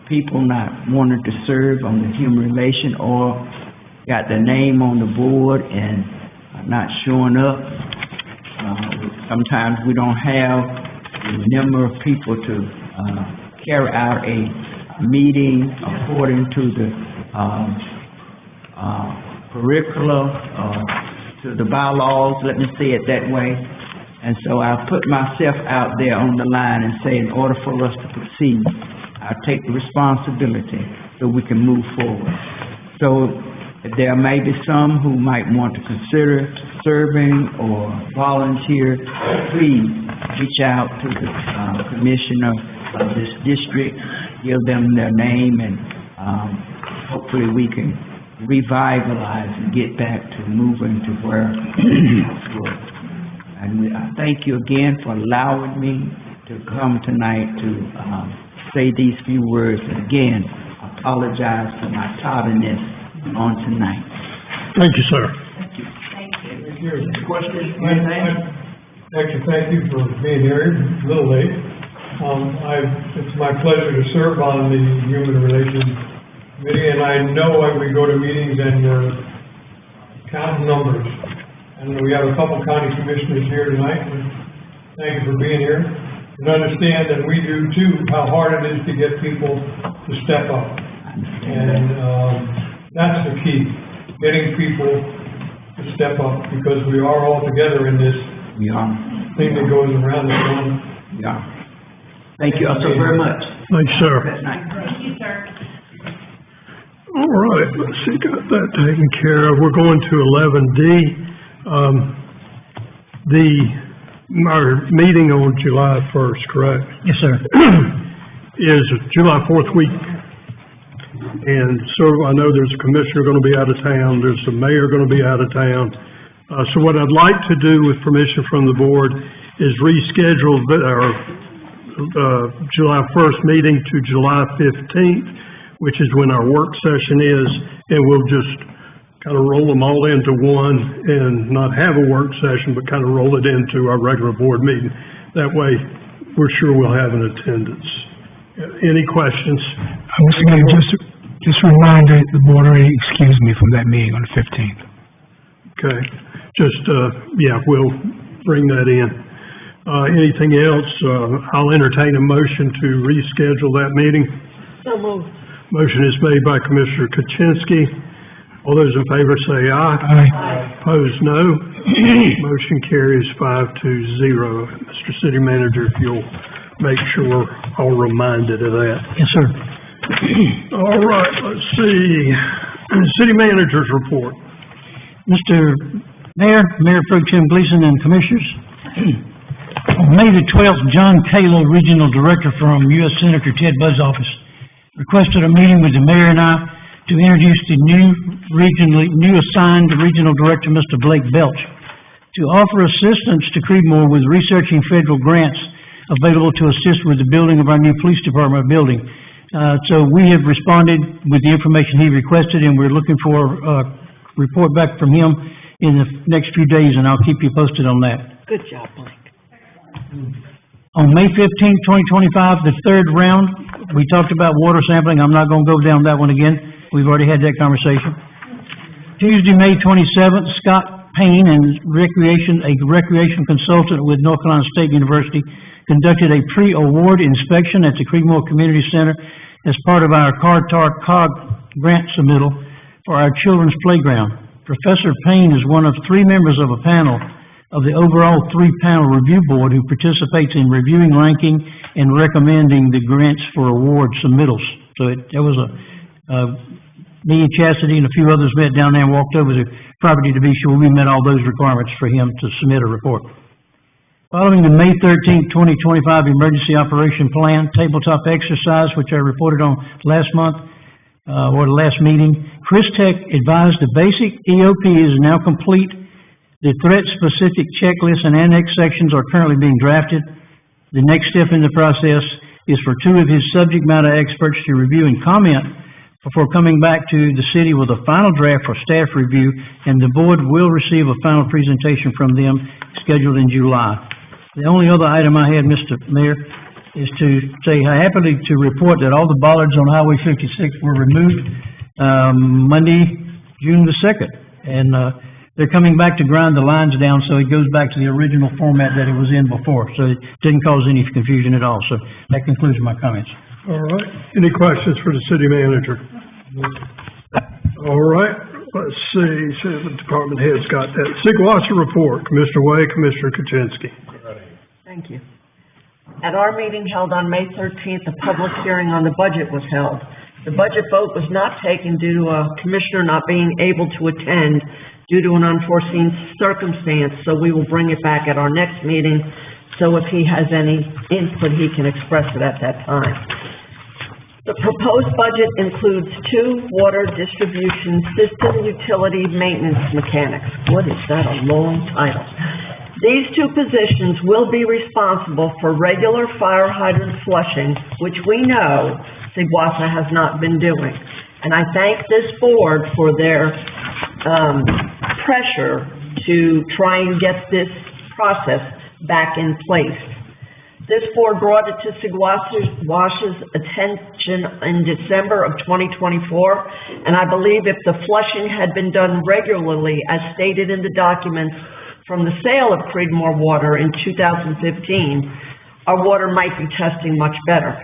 people not wanting to serve on the human relation or got their name on the board and are not showing up. Sometimes we don't have the number of people to carry out a meeting according to the curriculum, to the bylaws, let me say it that way. And so I put myself out there on the line and say, in order for us to proceed, I'll take the responsibility so we can move forward. So there may be some who might want to consider serving or volunteer. Please reach out to the commissioner of this district, give them their name, and hopefully we can revitalize and get back to moving to where we were. And I thank you again for allowing me to come tonight to say these few words. And again, apologize for my tardiness on tonight. Thank you, sir. Thank you. Questions? Actually, thank you for being here, a little late. It's my pleasure to serve on the Human Relations Committee, and I know when we go to meetings and we're counting numbers. And we have a couple county commissioners here tonight. Thank you for being here. And understand that we do too, how hard it is to get people to step up. And that's the key, getting people to step up, because we are all together in this thing that goes around the world. Yeah. Thank you also very much. Thanks, sir. Thank you, sir. All right, let's see, got that taken care of. We're going to 11D. Our meeting on July 1st, correct? Yes, sir. Is July 4th week. And so I know there's a commissioner going to be out of town, there's a mayor going to be out of town. So what I'd like to do, with permission from the board, is reschedule our July 1st meeting to July 15th, which is when our work session is, and we'll just kind of roll them all into one and not have a work session, but kind of roll it into our regular board meeting. That way, we're sure we'll have an attendance. Any questions? Mr. Mayor, just a reminder, the board already excused me from that meeting on the 15th. Okay. Just, we'll bring that in. Anything else? I'll entertain a motion to reschedule that meeting. So moved. Motion is made by Commissioner Kuczynski. All those in favor say aye. Aye. Opposed, no. Motion carries 5-0. Mr. City Manager, if you'll make sure we're all reminded of that. Yes, sir. All right, let's see. City Manager's report. Mr. Mayor, Mayor Pro Tem Gleason, and Commissioners, on May the 12th, John Kalo, Regional Director from U.S. Senator Ted Budd's office, requested a meeting with the mayor and I to introduce the new assigned regional director, Mr. Blake Belch, to offer assistance to Creedmoor with researching federal grants available to assist with the building of our new police department building. So we have responded with the information he requested, and we're looking for a report back from him in the next few days, and I'll keep you posted on that. Good job, Blake. On May 15th, 2025, the third round, we talked about water sampling. I'm not going to go down that one again. We've already had that conversation. Tuesday, May 27th, Scott Payne, a recreation consultant with North Carolina State University, conducted a pre-award inspection at the Creedmoor Community Center as part of our CARTAR-COG grant submittal for our children's playground. Professor Payne is one of three members of a panel of the overall three-panel review board who participates in reviewing, ranking, and recommending the grants for award submittals. So there was me and Chastity and a few others met down there and walked over the property to be sure we met all those requirements for him to submit a report. Following the May 13th, 2025 Emergency Operation Plan tabletop exercise, which I reported on last month, or the last meeting, Chris Tech advised the basic EOP is now complete. The threat-specific checklist and annex sections are currently being drafted. The next step in the process is for two of his subject matter experts to review and comment before coming back to the city with a final draft for staff review, and the board will receive a final presentation from them scheduled in July. The only other item I had, Mr. Mayor, is to say happily to report that all the bollards on Highway 56 were removed Monday, June the 2nd. And they're coming back to grind the lines down so it goes back to the original format that it was in before. So it didn't cause any confusion at all. So that concludes my comments. All right. Any questions for the city manager? All right. Let's see if the department head's got that. Sigwasa report, Commissioner Way, Commissioner Kuczynski. Thank you. At our meeting held on May 13th, a public hearing on the budget was held. The budget vote was not taken due to a commissioner not being able to attend due to an unforeseen circumstance, so we will bring it back at our next meeting, so if he has any input, he can express it at that time. The proposed budget includes 2 water distribution system utility maintenance mechanics. What is that, a long title? These 2 positions will be responsible for regular fire hydrant flushing, which we know Sigwasa has not been doing. And I thank this board for their pressure to try and get this process back in place. This board brought it to Sigwasa's attention in December of 2024, and I believe if the flushing had been done regularly, as stated in the documents from the sale of Creedmoor Water in 2015, our water might be testing much better.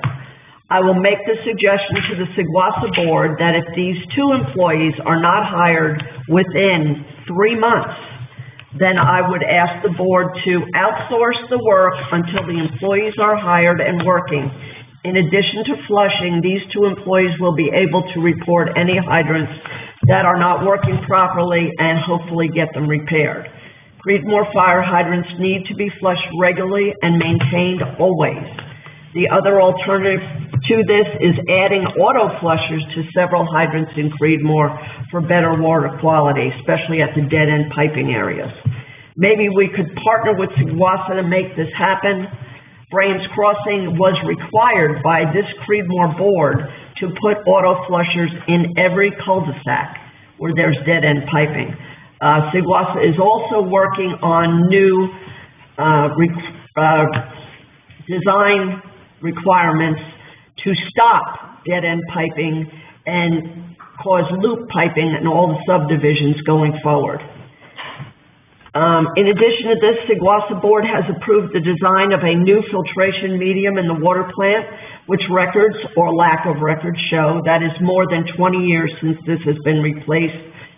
I will make the suggestion to the Sigwasa board that if these 2 employees are not hired within 3 months, then I would ask the board to outsource the work until the employees are hired and working. In addition to flushing, these 2 employees will be able to report any hydrants that are not working properly and hopefully get them repaired. Creedmoor fire hydrants need to be flushed regularly and maintained always. The other alternative to this is adding auto flushers to several hydrants in Creedmoor for better water quality, especially at the dead-end piping areas. Maybe we could partner with Sigwasa to make this happen. Brains Crossing was required by this Creedmoor board to put auto flushers in every cul-de-sac where there's dead-end piping. Sigwasa is also working on new design requirements to stop dead-end piping and cause loop piping in all the subdivisions going forward. In addition to this, Sigwasa board has approved the design of a new filtration medium in the water plant, which records or lack of records show that is more than 20 years since this has been replaced,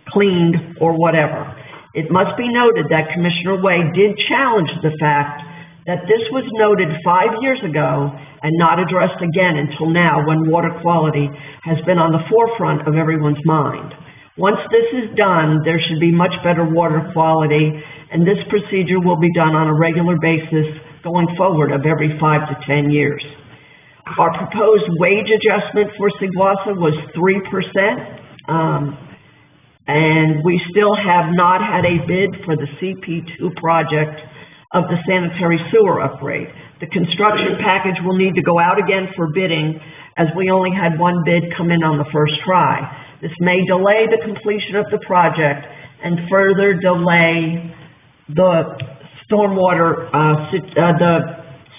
cleaned, or whatever. It must be noted that Commissioner Way did challenge the fact that this was noted 5 years ago and not addressed again until now, when water quality has been on the forefront of everyone's mind. Once this is done, there should be much better water quality, and this procedure will be done on a regular basis going forward of every 5 to 10 years. Our proposed wage adjustment for Sigwasa was 3%, and we still have not had a bid for the CP2 project of the sanitary sewer upgrade. The construction package will need to go out again for bidding, as we only had 1 bid come in on the first try. This may delay the completion of the project and further delay the stormwater, the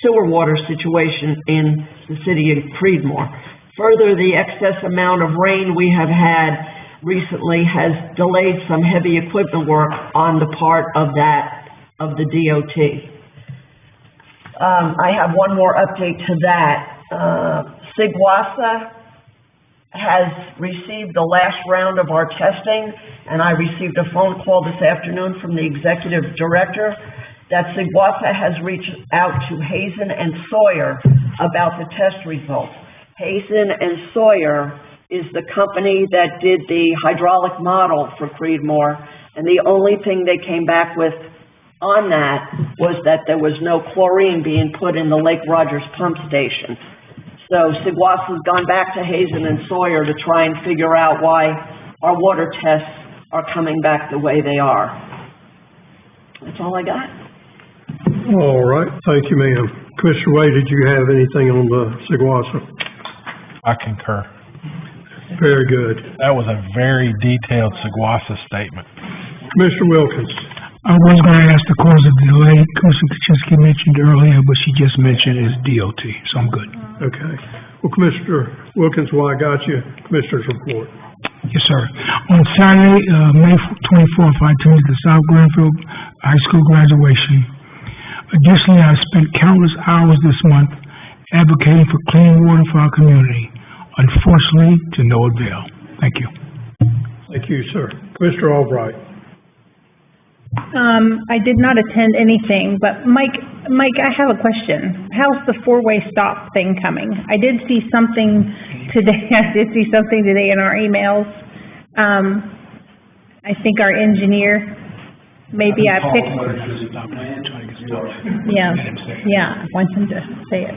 sewer water situation in the city of Creedmoor. Further, the excess amount of rain we have had recently has delayed some heavy equipment work on the part of the DOT. I have one more update to that. Sigwasa has received the last round of our testing, and I received a phone call this afternoon from the executive director that Seguasa has reached out to Hazen and Sawyer about the test results. Hazen and Sawyer is the company that did the hydraulic model for Creedmoor, and the only thing they came back with on that was that there was no chlorine being put in the Lake Rogers pump station. So Seguasa's gone back to Hazen and Sawyer to try and figure out why our water tests are coming back the way they are. That's all I got. All right, thank you, ma'am. Commissioner Way, did you have anything on the Seguasa? I concur. Very good. That was a very detailed Seguasa statement. Commissioner Wilkins. I was going to ask the cause of the delay. Commissioner Kuczynski mentioned earlier, but she just mentioned is DOT, so I'm good. Okay. Well, Commissioner Wilkins, while I got you, Commissioner's report. Yes, sir. On Saturday, May 24th, I attended the South Granville High School graduation. Additionally, I spent countless hours this month advocating for clean water for our community. Unfortunately, to no avail. Thank you. Thank you, sir. Commissioner Albright. I did not attend anything, but Mike, I have a question. How's the four-way stop thing coming? I did see something today, in our emails. I think our engineer, maybe I picked. Yeah, I want him to say it.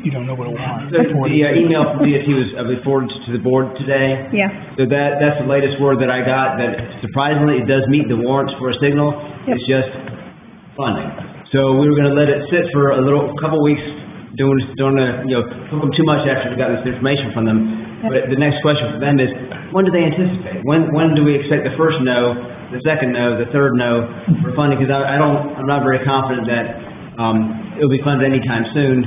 You don't know what it was. The email from DOT was forwarded to the board today. Yeah. So that's the latest word that I got, that surprisingly, it does meet the warrants for a signal. Yep. It's just funding. So we were gonna let it sit for couple weeks, don't hook them too much after we got this information from them. Yep. But the next question for them is, when do they anticipate? When do we expect the first no, the second no, the third no for funding? Because I'm not very confident that it'll be funded anytime soon.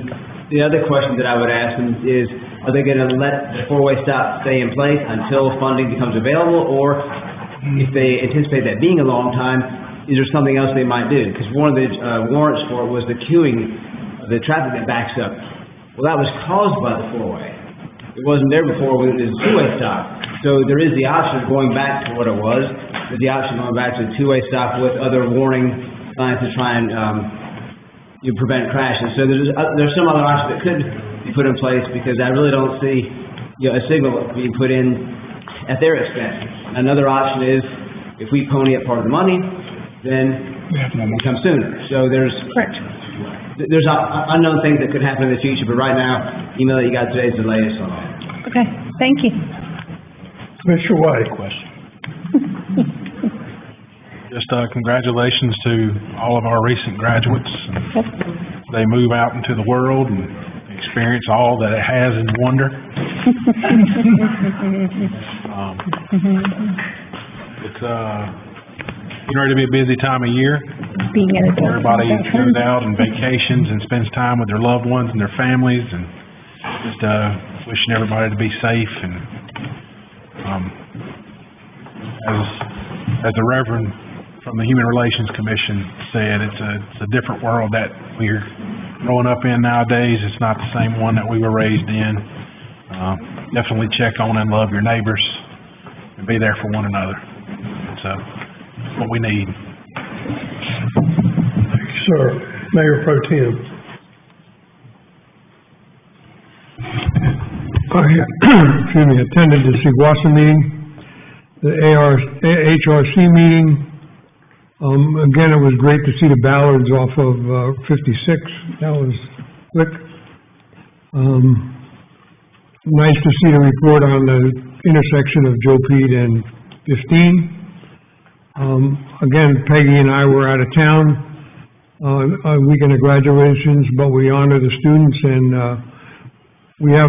The other question that I would ask them is, are they going to let the four-way stop stay in place until funding becomes available, or if they anticipate that being a long time, is there something else they might do? Because one of the warrants for it was the queuing of the traffic that backs up. Well, that was caused by the four-way. It wasn't there before, it was a two-way stop. So there is the option of going back to what it was. There's the option of going back to a two-way stop with other warning signs to try and you prevent crashes. So there's some other options that could be put in place, because I really don't see a signal being put in at their expense. Another option is, if we pony up part of the money, then it comes sooner. So there's unknown things that could happen in the future, but right now, email that you got today is the latest on that. Okay, thank you. Commissioner White. Just congratulations to all of our recent graduates. They move out into the world and experience all that it has in wonder. It's getting ready to be a busy time of year. Everybody goes out and vacations and spends time with their loved ones and their families, and just wishing everybody to be safe. And as the Reverend from the Human Relations Commission said, it's a different world that we're growing up in nowadays. It's not the same one that we were raised in. Definitely check on and love your neighbors and be there for one another. So that's what we need. Thank you, sir. Mayor Pro Tem. Excuse me, attended the Seguasa meeting, the HRC meeting. Again, it was great to see the ballards off of 56. That was quick. Nice to see the report on the intersection of Joe Pete and 15. Again, Peggy and I were out of town on weekend of graduations, but we honor the students, and we have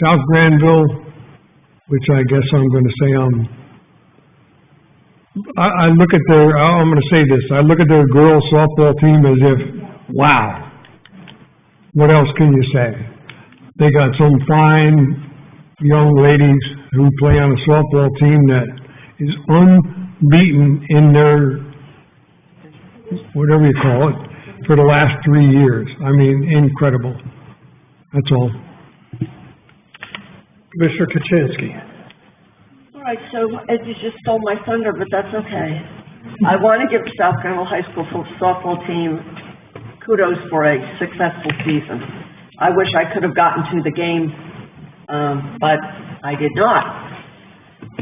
South Granville, which I guess I'm going to say I look at I'm going to say this, I look at their girls softball team as if, wow, what else can you say? They got some fine young ladies who play on a softball team that is unbeaten in their, whatever you call it, for the last 3 years. I mean, incredible. That's all. Commissioner Kuczynski. All right, so Ed, you just stole my thunder, but that's okay. I want to give South Granville High School softball team kudos for a successful season. I wish I could have gotten to the game, but I did not.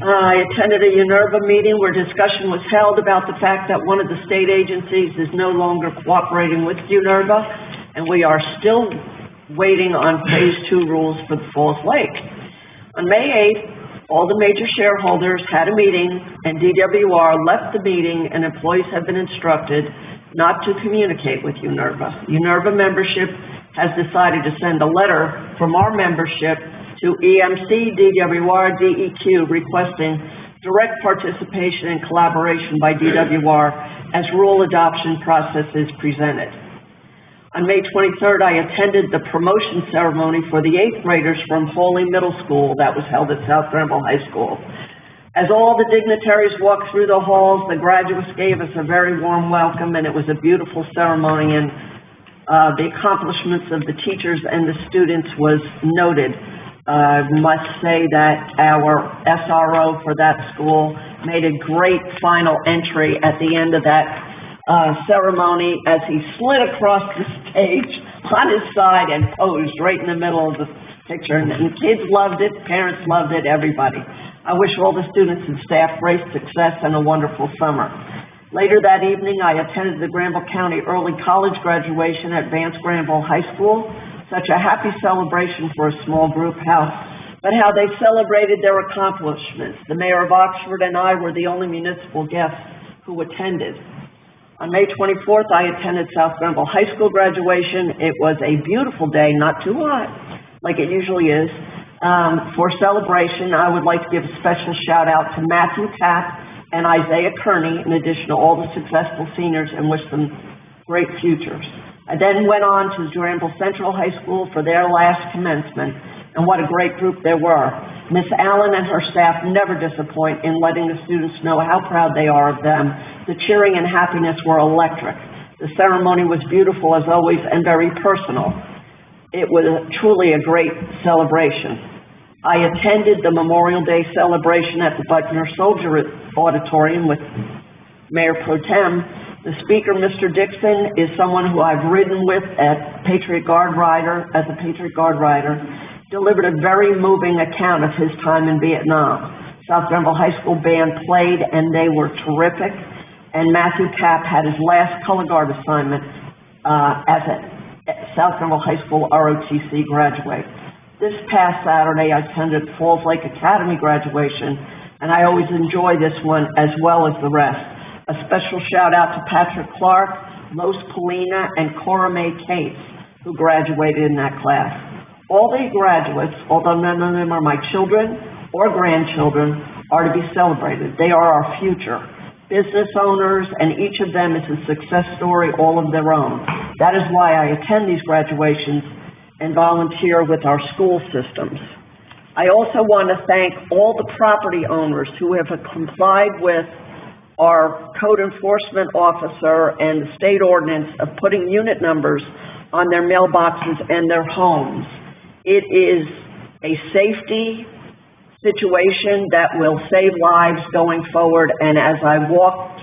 I attended a UNERVA meeting where discussion was held about the fact that one of the state agencies is no longer cooperating with UNERVA, and we are still waiting on Phase 2 rules for the Falls Lake. On May 8th, all the major shareholders had a meeting, and DWR left the meeting, and employees have been instructed not to communicate with UNERVA. UNERVA membership has decided to send a letter from our membership to EMC, DWR, DEQ, requesting direct participation and collaboration by DWR as rule adoption process is presented. On May 23rd, I attended the promotion ceremony for the 8th graders from Hawley Middle School that was held at South Granville High School. As all the dignitaries walked through the halls, the graduates gave us a very warm welcome, and it was a beautiful ceremony, and the accomplishments of the teachers and the students was noted. I must say that our SRO for that school made a great final entry at the end of that ceremony as he slid across the stage on his side and posed right in the middle of the picture. And kids loved it, parents loved it, everybody. I wish all the students and staff great success and a wonderful summer. Later that evening, I attended the Granville County Early College graduation at Vance Granville High School. Such a happy celebration for a small group, but how they celebrated their accomplishments. The mayor of Oxford and I were the only municipal guests who attended. On May 24th, I attended South Granville High School graduation. It was a beautiful day, not too hot, like it usually is. For celebration, I would like to give a special shout out to Matthew Tapp and Isaiah Kearney, in addition to all the successful seniors, and wish them great futures. I then went on to Granville Central High School for their last commencement, and what a great group there were. Miss Allen and her staff never disappoint in letting the students know how proud they are of them. The cheering and happiness were electric. The ceremony was beautiful as always and very personal. It was truly a great celebration. I attended the Memorial Day celebration at the Butner Soldier Auditorium with Mayor Pro Tem. The speaker, Mr. Dixon, is someone who I've ridden with at Patriot Guard Rider, as a Patriot Guard Rider, delivered a very moving account of his time in Vietnam. South Granville High School band played, and they were terrific. And Matthew Tapp had his last color guard assignment as a South Granville High School ROTC graduate. This past Saturday, I attended Falls Lake Academy graduation, and I always enjoy this one as well as the rest. A special shout out to Patrick Clark, Los Polina, and Cora Mae Cates, who graduated in that class. All the graduates, although none of them are my children or grandchildren, are to be celebrated. They are our future. Business owners, and each of them is a success story all of their own. That is why I attend these graduations and volunteer with our school systems. I also want to thank all the property owners who have complied with our code enforcement officer and the state ordinance of putting unit numbers on their mailboxes and their homes. It is a safety situation that will save lives going forward, and as I walked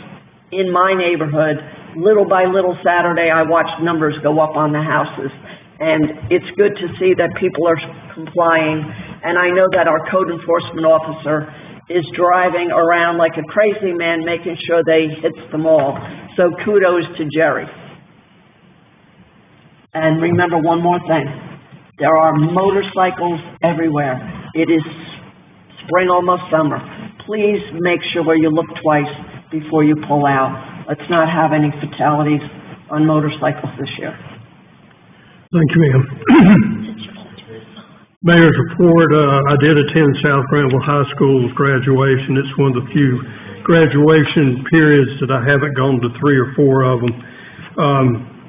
in my neighborhood, little by little Saturday, I watched numbers go up on the houses, and it's good to see that people are complying, and I know that our code enforcement officer is driving around like a crazy man, making sure they hit them all. So kudos to Jerry. And remember one more thing. There are motorcycles everywhere. It is spring, almost summer. Please make sure you look twice before you pull out. Let's not have any fatalities on motorcycles this year. Thank you, ma'am. Mayor's report, I did attend South Granville High School's graduation. It's one of the few graduation periods that I haven't gone to 3 or 4 of them.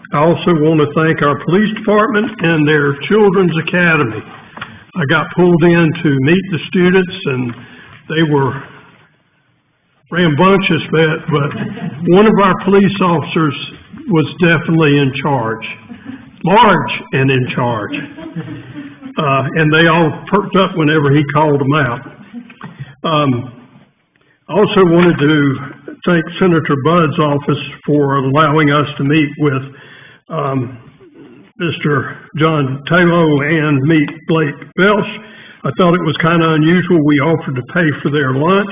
I also want to thank our police department and their children's academy. I got pulled in to meet the students, and they were rambunctious, but one of our police officers was definitely in charge, large and in charge. and they all perked up whenever he called them out. I also wanted to thank Senator Budd's office for allowing us to meet with, Mr. John Taylor and meet Blake Belch. I thought it was kind of unusual. We offered to pay for their lunch.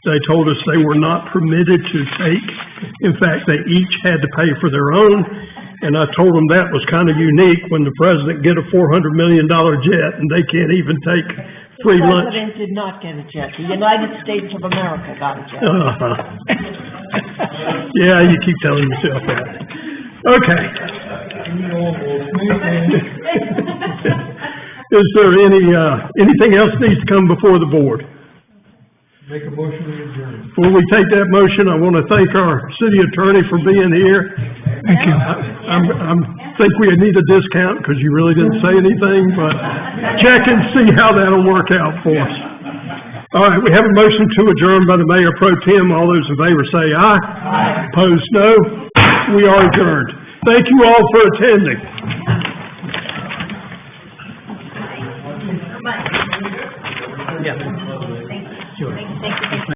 They told us they were not permitted to take. In fact, they each had to pay for their own. And I told them that was kind of unique when the president get a $400 million jet and they can't even take free lunch. The president did not get a jet. The United States of America got a jet. Yeah, you keep telling yourself that. Okay. Is there anything else needs to come before the board? Make a motion to adjourn. Before we take that motion, I want to thank our city attorney for being here. Thank you. I think we need a discount because you really didn't say anything, but check and see how that'll work out for us. All right, we have a motion to adjourn by the Mayor Pro Tem. All those in favor say aye. Aye. Opposed, no. We are adjourned. Thank you all for attending. Yeah.